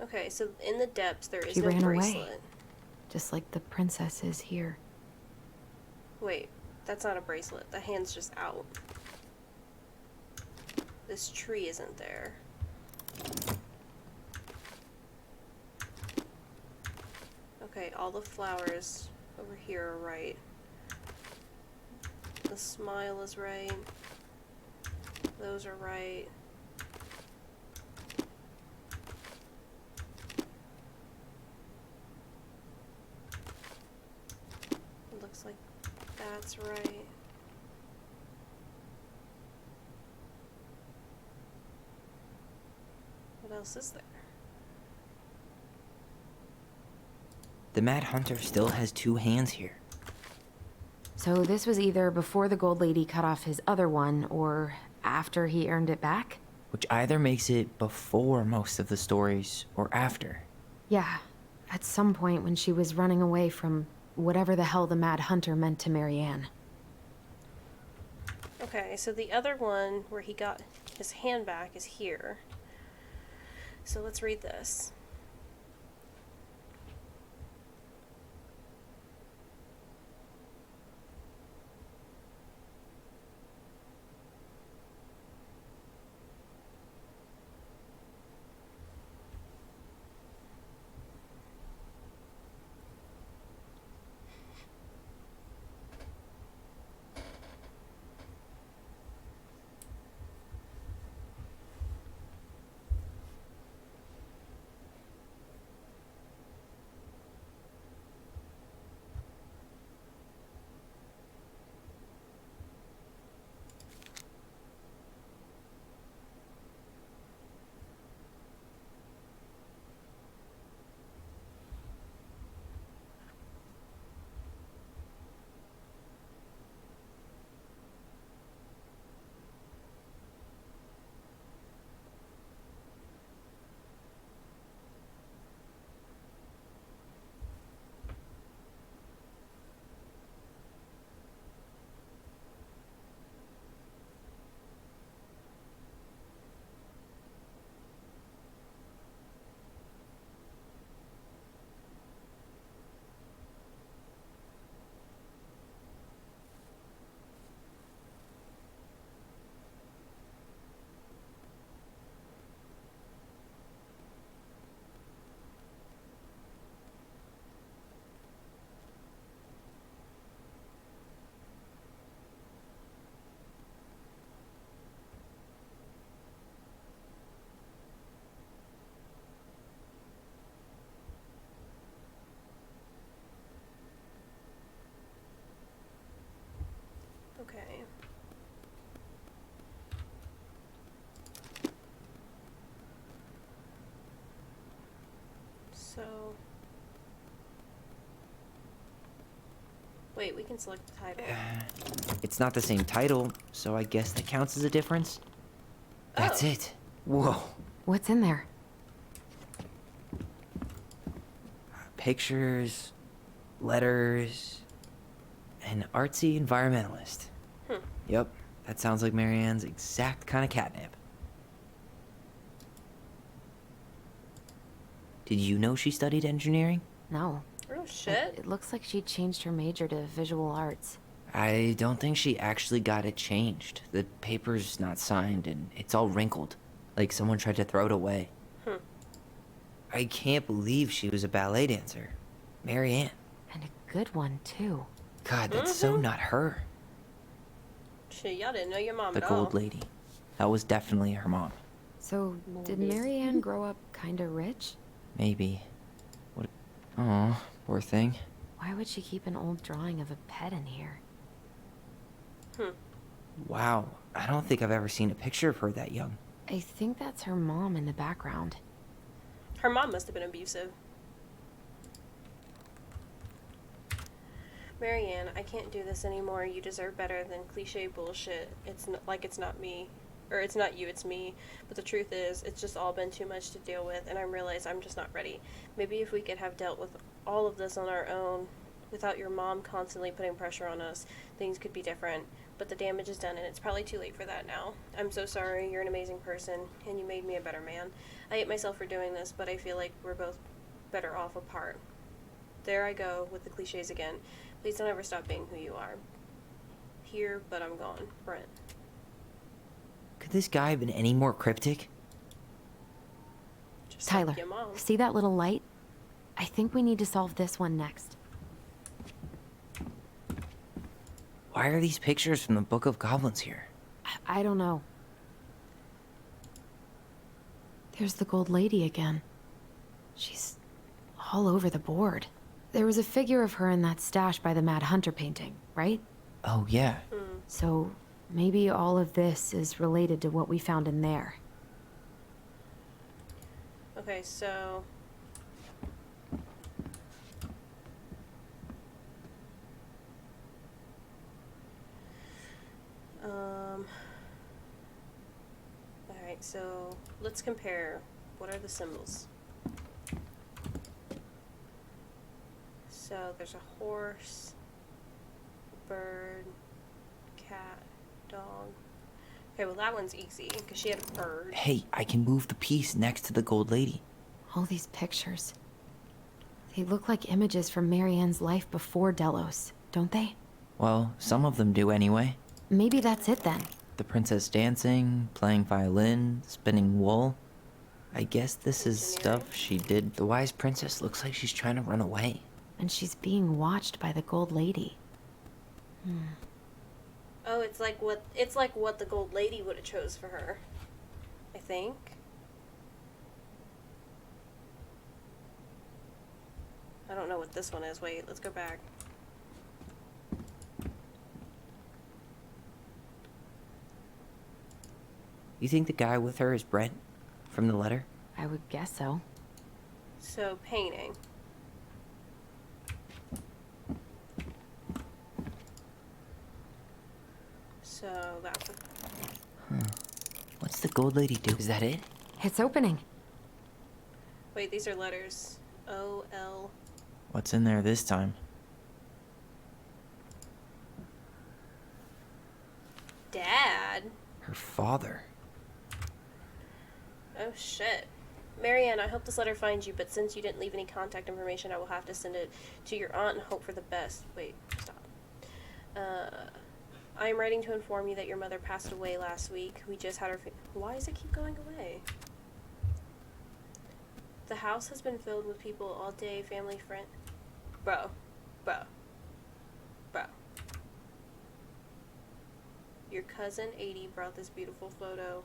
Okay, so in the depths there is She no ran away. bracelet. just like the princess is here. Wait, that's not a bracelet. The hand's just out. This tree isn't there. Okay, all the flowers over here are right. The smile is right. Those are right. It looks like that's right. What else is there? The Mad Hunter still has 2 hands here. So this was either before the Gold Lady cut off his other one, or after he earned it back? Which either makes it before most of the stories, or after. Yeah, at some point when she was running away from whatever the hell the Mad Hunter meant to Marianne. Okay, so the other one where he got his hand back is here. So let's read this. Okay. So... Wait, we can select the title. It's not the same title, so I guess that counts as a difference. That's it. Whoa. What's in there? Pictures, letters, an artsy environmentalist. Yep, that sounds like Marianne's exact kind of catnip. Did you know she studied engineering? No. Oh, shit. It looks like she changed her major to visual arts. I don't think she actually got it changed. The paper's not signed and it's all wrinkled, like someone tried to throw it away. I can't believe she was a ballet dancer. Marianne. And a good one, too. God, that's so not her. Shit, y'all didn't know your mom The at all. Gold Lady. That was definitely her mom. So, did Marianne grow up kinda rich? Maybe. What? Oh, poor thing. Why would she keep an old drawing of a pet in here? Wow, I don't think I've ever seen a picture of her that young. I think that's her mom in the background. Her mom must have been abusive. Marianne, I can't do this anymore. You deserve better than cliche bullshit. It's not me. Or it's not you, it's me. But the truth is, it's just all been too much to deal with, and I realize I'm just not ready. Maybe if we could have dealt with all of this on our own, without your mom constantly putting pressure on us, things could be different. But the damage is done, and it's probably too late for that now. I'm so sorry. You're an amazing person, and you made me a better man. I hate myself for doing this, but I feel like we're both better off apart. There I go with the cliches again. Please don't ever stop being who you are. Here, but I'm gone. Brent. Could this guy have been any more cryptic? Just Tyler, like your mom. see that little light? I think we need to solve this one next. Why are these pictures from the Book of Goblins here? I don't know. There's the gold lady again. She's all over the board. There was a figure of her in that stash by the Mad Hunter painting, right? Oh, yeah. So maybe all of this is related to what we found in there. Okay, so... Alright, so let's compare. What are the symbols? So there's a horse, bird, cat, dog. Okay, well that one's easy, because she had a bird. Hey, I can move the piece next to the gold lady. All these pictures. They look like images from Marianne's life before Delos, don't they? Well, some of them do anyway. Maybe that's it then. The princess dancing, playing violin, spinning wool. I guess this is stuff she did. The wise princess looks like she's trying to run away. And she's being watched by the gold lady. Oh, it's like what the gold lady would have chose for her, I think. I don't know what this one is. Wait, let's go back. You think the guy with her is Brent from the letter? I would guess so. So, painting. So, that's a... What's the gold lady do? Is that it? It's opening. Wait, these are letters. O-L... What's in there this time? Dad? Her father. Oh, shit. Marianne, I hope this letter finds you, but since you didn't leave any contact information, I will have to send it to your aunt and hope for the best. Wait, stop. I am writing to inform you that your mother passed away last week. We just had her... Why does it keep going away? The house has been filled with people all day, family, friend... Bro. Your cousin, 80, brought this beautiful photo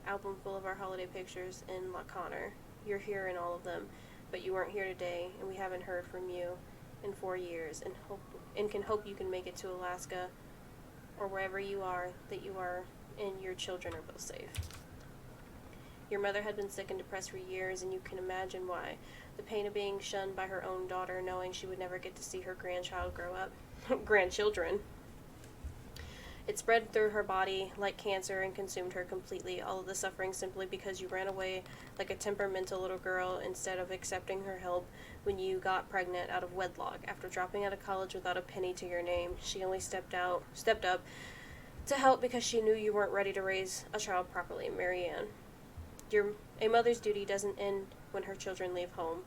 album full of our holiday pictures in La Connor. You're here in all of them, but you weren't here today, and we haven't heard from you in 4 years, and can hope you can make it to Alaska or wherever you are, that you are and your children are both safe. Your mother had been sick and depressed for years, and you can imagine why. The pain of being shunned by her own daughter, knowing she would never get to see her grandchild grow up. Grandchildren. It spread through her body like cancer and consumed her completely. All of the suffering simply because you ran away like a temperamental little girl instead of accepting her help when you got pregnant out of wedlock. After dropping out of college without a penny to your name, she only stepped up to help because she knew you weren't ready to raise a child properly. Marianne. A mother's duty doesn't end when her children leave home.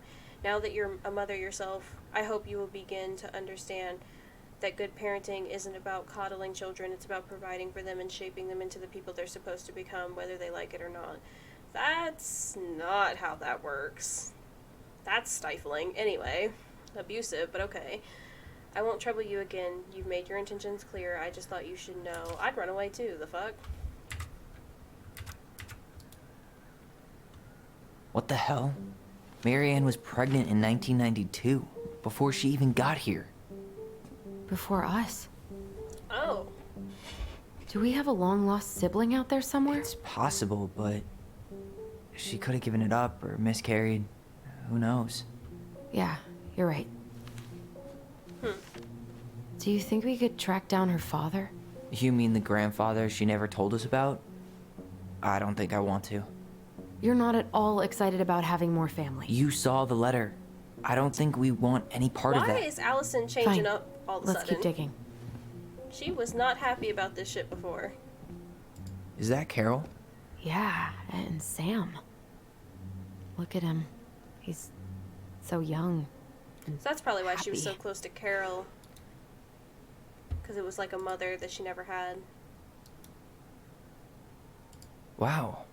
Now that you're a mother yourself, I hope you will begin to understand that good parenting isn't about coddling children, it's about providing for them and shaping them into the people they're supposed to become, whether they like it or not. That's not how that works. That's stifling. Anyway, abusive, but okay. I won't trouble you again. You've made your intentions clear. I just thought you should know. I'd run away too, the fuck? What the hell? Marianne was pregnant in 1992, before she even got here. Before us. Oh. Do we have a long-lost sibling out there somewhere? It's possible, but she could have given it up or miscarried. Who knows? Yeah, you're right. Do you think we could track down her father? You mean the grandfather she never told us about? I don't think I want to. You're not at all excited about having more family. You saw the letter. I don't think we want any part of that. Why is Allison changing Fine. up all of a Let's sudden? keep digging. She was not happy about this shit before. Is that Carol? Yeah, and Sam. Look at him. He's so young. and So that's probably why she was so happy. close to Carol. Because it was like a mother that she never had. Wow.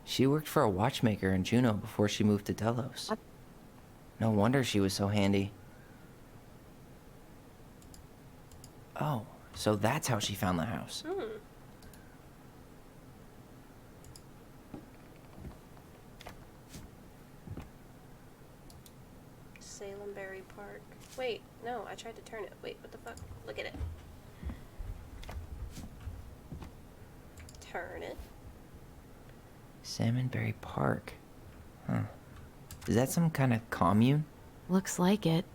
She worked for a watchmaker in Juneau before she moved to Delos. No wonder she was so handy. Oh, so that's how she found the house. Salemberry Park. Wait, no, I tried to turn it. Wait, what the fuck? Look at it. Turn it. Salmonberry Park. Huh. Is that some kind of commune? Looks like it.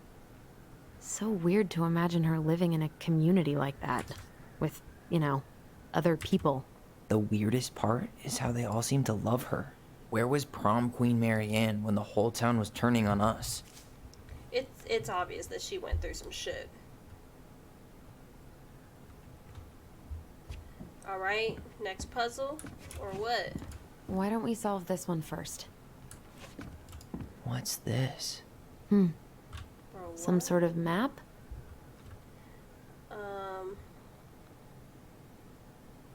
So weird to imagine her living in a community like that. With, you know, other people. The weirdest part is how they all seem to love her. Where was prom queen Mary Ann when the whole town was turning on us? It's obvious that she went through some shit. Alright, next puzzle, or what? Why don't we solve this one first? What's this? Some sort of map?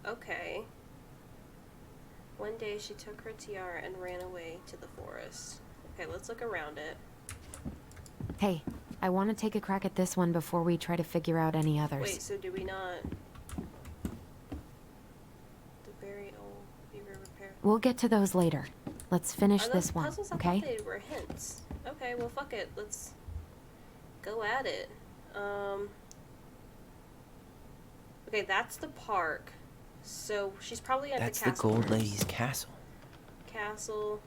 Okay. One day she took her tiara and ran away to the forest. Okay, let's look around it. Hey, I want to take a crack at this one before we try to figure out any others. Wait, so do we not... The very old beaver repair... We'll get to those later. Let's finish this one, puzzles? okay? I thought they were hints. Okay, well fuck it. Let's go at it. Okay, that's the park. So she's probably at That's the castle. the Gold first. Lady's castle. Castle.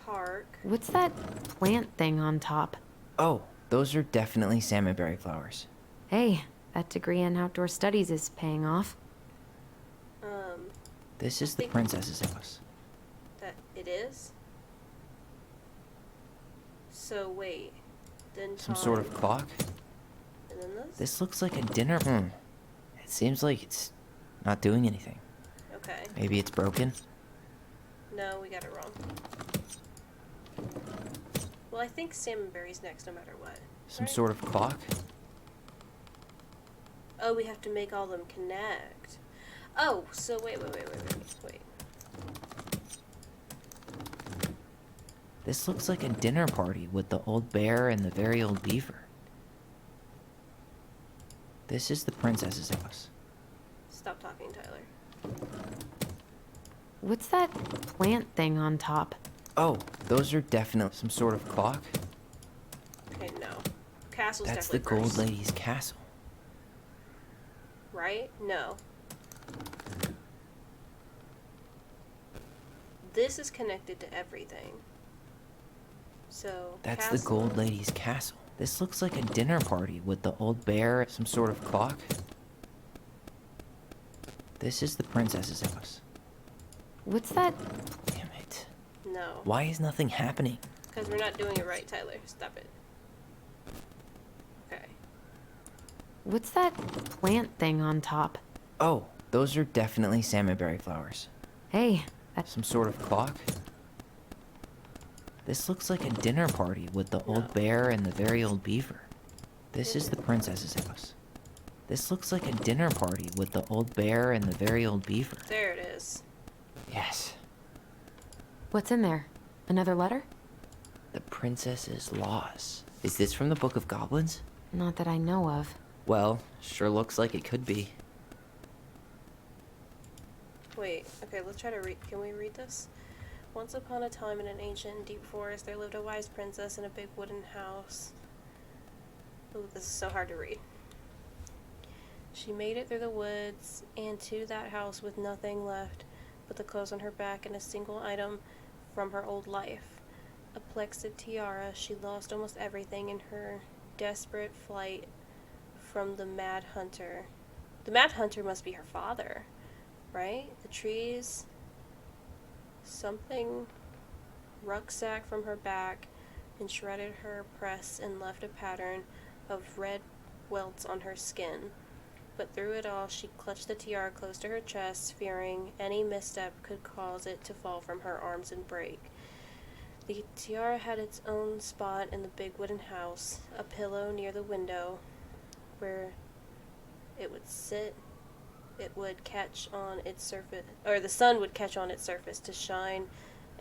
Park. What's that plant thing on top? Oh, those are definitely salmonberry flowers. Hey, that degree in outdoor studies is paying off. This is the princess's house. That it is? So wait. Then Some sort of clock? And then this? This looks like a dinner. It seems like it's not doing anything. Okay. Maybe it's broken? No, we got it wrong. Well, I think salmonberry's next no matter what. Some right? sort of clock? Oh, we have to make all them connect. Oh, so wait. This looks like a dinner party with the old bear and the very old beaver. This is the princess's house. Stop talking, Tyler. What's that plant thing on top? Oh, those are definitely some sort of clock. Okay, no. Castle's That's the definitely Gold first. Lady's castle. Right? No. This is connected to everything. So, That's castle. the Gold Lady's castle. This looks like a dinner party with the old bear, some sort of clock. This is the princess's house. What's that? Damn it. No. Why is nothing happening? Because we're not doing it right, Tyler. Stop it. Okay. What's that plant thing on top? Oh, those are definitely salmonberry flowers. Hey, Some sort of clock? This looks like a dinner party with the old bear and the very old beaver. This is the princess's house. This looks like a dinner party with the old bear and the very old beaver. There it is. Yes. What's in there? Another letter? The princess's loss. Is this from the Book of Goblins? Not that I know of. Well, sure looks like it could be. Wait, okay, let's try to read. Can we read this? Once upon a time in an ancient and deep forest, there lived a wise princess in a big wooden house. Ooh, this is so hard to read. She made it through the woods and to that house with nothing left but the clothes on her back and a single item from her old life. A plexed tiara, she lost almost everything in her desperate flight from the Mad Hunter. The Mad Hunter must be her father, right? The trees, something, rucksack from her back, and shredded her press and left a pattern of red welts on her skin. But through it all, she clutched the tiara close to her chest, fearing any misstep could cause it to fall from her arms and break. The tiara had its own spot in the big wooden house, a pillow near the window where it would sit. It would catch on its surface, or the sun would catch on its surface to shine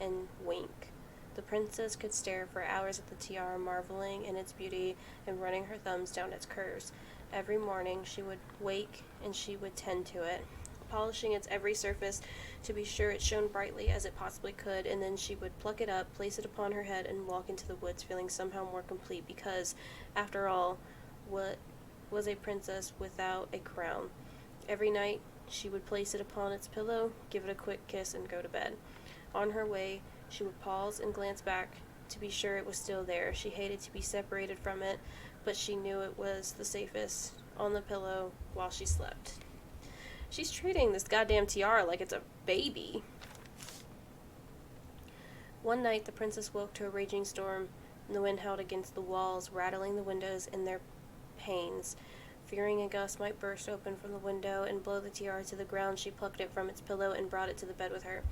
and wink. The princess could stare for hours at the tiara, marveling in its beauty and running her thumbs down its curves. Every morning she would wake and she would tend to it, polishing its every surface to be sure it shone brightly as it possibly could, and then she would pluck it up, place it upon her head, and walk into the woods feeling somehow more complete because, after all, what was a princess without a crown? Every night she would place it upon its pillow, give it a quick kiss, and go to bed. On her way, she would pause and glance back to be sure it was still there. She hated to be separated from it, but she knew it was the safest on the pillow while she slept. She's treating this goddamn tiara like it's a baby. One night, the princess woke to a raging storm, and the wind howled against the walls, rattling the windows in their panes. Fearing a gust might burst open from the window and blow the tiara to the ground, she plucked it from its pillow and brought it to the bed with her.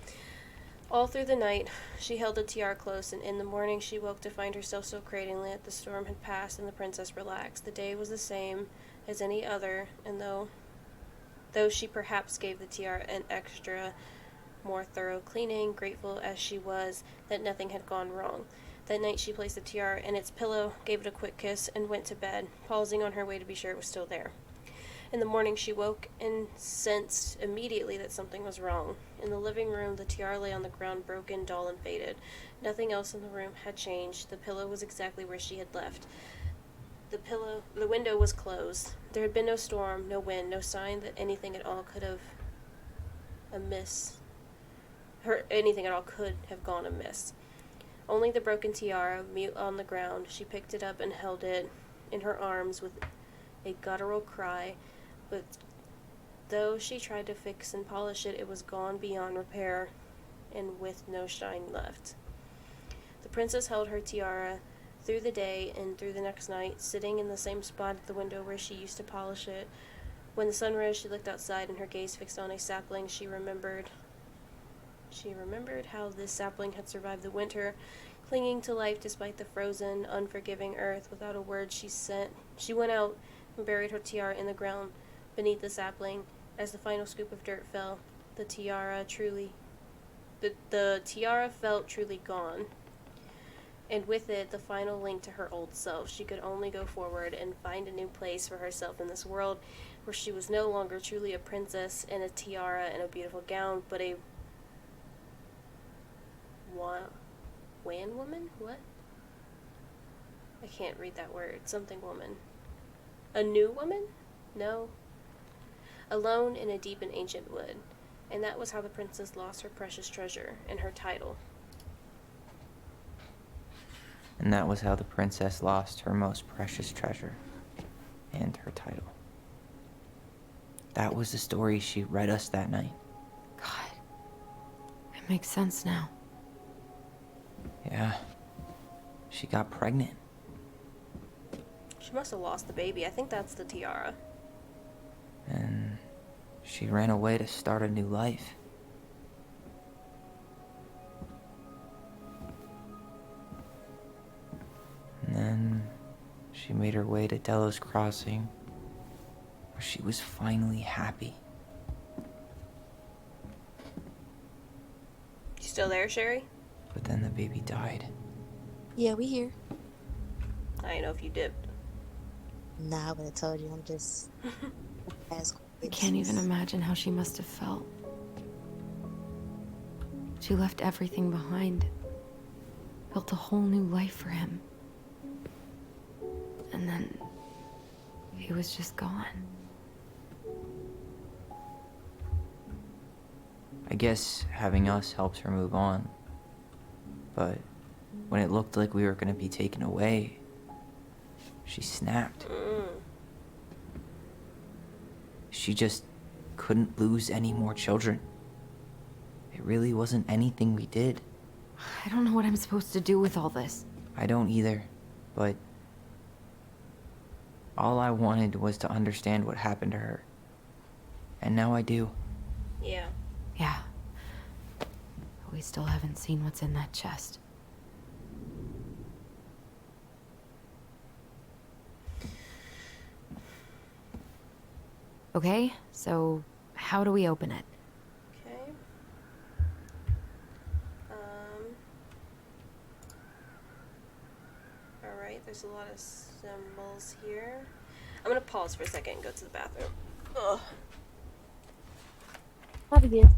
All through the night, she held the tiara close, and in the morning she woke to find herself so cradling it. The storm had passed, and the princess relaxed. The day was the same as any other, and though she perhaps gave the tiara an extra, more thorough cleaning, grateful as she was that nothing had gone wrong. That night she placed the tiara in its pillow, gave it a quick kiss, and went to bed, pausing on her way to be sure it was still there. In the morning she woke and sensed immediately that something was wrong. In the living room, the tiara lay on the ground, broken, dull, and faded. Nothing else in the room had changed. The pillow was exactly where she had left. The window was closed. There had been no storm, no wind, no sign that anything at all could have gone amiss. Only the broken tiara, mute on the ground. She picked it up and held it in her arms with a guttural cry, but though she tried to fix and polish it, it was gone beyond repair and with no shine left. The princess held her tiara through the day and through the next night, sitting in the same spot at the window where she used to polish it. When the sun rose, she looked outside, and her gaze fixed on a sapling. She remembered how this sapling had survived the winter, clinging to life despite the frozen, unforgiving earth. Without a word, she went out and buried her tiara in the ground beneath the sapling. As the final scoop of dirt fell, the tiara felt truly gone, and with it the final link to her old self. She could only go forward and find a new place for herself in this world where she was no longer truly a princess in a tiara and a beautiful gown, but a wan woman? What? I can't read that word. Something woman. A new woman? No. Alone in a deep and ancient wood. And that was how the princess lost her precious treasure and her title. And that was how the princess lost her most precious treasure and her title. That was the story she read us that night. God. It makes sense now. Yeah. She got pregnant. She must have lost the baby. I think that's the tiara. And she ran away to start a new life. And then she made her way to Delos Crossing, where she was finally happy. You still there, Sherry? But then the baby died. Yeah, we here. I didn't know if you dipped. Nah, I would have told you. I'm just as I can't even imagine how she must have felt. She left everything behind. Built a whole new life for him. And then he was just gone. I guess having us helped her move on. But when it looked like we were gonna be taken away, she snapped. She just couldn't lose any more children. It really wasn't anything we did. I don't know what I'm supposed to do with all this. I don't either, but all I wanted was to understand what happened to her And now I do. Yeah. Yeah. But we still haven't seen what's in that chest. Okay, so how do we open it? Okay. Alright, there's a lot of symbols here. I'm gonna pause for a second and go to the bathroom. Ugh. Love you.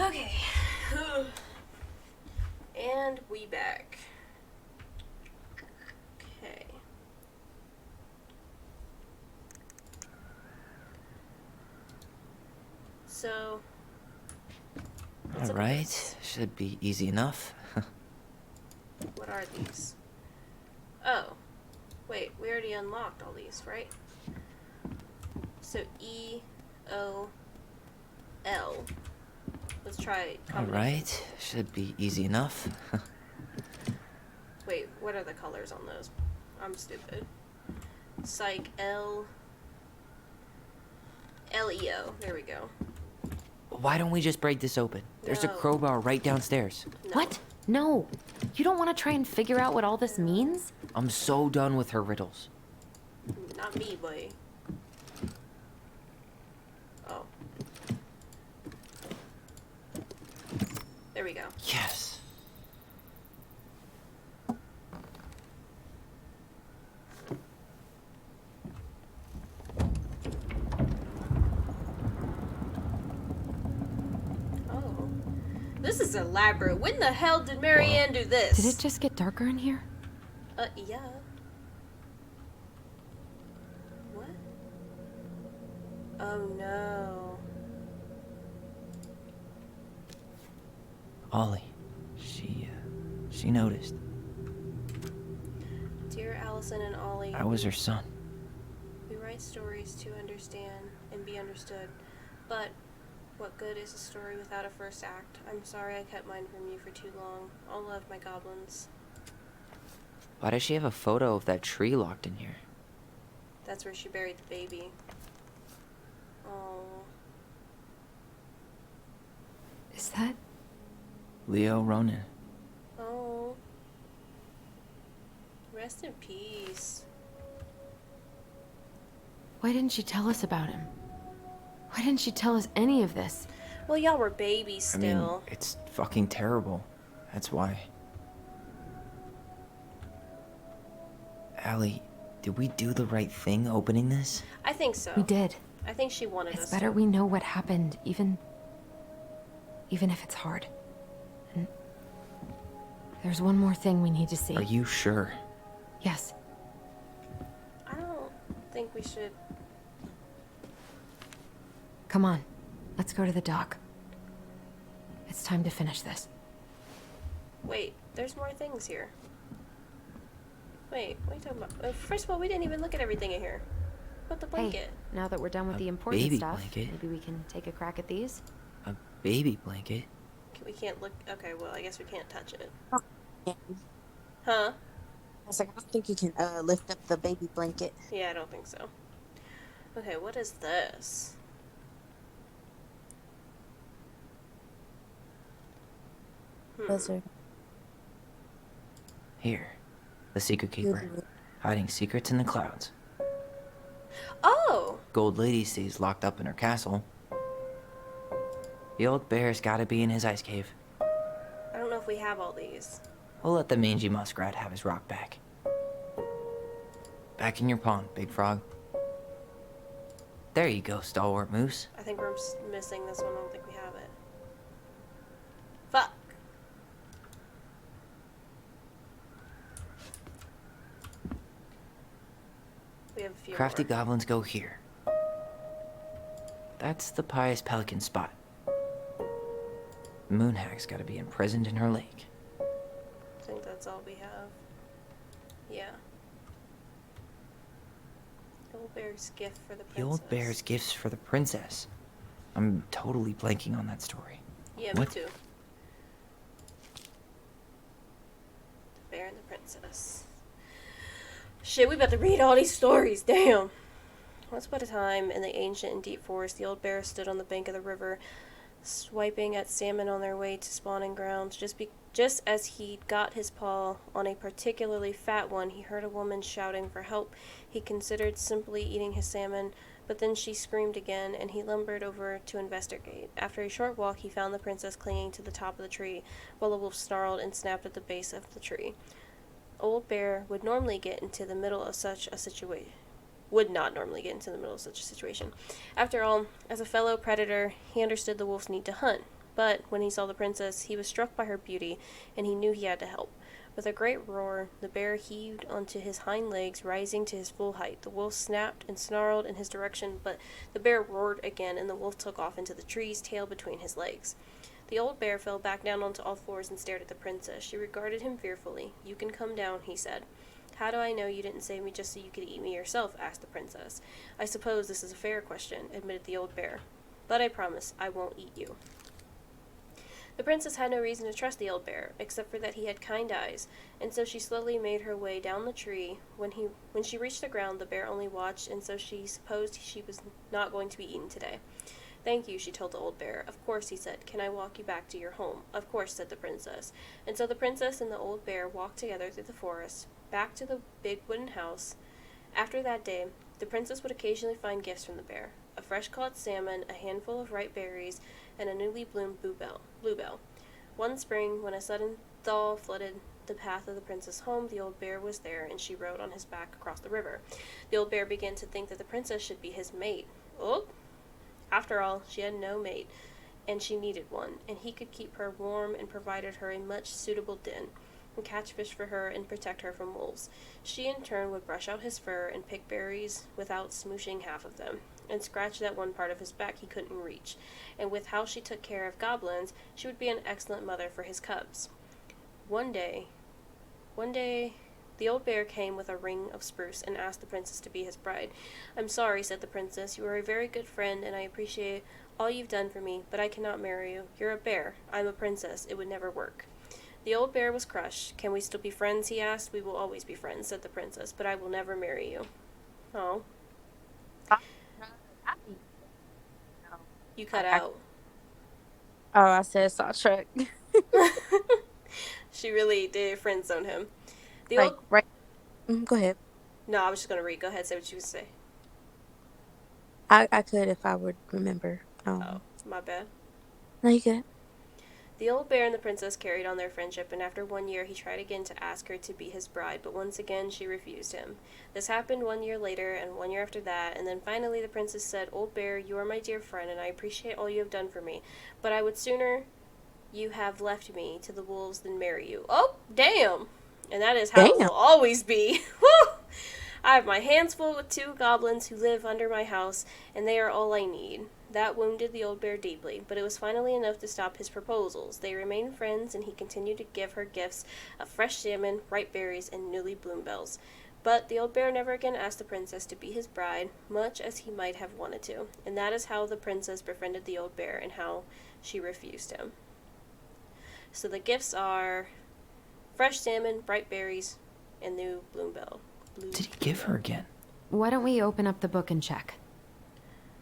Okay. And we back. Okay. So. Alright, should be easy enough. What are these? Oh. Wait, we already unlocked all these, right? So E-O-L. Let's try combination. Alright, should be easy enough. Wait, what are the colors on those? I'm stupid. Psych L L-E-O. There we go. Why don't we just break this open? There's a crowbar right downstairs. No. What? No. You don't want to try and figure out what all this means? I'm so done with her riddles. Not me, boy. Oh. There we go. Yes. Oh. This is elaborate. When the hell did Marianne do this? Did it just get darker in here? Yeah. What? Oh no. Ollie. She noticed. Dear Allison and Ollie. I was her son. We write stories to understand and be understood. But what good is a story without a first act? I'm sorry I kept mine from you for too long. All love, my goblins. Why does she have a photo of that tree locked in here? That's where she buried the baby. Oh. Is that? Leo Ronan. Oh. Rest in peace. Why didn't she tell us about him? Why didn't she tell us any of this? Well, y'all were babies still. I mean, it's fucking terrible. That's why. Allie, Did we do the right thing opening this? I think so. We did. I think she wanted us It's better to. we know what happened, even if it's hard. And there's one more thing we need to see. Are you sure? Yes. I don't think we should. Come on. Let's go to the dock. It's time to finish this. Wait, there's more things here. Wait, what are you talking about? First of all, we didn't even look at everything in here. What the blanket? Hey, now that we're done with the important baby stuff, blanket. maybe we can take a crack at these? A baby blanket? We can't look. Okay, well, I guess we can't touch it. Yeah. Huh? I was like, I don't think you can lift up the baby blanket. Yeah, I don't think so. Okay, what is this? Here. The secret keeper. Hiding secrets in the clouds. Oh! Gold Lady stays locked up in her castle. The old bear's gotta be in his ice cave. I don't know if we have all these. We'll let the mangy muskrat have his rock back. Back in your pond, Big Frog. There you go, stalwart moose. I think we're missing this one. I don't think we have it. Fuck! We have a few Crafty more. goblins go here. That's the pious pelican spot. Moonhag's gotta be imprisoned in her lake. I think that's all we have. Yeah. The old bear's gift for the princess. The old bear's gifts for the princess. I'm totally blanking on that story. Yeah, What? me too. The bear and the princess. Shit, we about to read all these stories. Damn. Once upon a time, in the ancient and deep forest, the old bear stood on the bank of the river, swiping at salmon on their way to spawning grounds. Just as he got his paw on a particularly fat one, he heard a woman shouting for help. He considered simply eating his salmon, but then she screamed again, and he lumbered over to investigate. After a short walk, he found the princess clinging to the top of the tree, while a wolf snarled and snapped at the base of the tree. Old Bear would not normally get into the middle of such a situation. After all, as a fellow predator, he understood the wolf's need to hunt. But when he saw the princess, he was struck by her beauty, and he knew he had to help. With a great roar, the bear heaved onto his hind legs, rising to his full height. The wolf snapped and snarled in his direction, but the bear roared again, and the wolf took off into the trees, tail between his legs. The old bear fell back down onto all fours and stared at the princess. She regarded him fearfully. "You can come down," he said. "How do I know you didn't save me just so you could eat me yourself?" asked the princess. "I suppose this is a fair question," admitted the old bear. "But I promise I won't eat you." The princess had no reason to trust the old bear, except for that he had kind eyes, and so she slowly made her way down the tree. When she reached the ground, the bear only watched, and so she supposed she was not going to be eaten today. "Thank you," she told the old bear. "Of course," he said. "Can I walk you back to your home?" "Of course," said the princess. And so the princess and the old bear walked together through the forest, back to the big wooden house. After that day, the princess would occasionally find gifts from the bear: a fresh-caught salmon, a handful of ripe berries, and a newly bloomed bluebell. One spring, when a sudden thaw flooded the path of the princess' home, the old bear was there, and she rode on his back across the river. The old bear began to think that the princess should be his mate. Oh! After all, she had no mate, and she needed one, and he could keep her warm and provided her a much suitable den, and catch fish for her and protect her from wolves. She in turn would brush out his fur and pick berries without smooshing half of them, and scratch that one part of his back he couldn't reach. And with how she took care of goblins, she would be an excellent mother for his cubs. One day, the old bear came with a ring of spruce and asked the princess to be his bride. "I'm sorry," said the princess. "You are a very good friend, and I appreciate all you've done for me, but I cannot marry you. You're a bear. I'm a princess. It would never work." The old bear was crushed. "Can we still be friends?" he asked. "We will always be friends," said the princess, "but I will never marry you." Oh. You cut out. Oh, I said Star Trek. She really did friend zone him. Right. Go ahead. No, I was just gonna read. Go ahead, say what you would say. I could if I would remember. Oh, my bad. No, you good. The old bear and the princess carried on their friendship, and after 1 year he tried again to ask her to be his bride, but once again she refused him. This happened 1 year later, and 1 year after that, and then finally the princess said, "Old bear, you are my dear friend, and I appreciate all you have done for me, but I would sooner you have left me to the wolves than marry you." Oh, damn! And that is how it will always be. Woo! I have my hands full with 2 goblins who live under my house, and they are all I need. That wounded the old bear deeply, but it was finally enough to stop his proposals. They remained friends, and he continued to give her gifts of fresh salmon, ripe berries, and newly bloomed bells. But the old bear never again asked the princess to be his bride, much as he might have wanted to. And that is how the princess befriended the old bear, and how she refused him. So the gifts are fresh salmon, ripe berries, and new bloom bell. Did he give her again? Why don't we open up the book and check?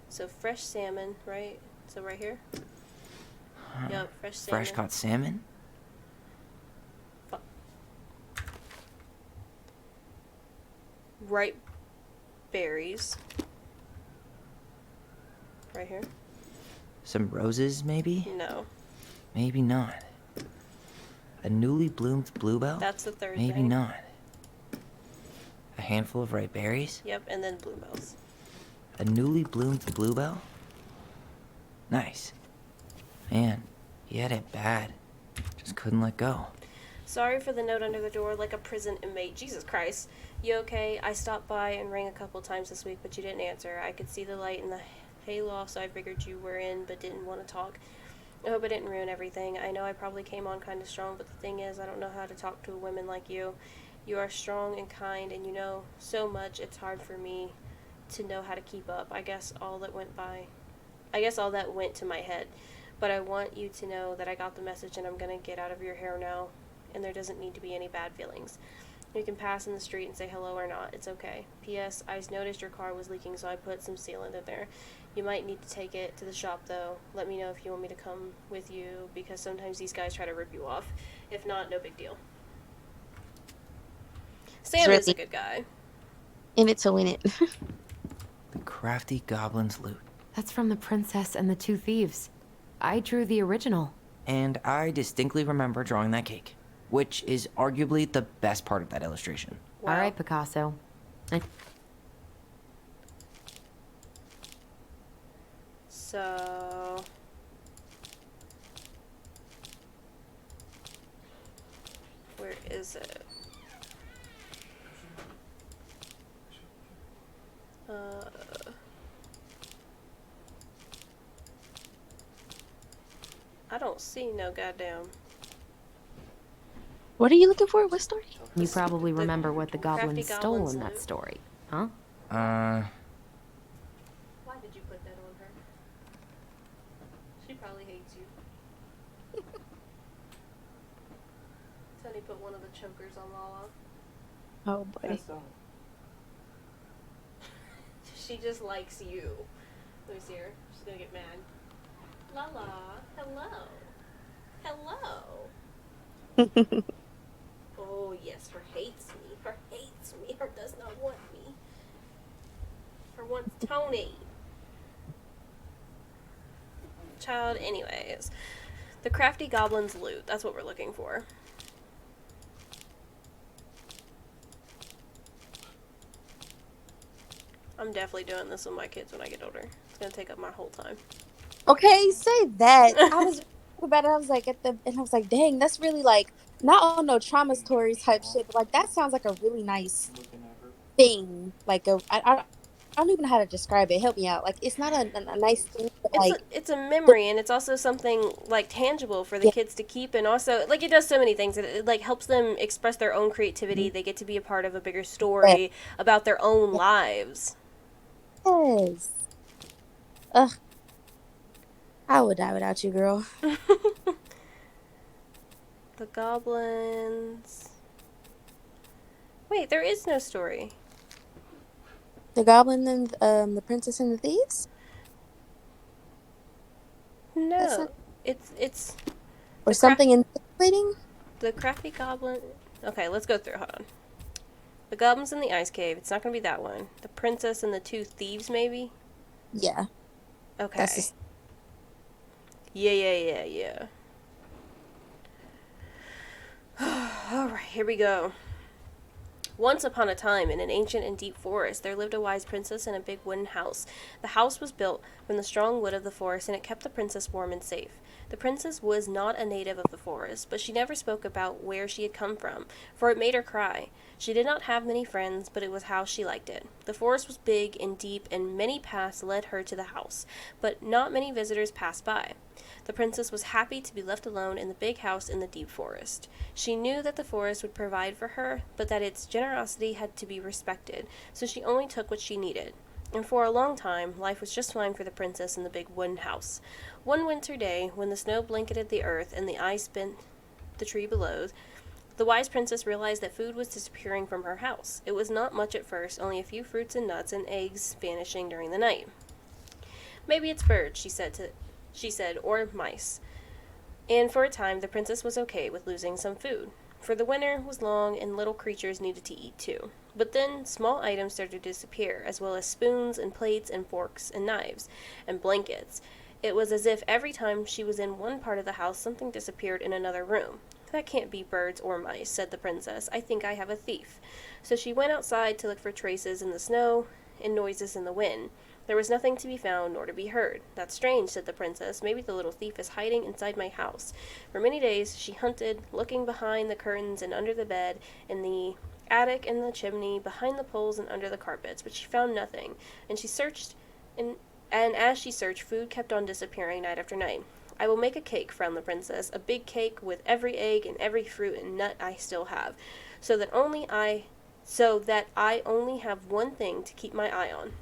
So fresh salmon, right? So right here? Yep, fresh salmon. Fresh caught salmon? Ripe berries. Right here? Some roses, maybe? No. Maybe not. A newly bloomed bluebell? That's the third Maybe thing. not. A handful of ripe berries? Yep, and then bluebells. A newly bloomed bluebell? Nice. Man, he had it bad. Just couldn't let go. Sorry for the note under the door, like a prison inmate. Jesus Christ. You okay? I stopped by and rang a couple times this week, but you didn't answer. I could see the light in the hayloft, so I figured you were in, but didn't want to talk. I hope I didn't ruin everything. I know I probably came on kind of strong, but the thing is, I don't know how to talk to women like you. You are strong and kind, and you know so much, it's hard for me to know how to keep up. I guess all that went to my head. But I want you to know that I got the message, and I'm going to get out of your hair now, and there doesn't need to be any bad feelings. You can pass in the street and say hello or not. It's okay. P.S. I noticed your car was leaking, so I put some sealant in there. You might need to take it to the shop, though. Let me know if you want me to come with you, because sometimes these guys try to rip you off. If not, no big deal. Sam is a good guy. In it to win it. The crafty goblin's loot. That's from The Princess and the Two Thieves. I drew the original. And I distinctly remember drawing that cake, which is arguably the best part of that illustration. Wow. All right, Picasso. So... where is it? I don't see no goddamn... What are you looking for? What story? You probably remember what the goblin stole in that loot. story, huh? Why did you put that on her? She probably hates you. Tony put one of the chokers on Lala. Oh boy. She just likes you. Let me see her. She's gonna get mad. Lala, hello. Hello. Oh yes, her hates me. Her hates me. Her does not want me. Her wants Tony. Child, anyways. The crafty goblin's loot. That's what we're looking for. I'm definitely doing this with my kids when I get older. It's gonna take up my whole time. Okay, say that. I was about it. I was like and I was like, dang, that's really like not on no trauma stories type shit, but like that sounds like a really nice thing. Like I don't even know how to describe it. Help me out. Like it's not a nice thing, but it's a memory, and it's also something like tangible for the kids to keep, and also like it does so many things. It like helps them express their own creativity. They get to be a part of a bigger story about their own lives. Yes. Ugh. I would die without you, girl. The goblins. Wait, there is no story. The goblin and the princess and the thieves? No, it's or something intimidating. The crafty goblin. Okay, let's go through. Hold on. The goblins in the ice cave. It's not gonna be that one. The princess and the two thieves, maybe. Yeah. Okay. Yeah. Alright, here we go. Once upon a time, in an ancient and deep forest, there lived a wise princess in a big wooden house. The house was built from the strong wood of the forest, and it kept the princess warm and safe. The princess was not a native of the forest, but she never spoke about where she had come from, for it made her cry. She did not have many friends, but it was how she liked it. The forest was big and deep, and many paths led her to the house, but not many visitors passed by. The princess was happy to be left alone in the big house in the deep forest. She knew that the forest would provide for her, but that its generosity had to be respected, so she only took what she needed. And for a long time, life was just fine for the princess in the big wooden house. One winter day, when the snow blanketed the earth and the ice bent the tree below, the wise princess realized that food was disappearing from her house. It was not much at first, only a few fruits and nuts and eggs vanishing during the night. Maybe it's birds, she said, or mice. And for a time, the princess was okay with losing some food, for the winter was long and little creatures needed to eat too. But then small items started to disappear, as well as spoons and plates and forks and knives and blankets. It was as if every time she was in one part of the house, something disappeared in another room. That can't be birds or mice, said the princess. I think I have a thief. So she went outside to look for traces in the snow and noises in the wind. There was nothing to be found nor to be heard. That's strange, said the princess. Maybe the little thief is hiding inside my house. For many days she hunted, looking behind the curtains and under the bed, in the attic and the chimney, behind the poles and under the carpets, but she found nothing. And she searched, and as she searched, food kept on disappearing night after night. I will make a cake, frowned the princess, a big cake with every egg and every fruit and nut I still have, so that I only have one thing to keep my eye on.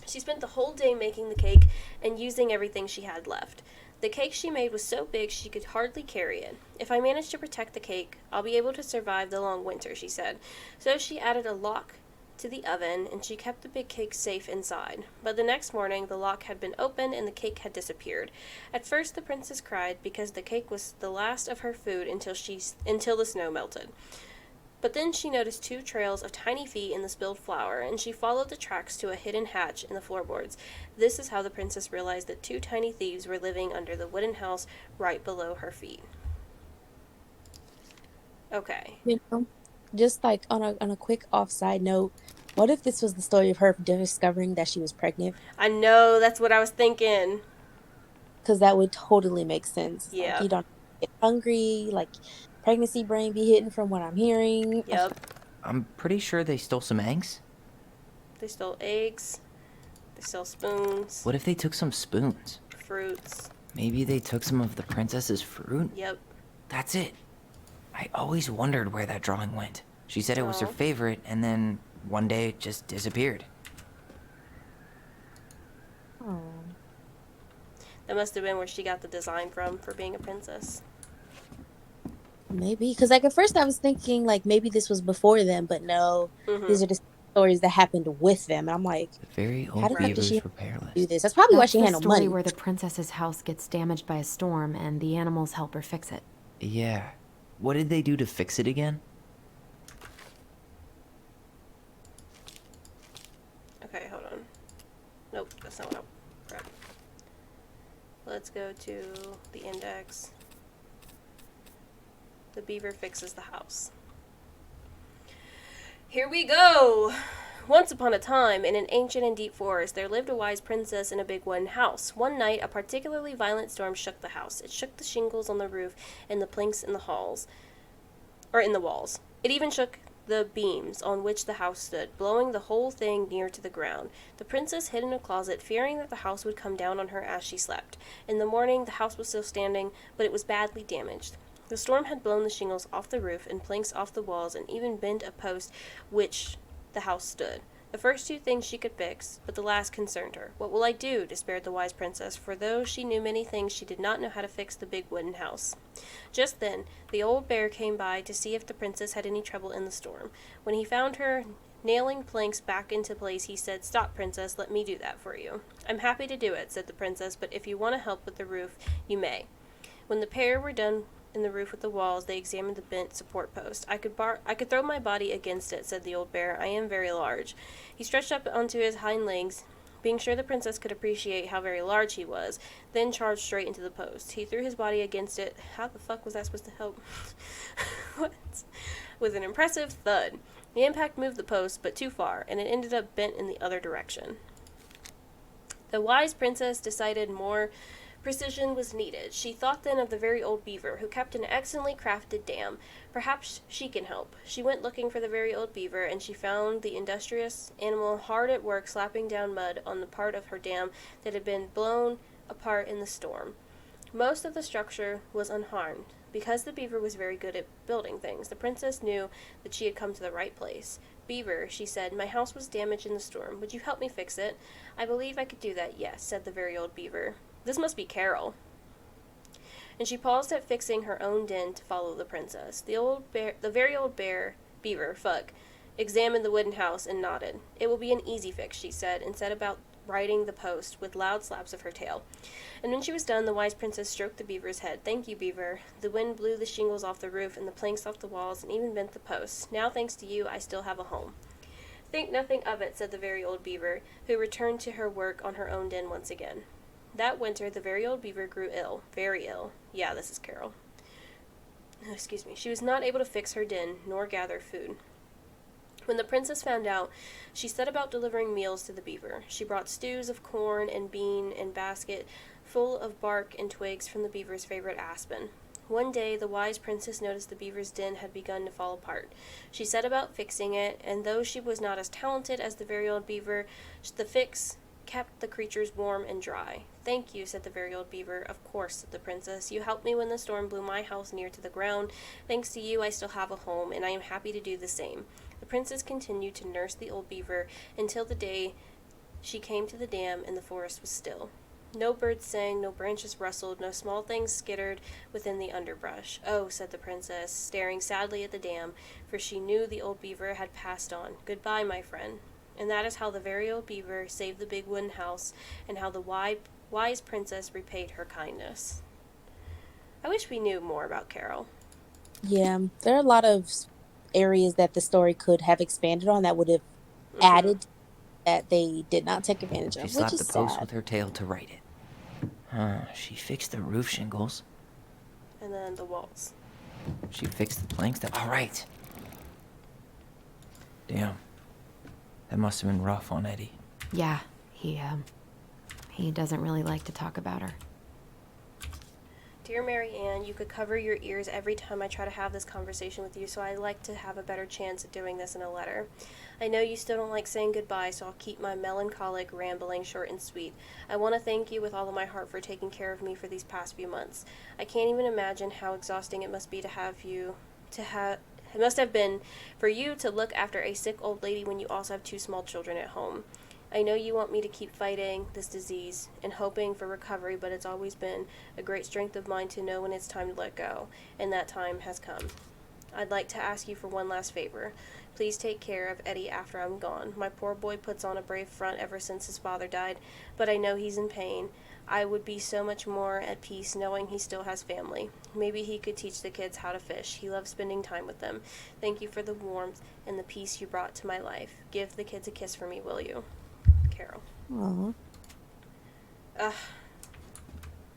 She spent the whole day making the cake and using everything she had left. The cake she made was so big she could hardly carry it. If I manage to protect the cake, I'll be able to survive the long winter, she said. So she added a lock to the oven, and she kept the big cake safe inside. But the next morning, the lock had been opened and the cake had disappeared. At first, the princess cried because the cake was the last of her food until the snow melted. But then she noticed 2 trails of tiny feet in the spilled flour, and she followed the tracks to a hidden hatch in the floorboards. This is how the princess realized that 2 tiny thieves were living under the wooden house right below her feet. Okay. You know, just like on a quick offside note, what if this was the story of her discovering that she was pregnant? I know, that's what I was thinking. Because that would totally make sense. Like, Yeah. you don't get hungry, like, pregnancy brain be hitting from what I'm hearing. Yep. I'm pretty sure they stole some eggs. They stole eggs. They stole spoons. What if they took some spoons? Fruits. Maybe they took some of the princess's fruit? Yep. That's it. I always wondered where that drawing went. She said it was her favorite, and then one day it just disappeared. Oh. That must have been where she got the design from for being a princess. Maybe. Because, like, at first I was thinking, like, maybe this was before them, but no. These are the stories that happened with them. And I'm like, The very how old the fuck did she beaver's repair list. do this? That's probably why she the handled story money. where the princess's house gets damaged by a storm and the animals help her fix it. Yeah. What did they do to fix it again? Okay, hold on. Nope, that's not what I... Crap. Let's go to the index. The beaver fixes the house. Here we go! Once upon a time, in an ancient and deep forest, there lived a wise princess in a big wooden house. One night, a particularly violent storm shook the house. It shook the shingles on the roof and the planks in the walls. It even shook the beams on which the house stood, blowing the whole thing near to the ground. The princess hid in a closet, fearing that the house would come down on her as she slept. In the morning, the house was still standing, but it was badly damaged. The storm had blown the shingles off the roof and planks off the walls and even bent a post which the house stood. The first 2 things she could fix, but the last concerned her. What will I do? Despaired the wise princess, for though she knew many things, she did not know how to fix the big wooden house. Just then, the old bear came by to see if the princess had any trouble in the storm. When he found her nailing planks back into place, he said, "Stop, princess, let me do that for you." "I'm happy to do it," said the princess, "but if you want to help with the roof, you may." When the pair were done in the roof with the walls, they examined the bent support post. I could throw my body against it," said the old bear. "I am very large." He stretched up onto his hind legs, being sure the princess could appreciate how very large he was, then charged straight into the post. He threw his body against it. How the fuck was that supposed to help? What? With an impressive thud. The impact moved the post, but too far, and it ended up bent in the other direction. The wise princess decided more precision was needed. She thought then of the very old beaver, who kept an excellently crafted dam. Perhaps she can help. She went looking for the very old beaver, and she found the industrious animal hard at work slapping down mud on the part of her dam that had been blown apart in the storm. Most of the structure was unharmed. Because the beaver was very good at building things, the princess knew that she had come to the right place. Beaver, she said, my house was damaged in the storm. Would you help me fix it? I believe I could do that, yes, said the very old beaver. This must be Carol. And she paused at fixing her own den to follow the princess. The very old beaver, examined the wooden house and nodded. It will be an easy fix, she said, and set about righting the post with loud slaps of her tail. And when she was done, the wise princess stroked the beaver's head. Thank you, beaver. The wind blew the shingles off the roof and the planks off the walls and even bent the posts. Now, thanks to you, I still have a home. Think nothing of it, said the very old beaver, who returned to her work on her own den once again. That winter, the very old beaver grew ill, very ill. Yeah, this is Carol. Excuse me. She was not able to fix her den, nor gather food. When the princess found out, she set about delivering meals to the beaver. She brought stews of corn and bean and basket full of bark and twigs from the beaver's favorite aspen. One day, the wise princess noticed the beaver's den had begun to fall apart. She set about fixing it, and though she was not as talented as the very old beaver, the fix kept the creatures warm and dry. Thank you, said the very old beaver. Of course, said the princess. You helped me when the storm blew my house near to the ground. Thanks to you, I still have a home, and I am happy to do the same. The princess continued to nurse the old beaver until the day she came to the dam and the forest was still. No birds sang, no branches rustled, no small things skittered within the underbrush. Oh, said the princess, staring sadly at the dam, for she knew the old beaver had passed on. Goodbye, my friend. And that is how the very old beaver saved the big wooden house, and how the wise princess repaid her kindness. I wish we knew more about Carol. Yeah, there are a lot of areas that the story could have expanded on that would have added that they did not take advantage of, She which slapped is the post sad. with her tail to right it. She fixed the roof shingles. And then the walls. She fixed the planks that... All right. Damn. That must have been rough on Eddie. Yeah, he doesn't really like to talk about her. Dear Mary Ann, you could cover your ears every time I try to have this conversation with you, so I like to have a better chance at doing this in a letter. I know you still don't like saying goodbye, so I'll keep my melancholic rambling short and sweet. I want to thank you with all of my heart for taking care of me for these past few months. I can't even imagine how exhausting it must be it must have been for you to look after a sick old lady when you also have two small children at home. I know you want me to keep fighting this disease and hoping for recovery, but it's always been a great strength of mine to know when it's time to let go, and that time has come. I'd like to ask you for one last favor. Please take care of Eddie after I'm gone. My poor boy puts on a brave front ever since his father died, but I know he's in pain. I would be so much more at peace knowing he still has family. Maybe he could teach the kids how to fish. He loves spending time with them. Thank you for the warmth and the peace you brought to my life. Give the kids a kiss for me, will you? Carol. Aww.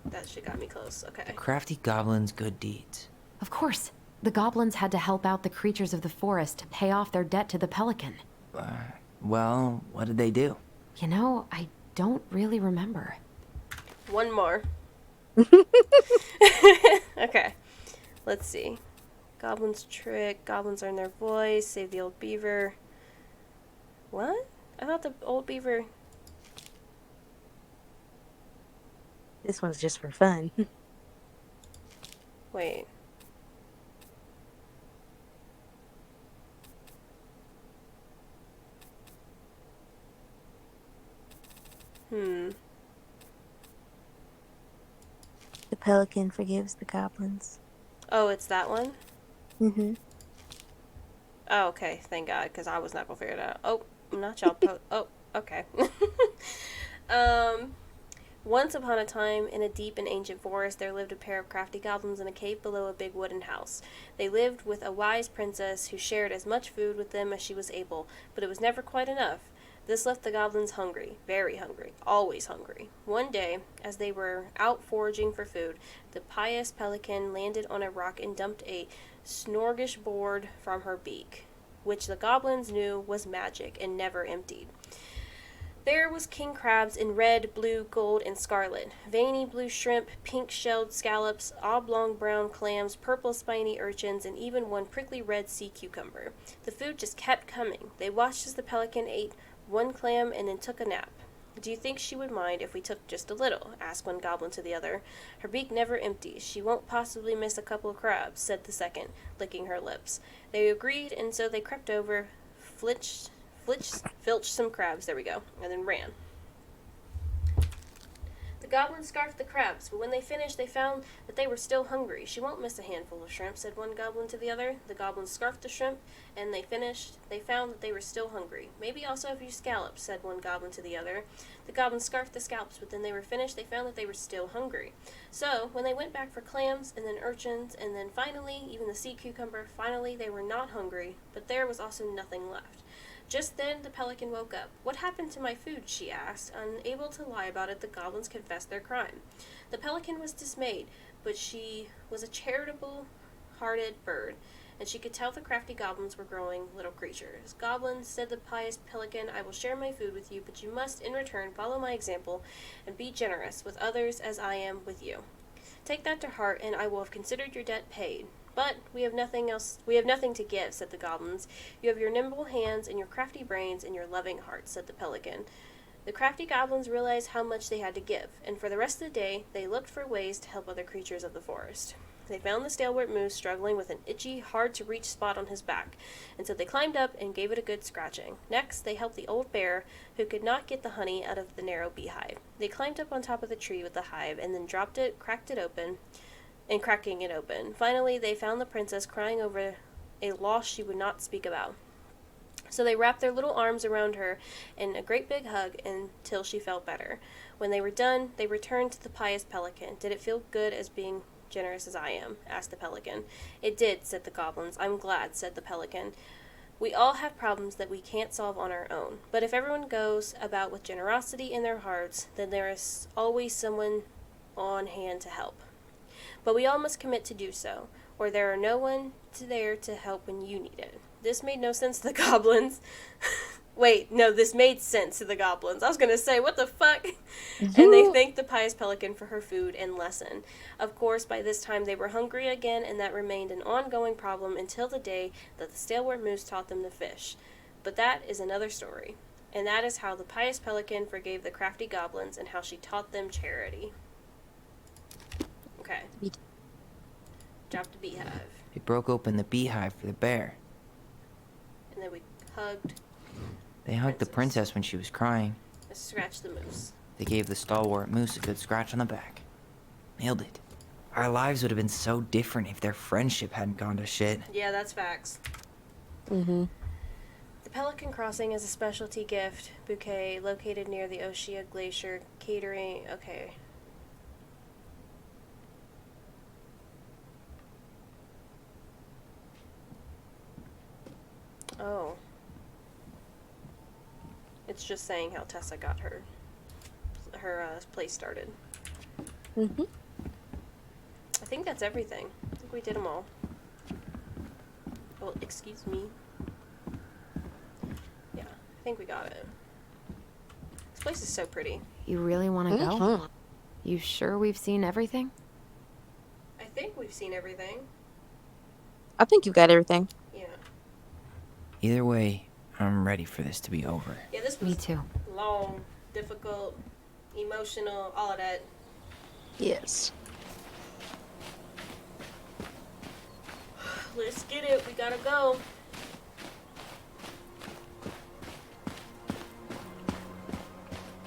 That shit got me close. Okay. The crafty goblin's good deeds. Of course. The goblins had to help out the creatures of the forest to pay off their debt to the pelican. Well, what did they do? You know, I don't really remember. One more. Okay. Let's see. Goblins trick. Goblins earn their voice. Save the old beaver. What? I thought the old beaver... This one's just for fun. Wait. The pelican forgives the goblins. Oh, it's that one? Mm-hmm. Oh, okay. Thank God, because I was not going to figure it out. Oh, not y'all. Oh, okay. Once upon a time, in a deep and ancient forest, there lived a pair of crafty goblins in a cave below a big wooden house. They lived with a wise princess who shared as much food with them as she was able, but it was never quite enough. This left the goblins hungry, very hungry, always hungry. One day, as they were out foraging for food, the pious pelican landed on a rock and dumped a smorgasbord from her beak, which the goblins knew was magic and never emptied. There was king crabs in red, blue, gold, and scarlet, veiny blue shrimp, pink-shelled scallops, oblong brown clams, purple spiny urchins, and even one prickly red sea cucumber. The food just kept coming. They watched as the pelican ate one clam and then took a nap. Do you think she would mind if we took just a little? Asked one goblin to the other. Her beak never empties. She won't possibly miss a couple of crabs, said the second, licking her lips. They agreed, and so they crept over, filched some crabs, there we go, and then ran. The goblin scarfed the crabs, but when they finished, they found that they were still hungry. She won't miss a handful of shrimp, said one goblin to the other. The goblin scarfed the shrimp, and they found that they were still hungry. Maybe also a few scallops, said one goblin to the other. The goblin scarfed the scallops, but then they were finished, they found that they were still hungry. So, when they went back for clams, and then urchins, and then finally, even the sea cucumber, finally they were not hungry, but there was also nothing left. Just then, the pelican woke up. What happened to my food? She asked. Unable to lie about it, the goblins confessed their crime. The pelican was dismayed, but she was a charitable-hearted bird, and she could tell the crafty goblins were growing little creatures. Goblins, said the pious pelican, I will share my food with you, but you must, in return, follow my example and be generous with others as I am with you. Take that to heart, and I will have considered your debt paid. But we have nothing to give, said the goblins. You have your nimble hands and your crafty brains and your loving hearts, said the pelican. The crafty goblins realized how much they had to give, and for the rest of the day they looked for ways to help other creatures of the forest. They found the stalwart moose struggling with an itchy, hard-to-reach spot on his back, and so they climbed up and gave it a good scratching. Next, they helped the old bear, who could not get the honey out of the narrow beehive. They climbed up on top of the tree with the hive, and then dropped it, cracking it open. Finally, they found the princess crying over a loss she would not speak about. So they wrapped their little arms around her in a great big hug until she felt better. When they were done, they returned to the pious pelican. Did it feel good as being generous as I am? Asked the pelican. It did, said the goblins. I'm glad, said the pelican. We all have problems that we can't solve on our own. But if everyone goes about with generosity in their hearts, then there is always someone on hand to help. But we all must commit to do so, or there are no one there to help when you need it. This made no sense to the goblins. Wait, no, this made sense to the goblins. I was going to say, what the fuck? And they thanked the pious pelican for her food and lesson. Of course, by this time they were hungry again, and that remained an ongoing problem until the day that the stalwart moose taught them to fish. But that is another story. And that is how the pious pelican forgave the crafty goblins and how she taught them charity. Okay. Dropped a beehive. We broke open the beehive for the bear. And then we hugged. They hugged the princess when she was crying. And scratched the moose. They gave the stalwart moose a good scratch on the back. Nailed it. Our lives would have been so different if their friendship hadn't gone to shit. Yeah, that's facts. Mm-hmm. The Pelican Crossing is a specialty gift bouquet located near the Oshia Glacier catering. Okay. Oh. It's just saying how Tessa got her place started. Mm-hmm. I think that's everything. I think we did them all. Well, excuse me. Yeah, I think we got it. This place is so pretty. You really want to go? You sure we've seen everything? I think we've seen everything. I think you got everything. Yeah. Either way, I'm ready for this to be over. Yeah, this was Me too. long, difficult, emotional, all of that. Yes. Let's get it. We gotta go.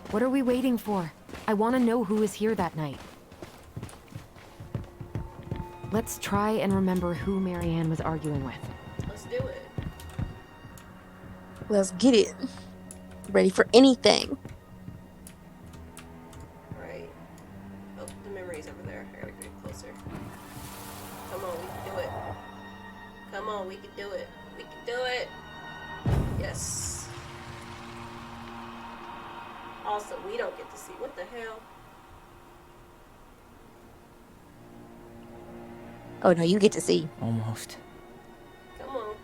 What are we waiting for? I want to know who was here that night. Let's try and remember who Marianne was arguing with. Let's do it. Let's get it. Ready for anything. Right. Oh, the memory's over there. I gotta get closer. Come on, we can do it. Come on, we can do it. We can do it. Yes. Also, we don't get to see. What the hell? Oh no, you get to see. Almost. Come on.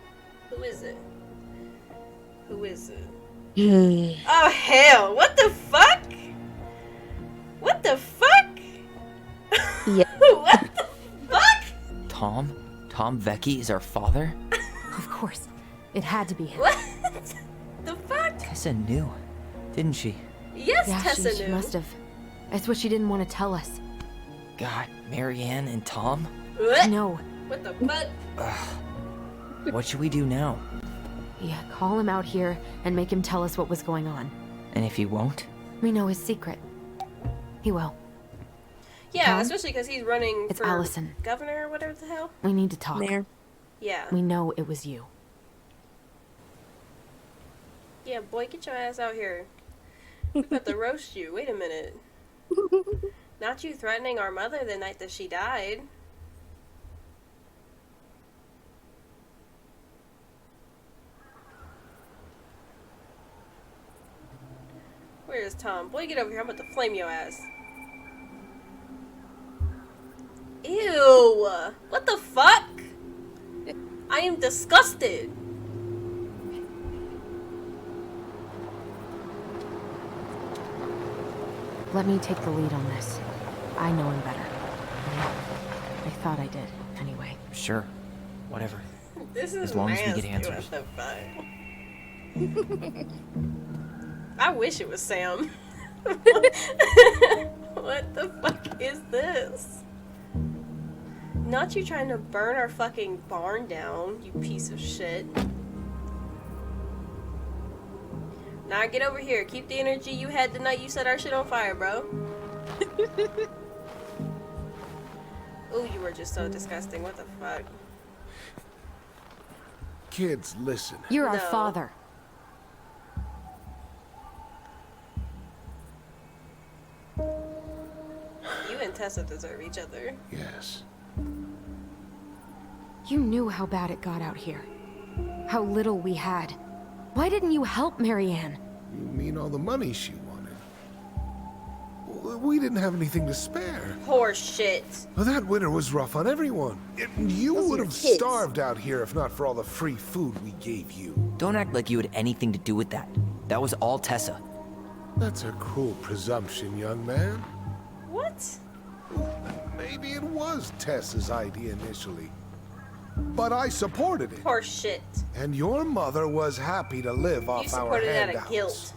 Who is it? Who is it? Hmm. Oh hell! What the fuck? What the fuck? Yeah. What the fuck? Tom? Tom Vecchi is our father? Of course. It had to be him. What the fuck? Tessa knew, didn't she? Yes, Yeah, Tessa she knew. must have. It's what she didn't want to tell us. God, Marianne and Tom? No. What the fuck? What should we do now? Yeah, call him out here and make him tell us what was going on. And if he won't? We know his secret. He will. Yeah, Tom? especially because he's running It's for Allison. governor or whatever the hell. We need to talk. There. Yeah. We know it was you. Yeah, boy, get your ass out here. We're about to roast you. Wait a minute. Not you threatening our mother the night that she died. Where is Tom? Boy, get over here. I'm about to flame your ass. Ew! What the fuck? I am disgusted. Let me take the lead on this. I know him better. I thought I did, anyway. Sure. Whatever. This is as long as we get nasty, answers. what the fuck? I wish it was Sam. What the fuck is this? Not you trying to burn our fucking barn down, you piece of shit. Now get over here. Keep the energy you had the night you set our shit on fire, bro. Ooh, you were just so disgusting. What the fuck? Kids, listen. You're our No. father. You and Tessa deserve each other. Yes. You knew how bad it got out here. How little we had. Why didn't you help Marianne? You mean all the money she wanted? We didn't have anything to spare. Horse shit. Well, that winter was rough on everyone. You Those would are have kids. starved out here if not for all the free food we gave you. Don't act like you had anything to do with that. That was all Tessa. That's a cruel presumption, young man. What? Maybe it was Tessa's idea initially. But I supported it. Horse shit. And your mother was happy to live You off our supported it out handouts. of guilt.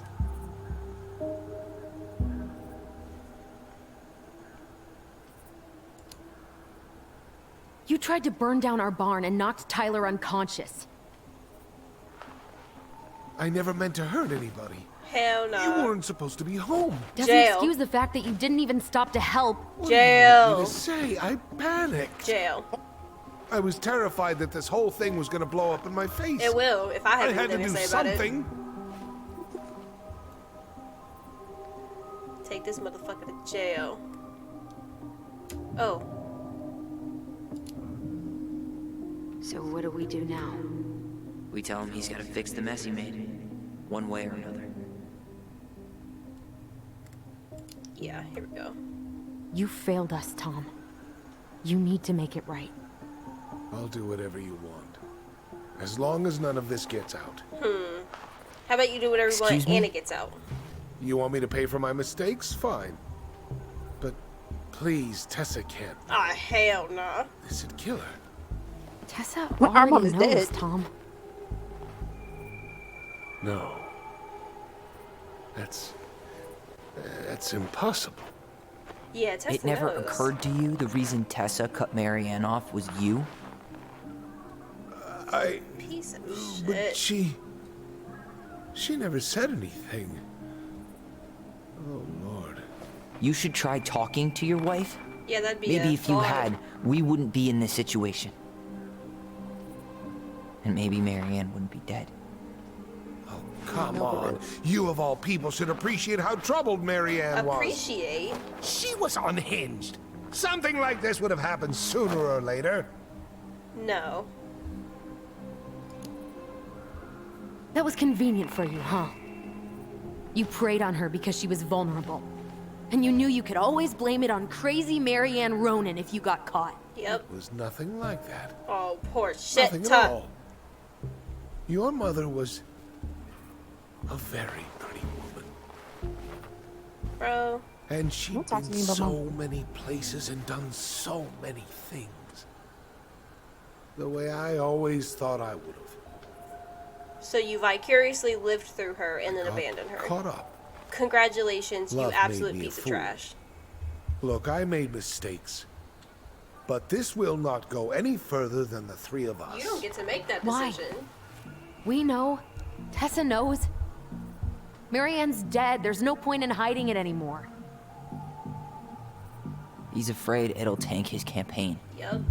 You tried to burn down our barn and knocked Tyler unconscious. I never meant to hurt anybody. Hell no. You weren't supposed to be home. Doesn't Jail. excuse the fact that you didn't even stop to help. What do you want me Jail. to say? I panicked. Jail. I was terrified that this whole thing was going to blow up in my face. It will if I I have had to anything do to say about something. it. Take this motherfucker to jail. Oh. So what do we do now? We tell him he's got to fix the mess he made, one way or another. Yeah, here we go. You failed us, Tom. You need to make it right. I'll do whatever you want. As long as none of this gets out. How about you do whatever you want Excuse me? and it gets out? You want me to pay for my mistakes? Fine. But please, Tessa can't. Ah, hell no. This would kill her. Tessa Well, our mom already is knows, dead. Tom. No. That's impossible. Yeah, Tessa It never knows. occurred to you the reason Tessa cut Marianne off was you? Piece of But shit. she never said anything. Oh, Lord. You should try talking to your wife. Yeah, that'd be Maybe a if you thought. had, we wouldn't be in this situation. And maybe Marianne wouldn't be dead. Oh, come on. You of all people should appreciate how troubled Marianne was. Appreciate? She was unhinged. Something like this would have happened sooner or later. No. That was convenient for you, huh? You preyed on her because she was vulnerable. And you knew you could always blame it on crazy Marianne Ronan if you got caught. Yep. It was nothing like that. Oh, poor shit. Nothing at all. Your mother was a very pretty woman. Bro. And she'd been so many places and done so many things. The way I always thought I would have. So you vicariously lived through her and then abandoned her. Caught up. Congratulations, Love you absolute made me a piece of fool. trash. Look, I made mistakes. But this will not go any further than the three of us. You don't get to make that Why? decision. We know. Tessa knows. Marianne's dead. There's no point in hiding it anymore. He's afraid it'll tank his campaign. Yep.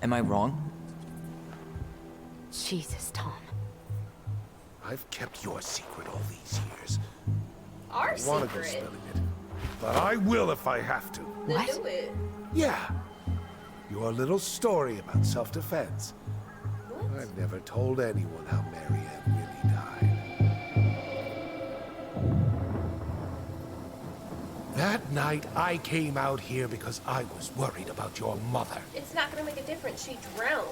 Am I wrong? Jesus, Tom. I've kept your secret all these years. Our I want to go secret. spilling it. But I will if I have to. Then do it. Yeah. Your little story about self-defense. What? I've never told anyone how Marianne really died. That night, I came out here because I was worried about your mother. It's not gonna make a difference. She drowned.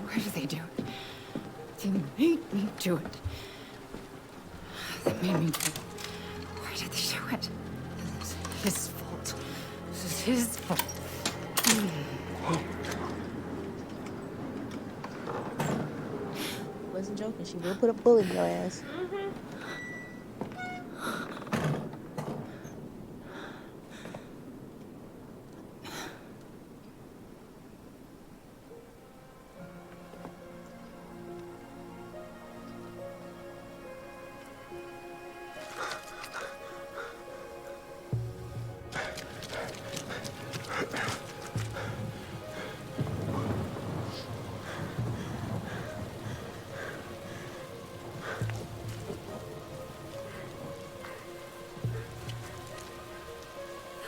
Why did they do it? They made me do it. They made me do it. Why did they do it? This is his fault. This is his fault. Wasn't joking. She will put a bullet in your ass.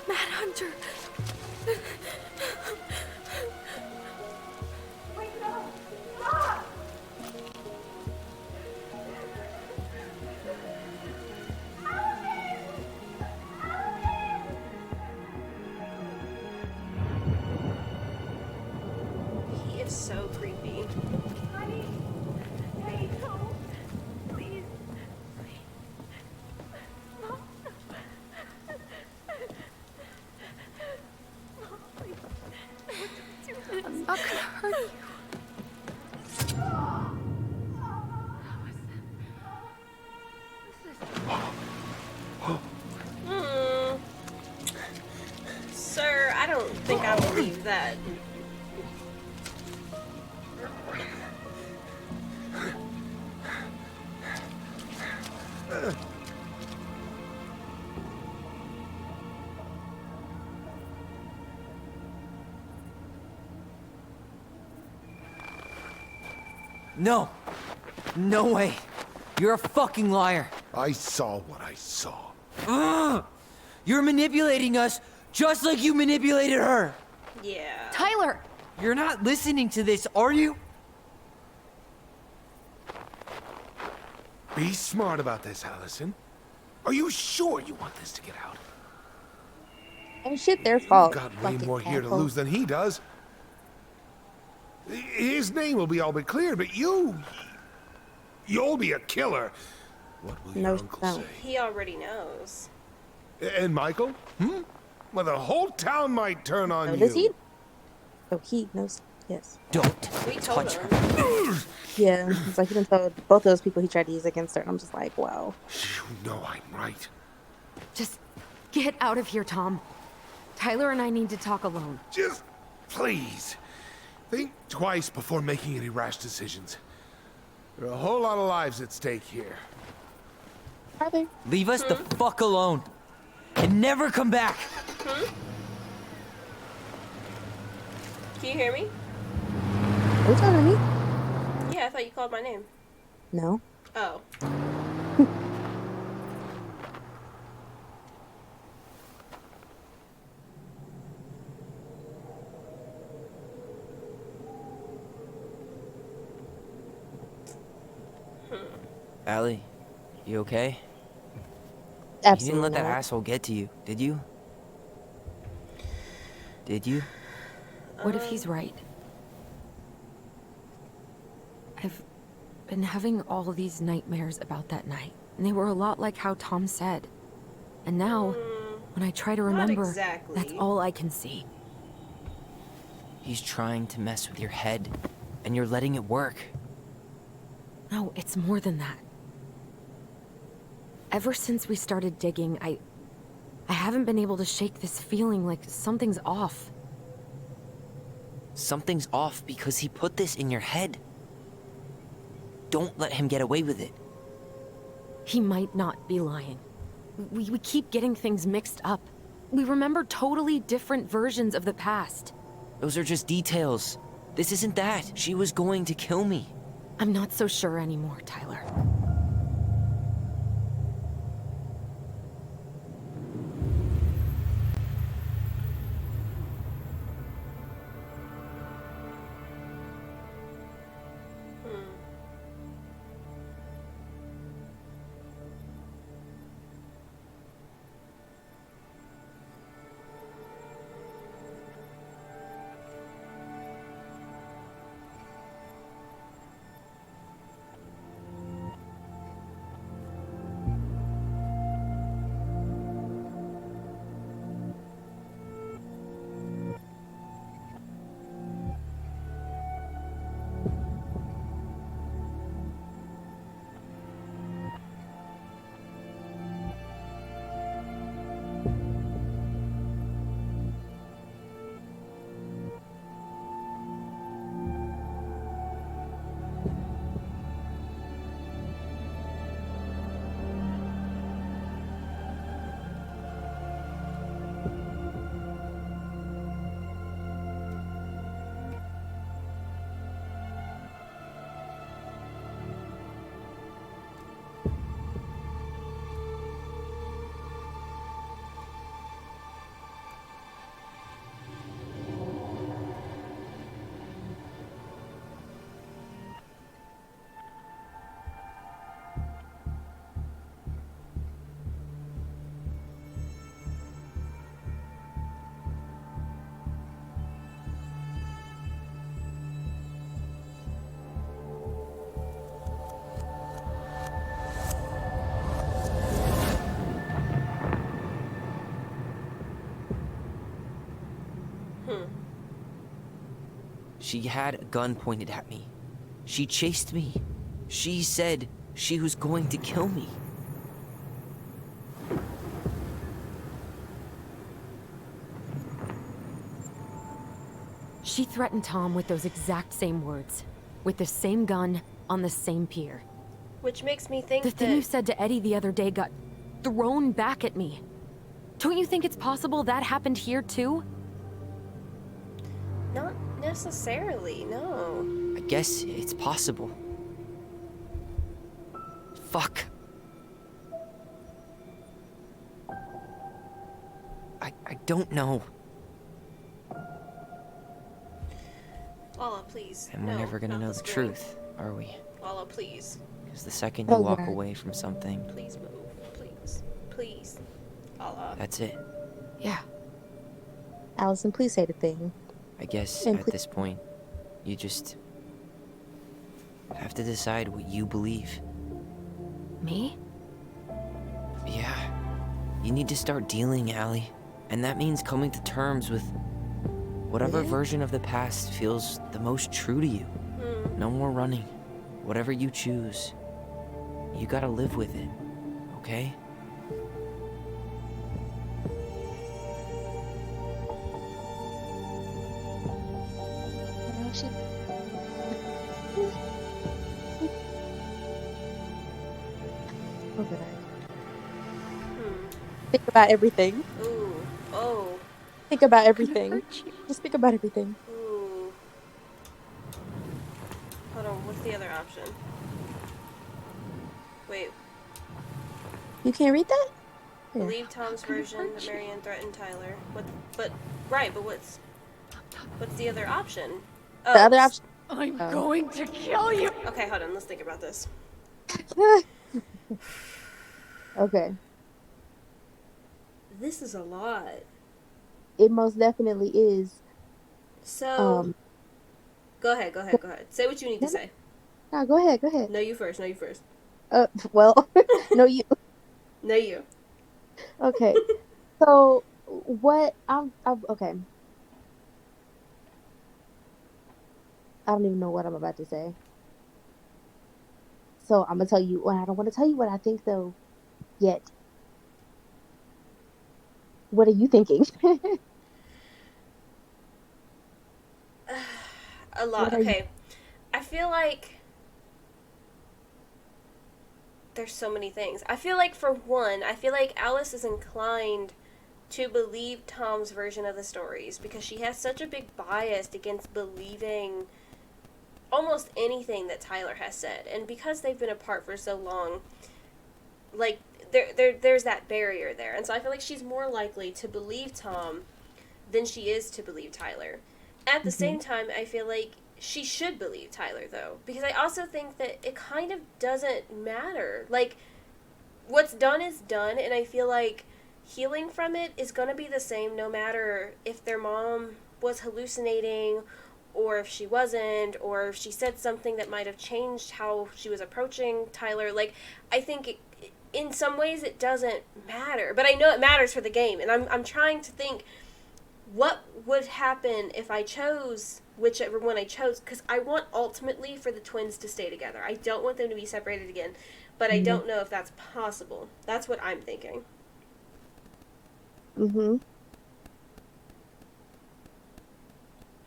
Manhunter. He is so creepy. Hey, no. Please. I'm not gonna hurt you. Sir, I don't think I believe that. No! No way! You're a fucking liar! I saw what I saw. Ugh! You're manipulating us just like you manipulated her! Yeah. Tyler! You're not listening to this, are you? Be smart about this, Allison. Are you sure you want this to get out? And shit, their fault. You've got way Fucking more here to asshole. lose than he does. His name will be all but clear, but you'll be a killer. What will your uncle say? He already knows. And Michael? Well, the whole town might turn on Oh, you. does he? Oh, he knows. Yes. Don't We told touch him. her. Yeah. It's like he done told both those people he tried to use against her, and I'm just like, wow. You know I'm right. Just get out of here, Tom. Tyler and I need to talk alone. Just please think twice before making any rash decisions. There are a whole lot of lives at stake here. Are they? Leave us the fuck alone. And never come back. Can you hear me? Are you talking to me? Yeah, I thought you called my name. No. Oh. Allie, you okay? Absolutely You didn't let that not. asshole get to you, did you? Did you? What if he's right? I've been having all these nightmares about that night, and they were a lot like how Tom said. And now, when I try to remember, exactly. that's all I can see. He's trying to mess with your head, and you're letting it work. No, it's more than that. Ever since we started digging, I haven't been able to shake this feeling like something's off. Something's off because he put this in your head. Don't let him get away with it. He might not be lying. We keep getting things mixed up. We remember totally different versions of the past. Those are just details. This isn't that. She was going to kill me. I'm not so sure anymore, Tyler. She had a gun pointed at me. She chased me. She said she was going to kill me. She threatened Tom with those exact same words. With the same gun, on the same pier. Which makes me think the that... thing you said to Eddie the other day got thrown back at me. Don't you think it's possible that happened here too? Not necessarily, no. I guess it's possible. Fuck. I don't know. Lala, please. And we're never gonna know the truth, are we? Lala, please. Because the second you walk away from something... Please move. Please. Please. Lala. That's it. Yeah. Allison, please say the thing. I guess And at this point, you just... have to decide what you believe. Me? Yeah. You need to start dealing, Allie. And that means coming to terms with whatever version of the past feels the most true to you. No more running. Whatever you choose, you gotta live with it, okay? Okay. Think about everything. Ooh. Oh. Think about everything. Just think about everything. Ooh. the other option? Wait. You can't read that? Here. Believe Tom's version that Marianne threatened Tyler. But what's the other option? The other Oh. option. I'm Oh. going to kill you. Okay, hold on. Let's think about this. Okay. This is a lot. It most definitely is. So, go ahead. Say what you need to say. No, go ahead. No, you first. Well, no, you. No, you. Okay. So what I'm okay. I don't even know what I'm about to say. So I'm gonna tell you. Well, I don't want to tell you what I think though yet. What are you thinking? A lot. Okay. I feel like there's so many things. I feel like, for one, Alice is inclined to believe Tom's version of the stories because she has such a big bias against believing almost anything that Tyler has said. And because they've been apart for so long, like, there's that barrier there. And so I feel like she's more likely to believe Tom than she is to believe Tyler. At the same time, I feel like she should believe Tyler, though, because I also think that it kind of doesn't matter. Like, what's done is done, and I feel like healing from it is going to be the same no matter if their mom was hallucinating or if she wasn't, or if she said something that might have changed how she was approaching Tyler. Like, I think in some ways it doesn't matter, but I know it matters for the game, and I'm trying to think what would happen if I chose whichever one I chose, because I want ultimately for the twins to stay together. I don't want them to be separated again, but I don't know if that's possible. That's what I'm thinking.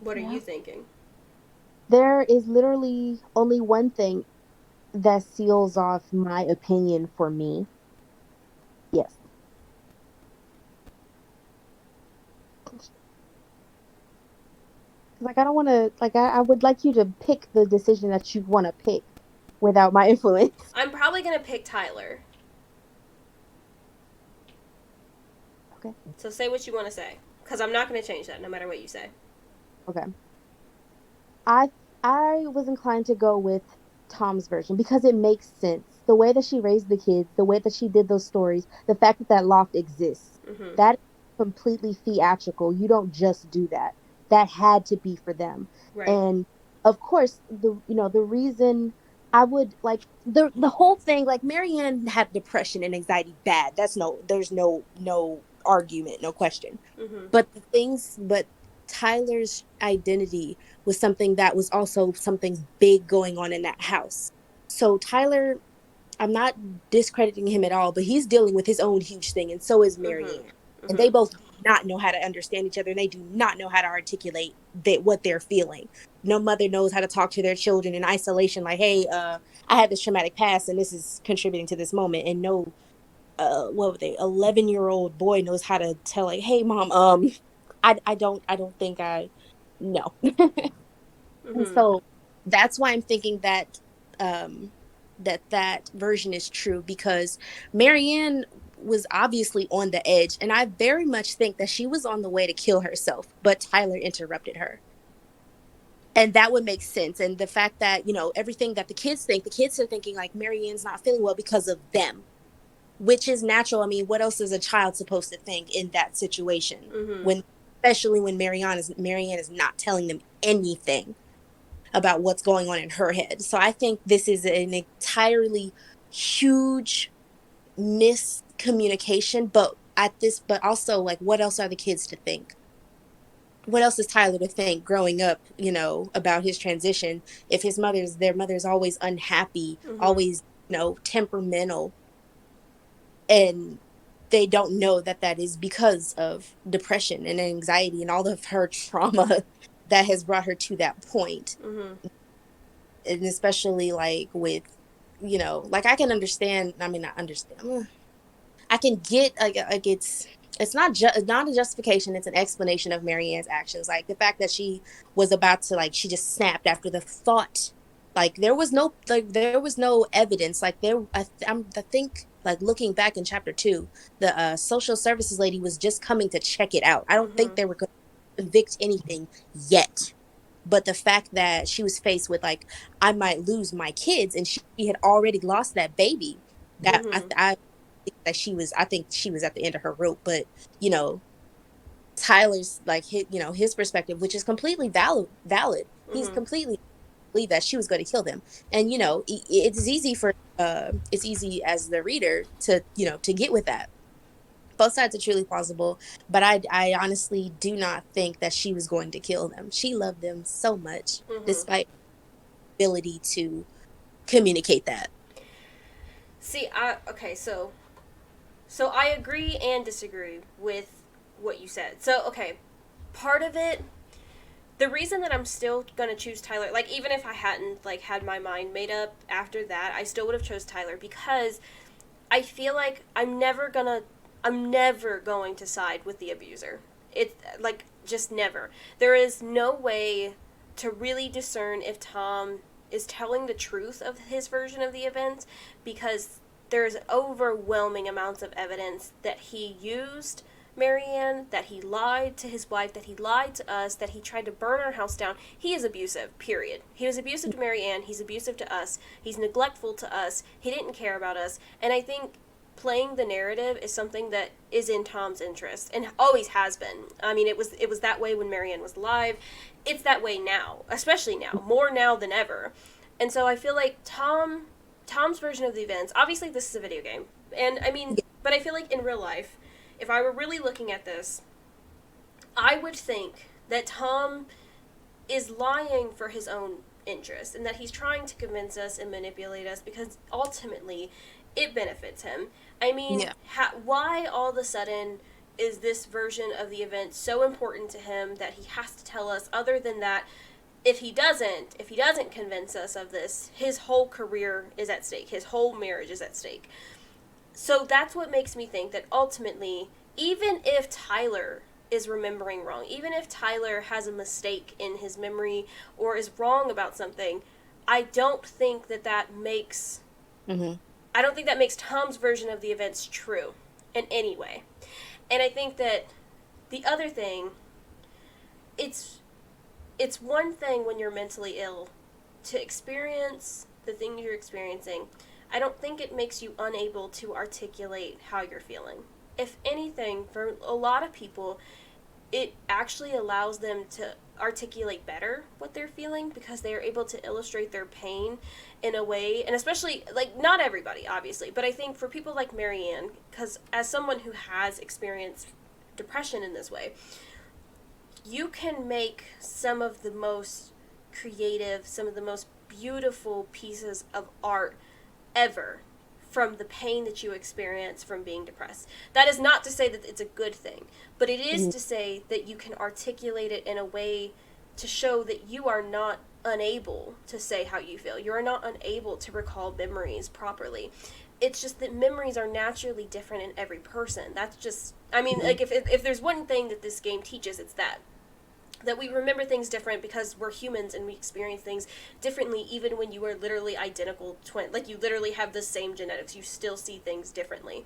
What are you thinking? There is literally only one thing that seals off my opinion for me. Yes. Like, I don't want to, like, I would like you to pick the decision that you want to pick without my influence. I'm probably going to pick Tyler. Okay. So say what you want to say, because I'm not going to change that no matter what you say. Okay. I was inclined to go with Tom's version because it makes sense. The way that she raised the kids, the way that she did those stories, the fact that that loft exists, that is completely theatrical. You don't just do that. That had to be for them. Right. And of course, the reason I would like the whole thing, like, Marianne had depression and anxiety bad. There's no argument, no question. But Tyler's identity was something that was also something big going on in that house. So Tyler, I'm not discrediting him at all, but he's dealing with his own huge thing, and so is Marianne. And they both do not know how to understand each other, and they do not know how to articulate what they're feeling. No mother knows how to talk to their children in isolation, like, hey, I had this traumatic past, and this is contributing to this moment. And no, what were they? 11-year-old boy knows how to tell, like, hey, mom, I don't think I no. And so that's why I'm thinking that that version is true, because Marianne was obviously on the edge, and I very much think that she was on the way to kill herself, but Tyler interrupted her. And that would make sense. And the fact that, everything that the kids are thinking, like, Marianne's not feeling well because of them, which is natural. I mean, what else is a child supposed to think in that situation? Especially when Marianne is not telling them anything about what's going on in her head. So I think this is an entirely huge miscommunication, but also, like, what else are the kids to think? What else is Tyler to think growing up, about his transition, if their mother's always unhappy, always, temperamental, and they don't know that that is because of depression and anxiety and all of her trauma that has brought her to that point. And especially, like, with, like, I can understand, I mean, not understand, I can get, like it's not a justification, it's an explanation of Marianne's actions. Like, the fact that she was about to, like, she just snapped after the thought Like there was no evidence. Like I think like looking back in chapter 2, the social services lady was just coming to check it out. I don't think they were going to convict anything yet. But the fact that she was faced with like, I might lose my kids, and she had already lost that baby, that I think that I think she was at the end of her rope. But you know, Tyler's like his perspective, which is completely valid. He's completely believe that she was going to kill them, and it's easy as the reader to to get with that. Both sides are truly plausible, but I honestly do not think that she was going to kill them. She loved them so much, despite ability to communicate that. See, so I agree and disagree with what you said. So, okay, part of it, the reason that I'm still going to choose Tyler, like even if I hadn't like had my mind made up after that, I still would have chose Tyler because I feel like I'm never going to side with the abuser. It's like just never. There is no way to really discern if Tom is telling the truth of his version of the events because there's overwhelming amounts of evidence that he used Marianne, that he lied to his wife, that he lied to us, that he tried to burn our house down. He is abusive, period. He was abusive to Marianne, he's abusive to us, he's neglectful to us, he didn't care about us, and I think playing the narrative is something that is in Tom's interest and always has been. I mean, it was that way when Marianne was alive. It's that way now, especially now, more now than ever. And so I feel like Tom's version of the events, obviously this is a video game. And I mean, but I feel like in real life, if I were really looking at this, I would think that Tom is lying for his own interest and that he's trying to convince us and manipulate us because ultimately it benefits him. I mean, why all of a sudden is this version of the event so important to him that he has to tell us? Other than that, if he doesn't convince us of this, his whole career is at stake. His whole marriage is at stake. So that's what makes me think that ultimately, even if Tyler is remembering wrong, even if Tyler has a mistake in his memory or is wrong about something, I don't think that makes I don't think that makes Tom's version of the events true in any way. And I think that the other thing, it's one thing when you're mentally ill to experience the thing you're experiencing. I don't think it makes you unable to articulate how you're feeling. If anything, for a lot of people, it actually allows them to articulate better what they're feeling because they are able to illustrate their pain in a way, and especially, like, not everybody, obviously, but I think for people like Marianne, because as someone who has experienced depression in this way, you can make some of the most creative, some of the most beautiful pieces of art ever from the pain that you experience from being depressed. That is not to say that it's a good thing, but it is to say that you can articulate it in a way to show that you are not unable to say how you feel. You are not unable to recall memories properly. It's just that memories are naturally different in every person. That's just, I mean, like, if there's one thing that this game teaches, it's that we remember things different because we're humans and we experience things differently even when you are literally identical twin. Like, you literally have the same genetics. You still see things differently.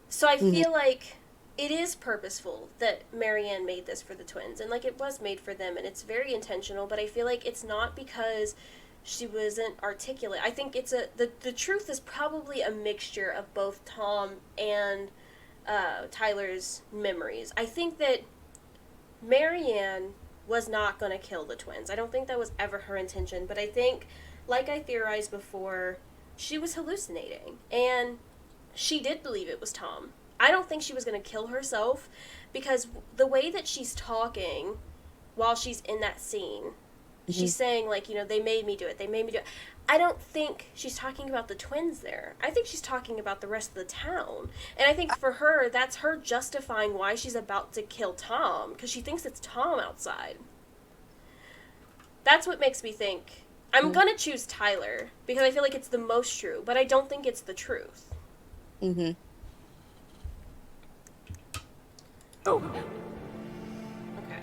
So I feel like it is purposeful that Marianne made this for the twins. And, like, it was made for them, and it's very intentional, but I feel like it's not because she wasn't articulate. I think it's the truth is probably a mixture of both Tom and Tyler's memories. I think that Marianne was not going to kill the twins. I don't think that was ever her intention, but I think, like I theorized before, she was hallucinating, and she did believe it was Tom. I don't think she was going to kill herself, because the way that she's talking while she's in that scene, she's saying, like, you know, they made me do it, I don't think she's talking about the twins there. I think she's talking about the rest of the town. And I think for her, that's her justifying why she's about to kill Tom, because she thinks it's Tom outside. That's what makes me think. I'm going to choose Tyler, because I feel like it's the most true, but I don't think it's the truth. Oh. Okay.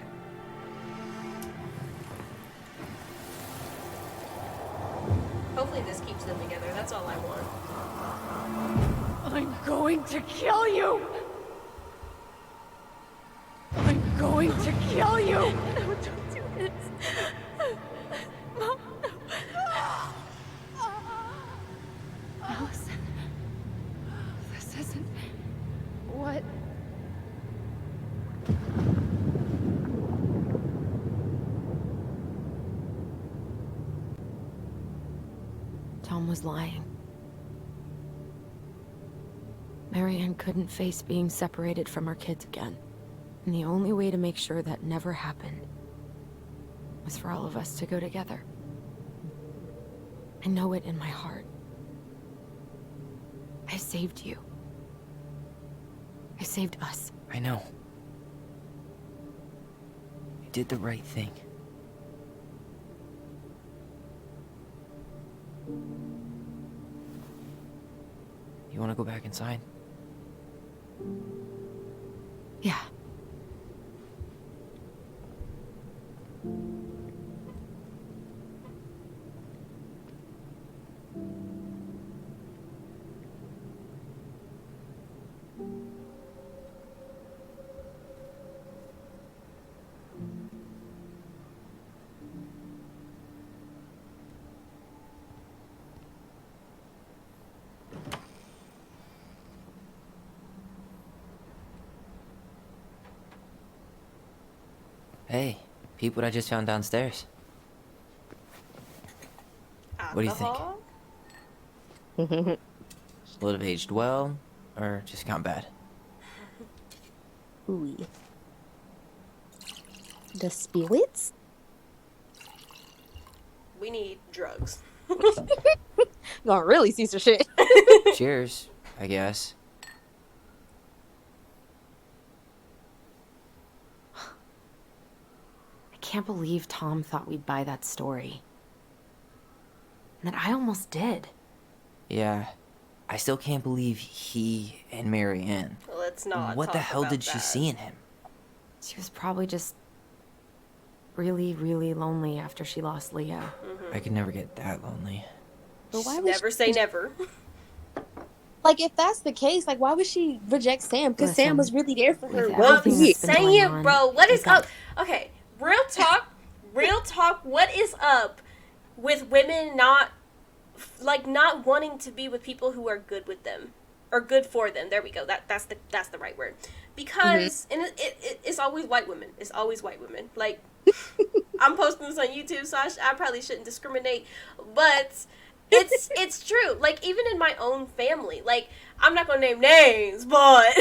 Hopefully this keeps them together. That's all I want. I'm going to kill you! I'm going to kill you! No, don't do this. Mom, no. Allison. This isn't... What? Tom was lying. Marianne couldn't face being separated from her kids again. And the only way to make sure that never happened was for all of us to go together. I know it in my heart. I saved you. I saved us. I know. You did the right thing. You want to go back inside? Yeah. Hey, peep what I just found downstairs. What do you think? Would have aged well, or just gone bad? Ooh. The spirits? We need drugs. Gonna really see some shit. Cheers, I guess. I can't believe Tom thought we'd buy that story. And that I almost did. Yeah, I still can't believe he and Marianne. Let's not. What the talk hell about did she that. see in him? She was probably just really, really lonely after she lost Leo. I could never get that lonely. But why would Never say never. Like, if that's the case, like, why would she reject Sam? Because Sam was really there for her. I'm saying, bro, what is up? Okay, real talk. What is up with women not wanting to be with people who are good with them or good for them? There we go. That's the right word. Because and it's always white women. It's always white women. Like, I'm posting this on YouTube, so I probably shouldn't discriminate, but it's true. Like, even in my own family, like, I'm not gonna name names, but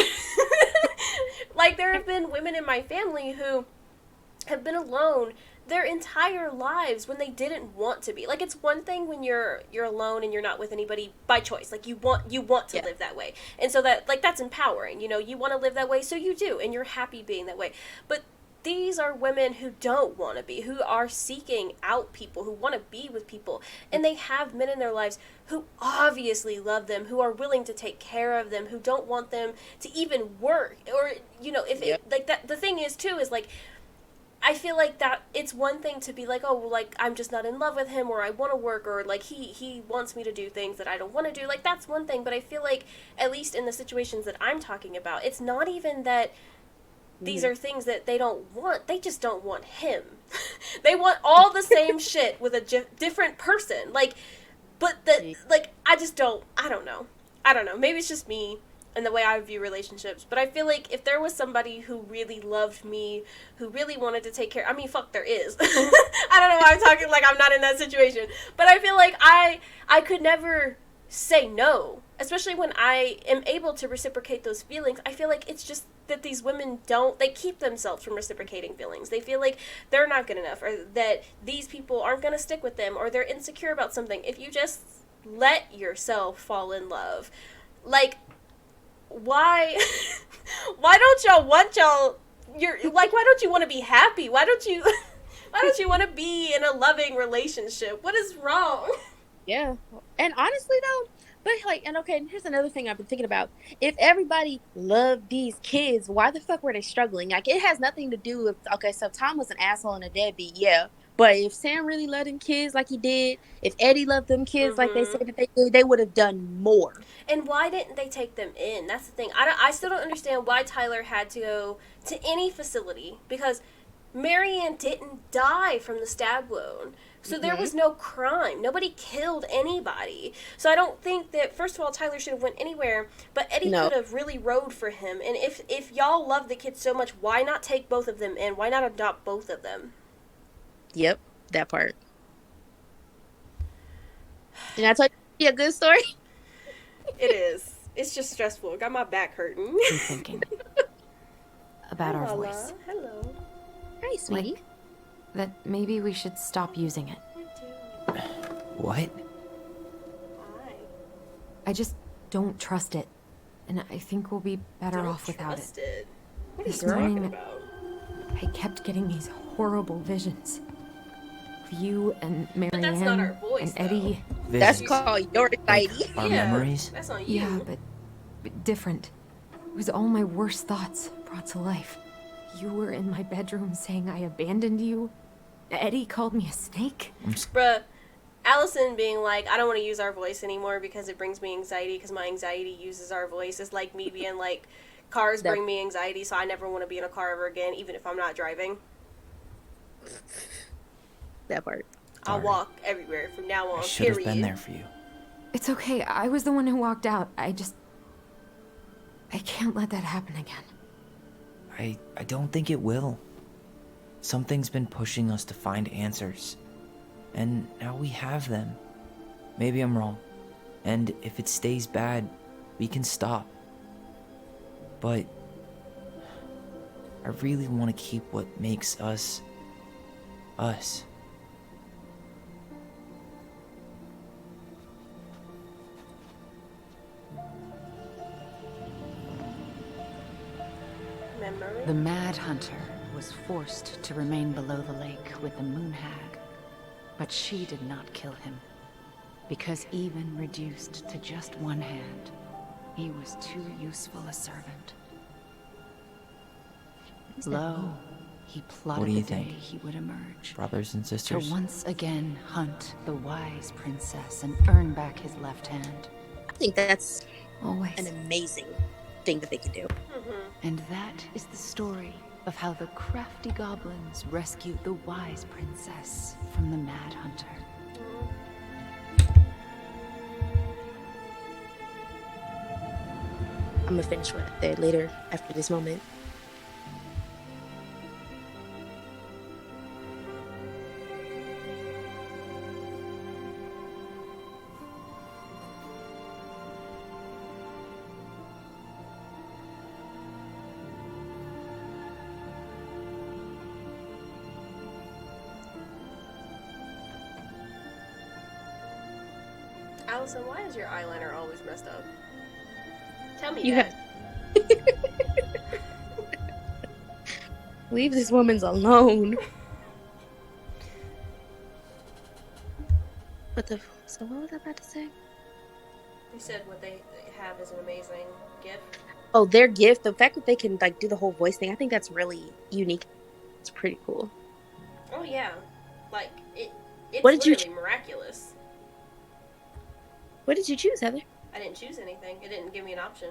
like, there have been women in my family who have been alone their entire lives when they didn't want to be. Like, it's one thing when you're alone and you're not with anybody by choice. Like, you want to live that way, and so that's empowering. You know, you want to live that way, so you do, and you're happy being that way. But these are women who don't want to be, who are seeking out people, who want to be with people, and they have men in their lives who obviously love them, who are willing to take care of them, who don't want them to even work, or, you know, if it, like, that. The thing is too is, like, I feel like that it's one thing to be like, oh, well, like, I'm just not in love with him, or I want to work, or like he wants me to do things that I don't want to do. Like, that's one thing, but I feel like, at least in the situations that I'm talking about, it's not even that these are things that they don't want. They just don't want him. They want all the same shit with a different person. Like, but like, I don't know. Maybe it's just me and the way I view relationships. But I feel like if there was somebody who really loved me, who really wanted to take care, I mean, fuck, there is. I don't know why I'm talking like I'm not in that situation. But I feel like I could never say no, especially when I am able to reciprocate those feelings. I feel like it's just that these women they keep themselves from reciprocating feelings. They feel like they're not good enough, or that these people aren't going to stick with them, or they're insecure about something. If you just let yourself fall in love, like, why don't y'all want why don't you want to be happy? Why don't you want to be in a loving relationship? What is wrong? Yeah. And honestly though, but like, and okay, and here's another thing I've been thinking about. If everybody loved these kids, why the fuck were they struggling? Like, it has nothing to do with, okay, so Tom was an asshole and a deadbeat, yeah. But if Sam really loved them kids like he did, if Eddie loved them kids like they Mm-hmm. said that they did, they would have done more. And why didn't they take them in? That's the thing. I still don't understand why Tyler had to go to any facility, because Marianne didn't die from the stab wound. So there was no crime. Nobody killed anybody. So I don't think that, first of all, Tyler should have went anywhere, but Eddie could have really rode for him. And if y'all love the kids so much, why not take both of them in? Why not adopt both of them? Yep, that part. Did I tell you a good story? It is. It's just stressful. Got my back hurting. I'm thinking about our voice. Hello. Hi, sweetie. Like, that maybe we should stop using it. What? I just don't trust it. And I think we'll be better off without it. What are This you talking morning, about? I kept getting these horrible visions. Of you and Marianne that's not our voice, and Eddie. That's called your anxiety. Our memories? That's on you. Yeah, but different. It was all my worst thoughts brought to life. You were in my bedroom saying I abandoned you. Eddie called me a snake. Bruh, Allison being like, I don't want to use our voice anymore because it brings me anxiety, because my anxiety uses our voice. It's like me being like, cars bring me anxiety, so I never want to be in a car ever again, even if I'm not driving. That part. I'll walk everywhere from now on. I should have been there for you. It's okay. I was the one who walked out. I can't let that happen again. I don't think it will. Something's been pushing us to find answers. And now we have them. Maybe I'm wrong. And if it stays bad, we can stop. But I really want to keep what makes us, us. Memory? The Mad Hunter was forced to remain below the lake with the Moon Hag, but she did not kill him, because even reduced to just one hand, he was too useful a servant. Lo, he plotted do you the day think? he would emerge. Brothers and sisters? To once again hunt the wise princess and earn back his left hand. I think that's always an amazing thing that they can do. And that is the story of how the crafty goblins rescued the wise princess from the Mad Hunter. I'm gonna finish what I said later after this moment. Allison, why is your eyeliner always messed up? Tell me You that. Leave this woman's alone. So what was I about to say? You said what they have is an amazing gift. Oh, their gift, the fact that they can like do the whole voice thing, I think that's really unique. It's pretty cool. Oh yeah, like it's What did you literally miraculous. What did you choose, Heather? I didn't choose anything. It didn't give me an option.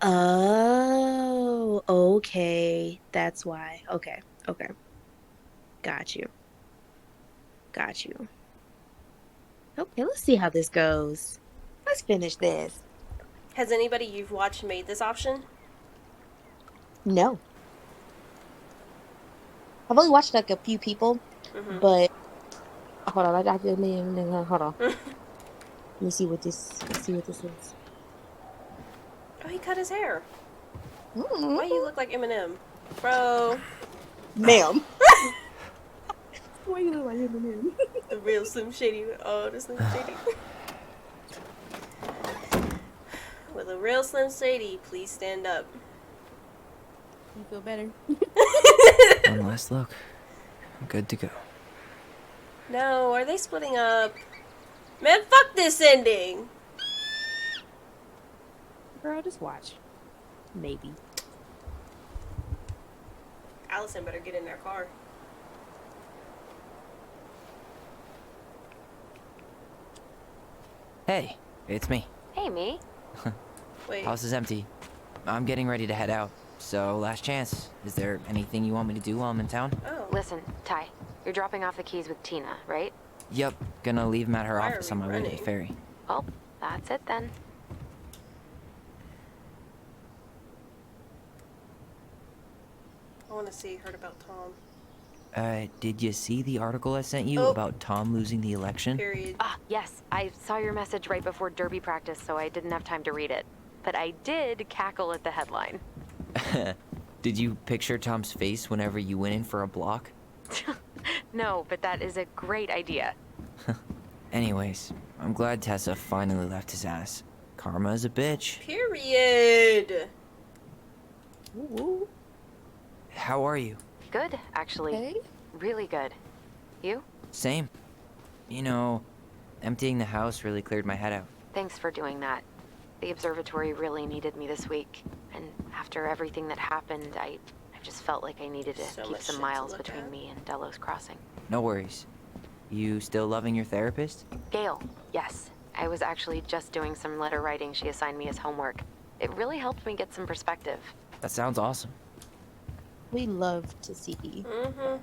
Oh, okay. That's why. Okay. Got you. Okay, let's see how this goes. Let's finish this. Has anybody you've watched made this option? No. I've only watched like a few people, but hold on, hold on. Let me see what this is. Oh, he cut his hair. Mm-hmm. Why you look like Eminem? Bro. Ma'am. Why you look like Eminem? The real Slim Shady. Oh, the Slim Shady. With a real Slim Shady, please stand up. You feel better? One last look. I'm good to go. No, are they splitting up? Man, fuck this ending! Girl, just watch. Maybe. Allison better get in their car. Hey, it's me. Hey, me. Wait. House is empty. I'm getting ready to head out. So, last chance. Is there anything you want me to do while I'm in town? Oh. Listen, Ty, you're dropping off the keys with Tina, right? Yep, gonna leave them at her Why are office we on my way to the running? ferry. Well, that's it then. I want to see. Heard about Tom. Did you see the article I sent you Oh. about Tom losing the election? Period. Ah, yes. I saw your message right before derby practice, so I didn't have time to read it. But I did cackle at the headline. Did you picture Tom's face whenever you went in for a block? No, but that is a great idea. Anyways, I'm glad Tessa finally left his ass. Karma is a bitch. Period. Ooh. How are you? Good, actually. Hey. Really good. You? Same. You know, emptying the house really cleared my head out. Thanks for doing that. The observatory really needed me this week. And after everything that happened, I just felt like I needed to So keep much some shit to miles look between at. me and Delos Crossing. No worries. You still loving your therapist? Gail, yes. I was actually just doing some letter writing she assigned me as homework. It really helped me get some perspective. That sounds awesome. We love to see. Mm-hmm.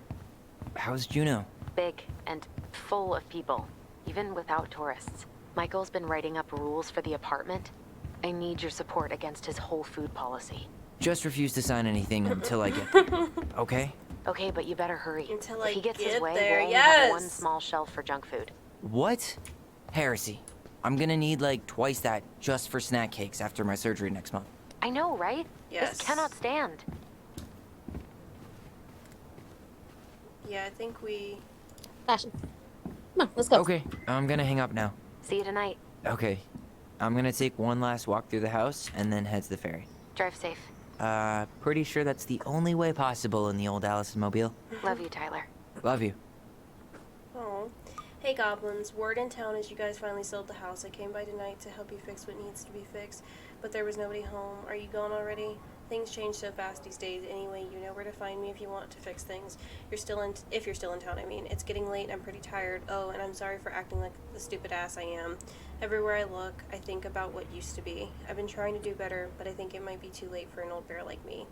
How's Juno? Big and full of people, even without tourists. Michael's been writing up rules for the apartment. I need your support against his whole food policy. Just refuse to sign anything until I get there. Okay? Okay, but you better hurry. Until if I he gets get his way, there, we'll only have one yes. small shelf for junk food. What? Heresy. I'm gonna need like twice that just for snack cakes after my surgery next month. I know, right? Yes. This cannot stand. Yeah, I think we... Ashley. Come on, let's go. Okay, I'm gonna hang up now. See you tonight. Okay. I'm gonna take one last walk through the house and then head to the ferry. Drive safe. Pretty sure that's the only way possible in the old Allison mobile. Love you, Tyler. Love you. Oh. Hey goblins, word in town is you guys finally sold the house. I came by tonight to help you fix what needs to be fixed, but there was nobody home. Are you gone already? Things change so fast these days. Anyway, you know where to find me if you want to fix things. If you're still in town, I mean. It's getting late. I'm pretty tired. Oh, and I'm sorry for acting like the stupid ass I am. Everywhere I look, I think about what used to be. I've been trying to do better, but I think it might be too late for an old bear like me.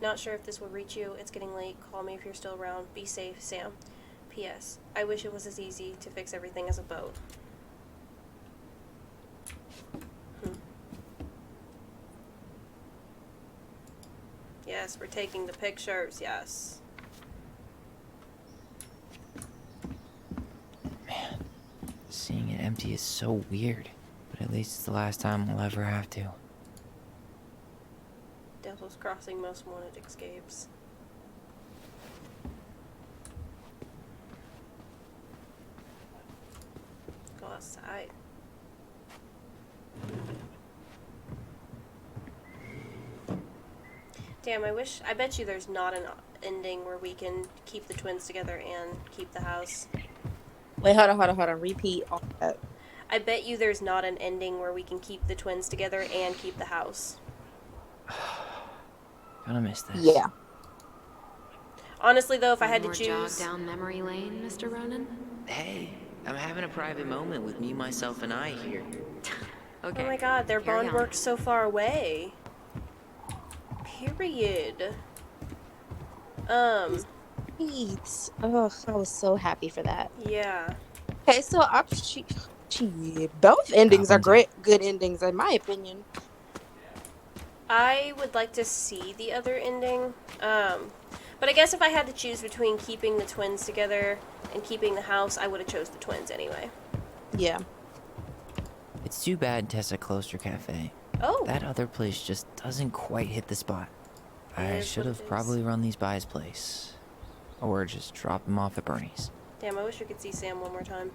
Not sure if this will reach you. It's getting late. Call me if you're still around. Be safe, Sam. P.S. I wish it was as easy to fix everything as a boat. Yes, we're taking the pictures, yes. Man, seeing it empty is so weird. But at least it's the last time we'll ever have to. Devil's Crossing Most Wanted escapes. Go outside. Damn, I bet you there's not an ending where we can keep the twins together and keep the house. Wait, hold on. Repeat all that. I bet you there's not an ending where we can keep the twins together and keep the house. Gonna miss this. Yeah. Honestly, though, if I had to One more choose... jog down memory lane, Mr. Ronan? Hey, I'm having a private moment with me, myself, and I here. Okay. Oh my god, their Carry bond on. works so far away. Period. Sweet. Oh, I was so happy for that. Yeah. Okay, so both endings are Goblins. good endings in my opinion. I would like to see the other ending. But I guess if I had to choose between keeping the twins together and keeping the house, I would have chose the twins anyway. Yeah. It's too bad Tessa closed her cafe. Oh. That other place just doesn't quite hit the spot. It I is should what it have is. probably run these by his place. Or just drop him off at Bernie's. Damn, I wish we could see Sam one more time.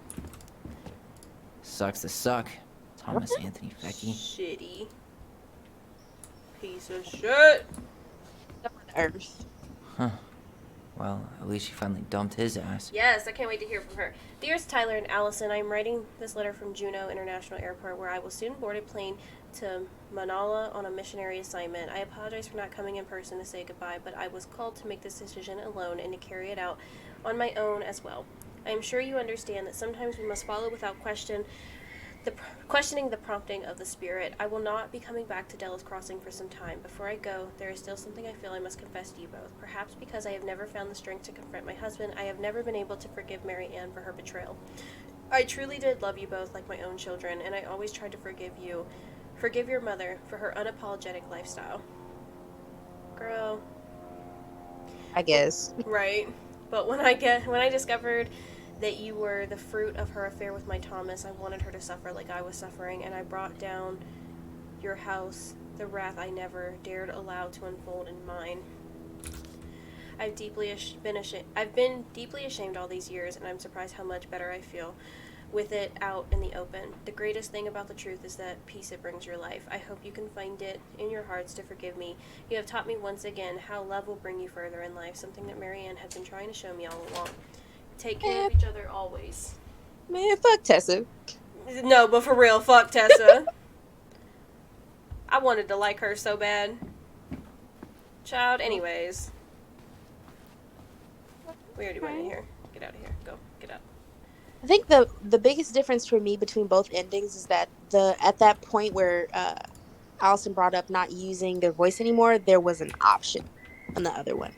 Sucks to suck. Thomas Anthony Fecky. Shitty. Piece of shit. Earth. Huh. Well, at least she finally dumped his ass. Yes, I can't wait to hear from her. Dearest Tyler and Allison, I'm writing this letter from Juneau International Airport, where I will soon board a plane to Manala on a missionary assignment. I apologize for not coming in person to say goodbye, but I was called to make this decision alone and to carry it out on my own as well. I am sure you understand that sometimes we must follow without questioning the prompting of the Spirit. I will not be coming back to Delos Crossing for some time. Before I go, there is still something I feel I must confess to you both. Perhaps because I have never found the strength to confront my husband, I have never been able to forgive Mary Ann for her betrayal. I truly did love you both like my own children, and I always tried to forgive you. Forgive your mother for her unapologetic lifestyle. Girl. I guess. Right. But when I discovered that you were the fruit of her affair with my Thomas, I wanted her to suffer like I was suffering, and I brought down your house the wrath I never dared allow to unfold in mine. I've been deeply ashamed all these years, and I'm surprised how much better I feel with it out in the open. The greatest thing about the truth is that peace it brings your life. I hope you can find it in your hearts to forgive me. You have taught me once again how love will bring you further in life, something that Mary Ann had been trying to show me all along. Take care of each other always. Man, fuck Tessa. No, but for real, fuck Tessa. I wanted to like her so bad. Child, anyways. We already went in here. Get out of here. Go. Get out. I think the biggest difference for me between both endings is that at that point where Allison brought up not using their voice anymore, there was an option on the other one.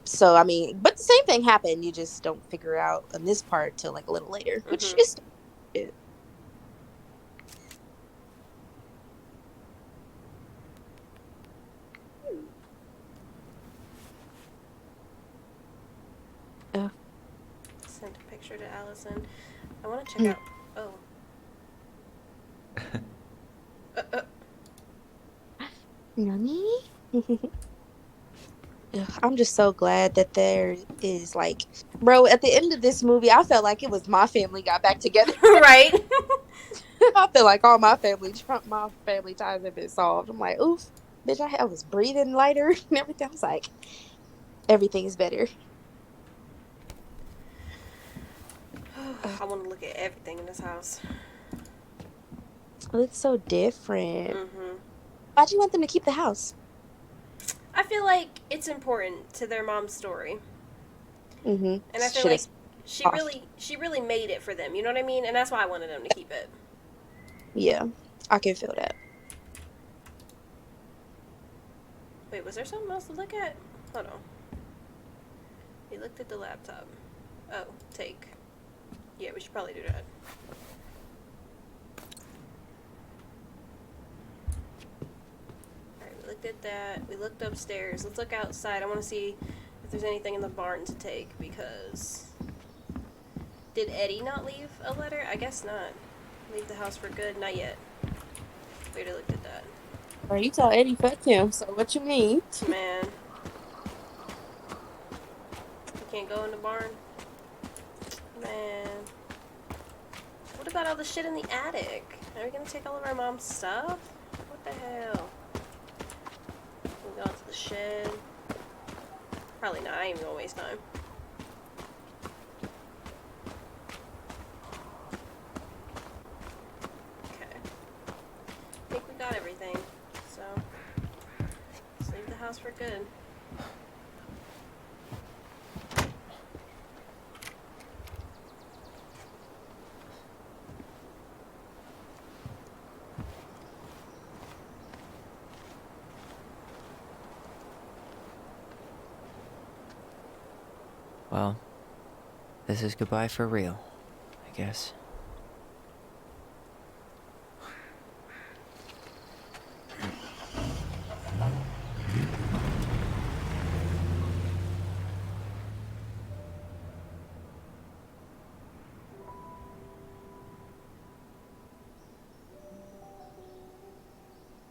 So I mean, but the same thing happened. You just don't figure out on this part till like a little later, which is it. Sent a picture to Allison. I want to check out. Oh. Nani? I'm just so glad that there is like, bro, at the end of this movie, I felt like it was my family got back together. Right? I feel like all my family ties have been solved. I'm like, oof, bitch, I was breathing lighter and everything. I was like, everything's better. I want to look at everything in this house. It looks so different. Why'd you want them to keep the house? I feel like it's important to their mom's story. And I feel like she really made it for them. You know what I mean? And that's why I wanted them to keep it. Yeah, I can feel that. Wait, was there something else to look at? Hold on. We looked at the laptop. Oh, take. Yeah, we should probably do that. Alright, we looked at that. We looked upstairs. Let's look outside. I want to see if there's anything in the barn to take, because... Did Eddie not leave a letter? I guess not. Leave the house for good? Not yet. We already looked at that. Or you tell Eddie fuck him, so what you mean? Man. You can't go in the barn? Man. What about all the shit in the attic? Are we gonna take all of our mom's stuff? What the hell? We'll go out to the shed. Probably not. I ain't even gonna waste time. Okay. I think we got everything. So, let's leave the house for good. Well, this is goodbye for real, I guess.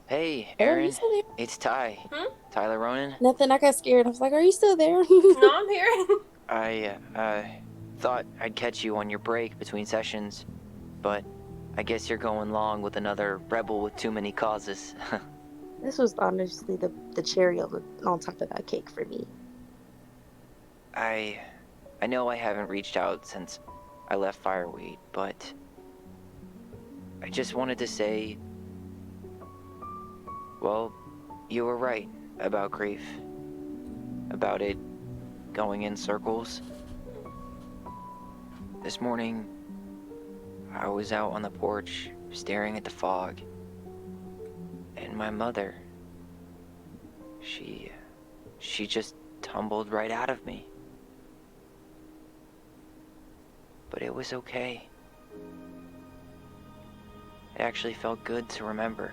Hey, Aaron, it's Ty. Tyler Ronan. Nothing, I got scared. I was like, are you still there? No, I'm here. I thought I'd catch you on your break between sessions, but I guess you're going long with another rebel with too many causes. This was honestly the cherry on top of that cake for me. I know I haven't reached out since I left Fireweed, but I just wanted to say, well, you were right about grief. About it going in circles. This morning, I was out on the porch staring at the fog, and my mother, she just tumbled right out of me. But it was okay. It actually felt good to remember.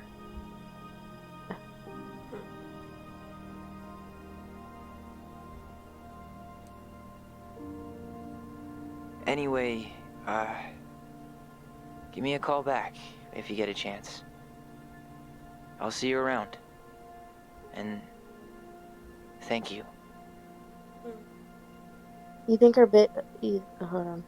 Anyway, give me a call back if you get a chance. I'll see you around. And thank you. You think her bit? Hold on.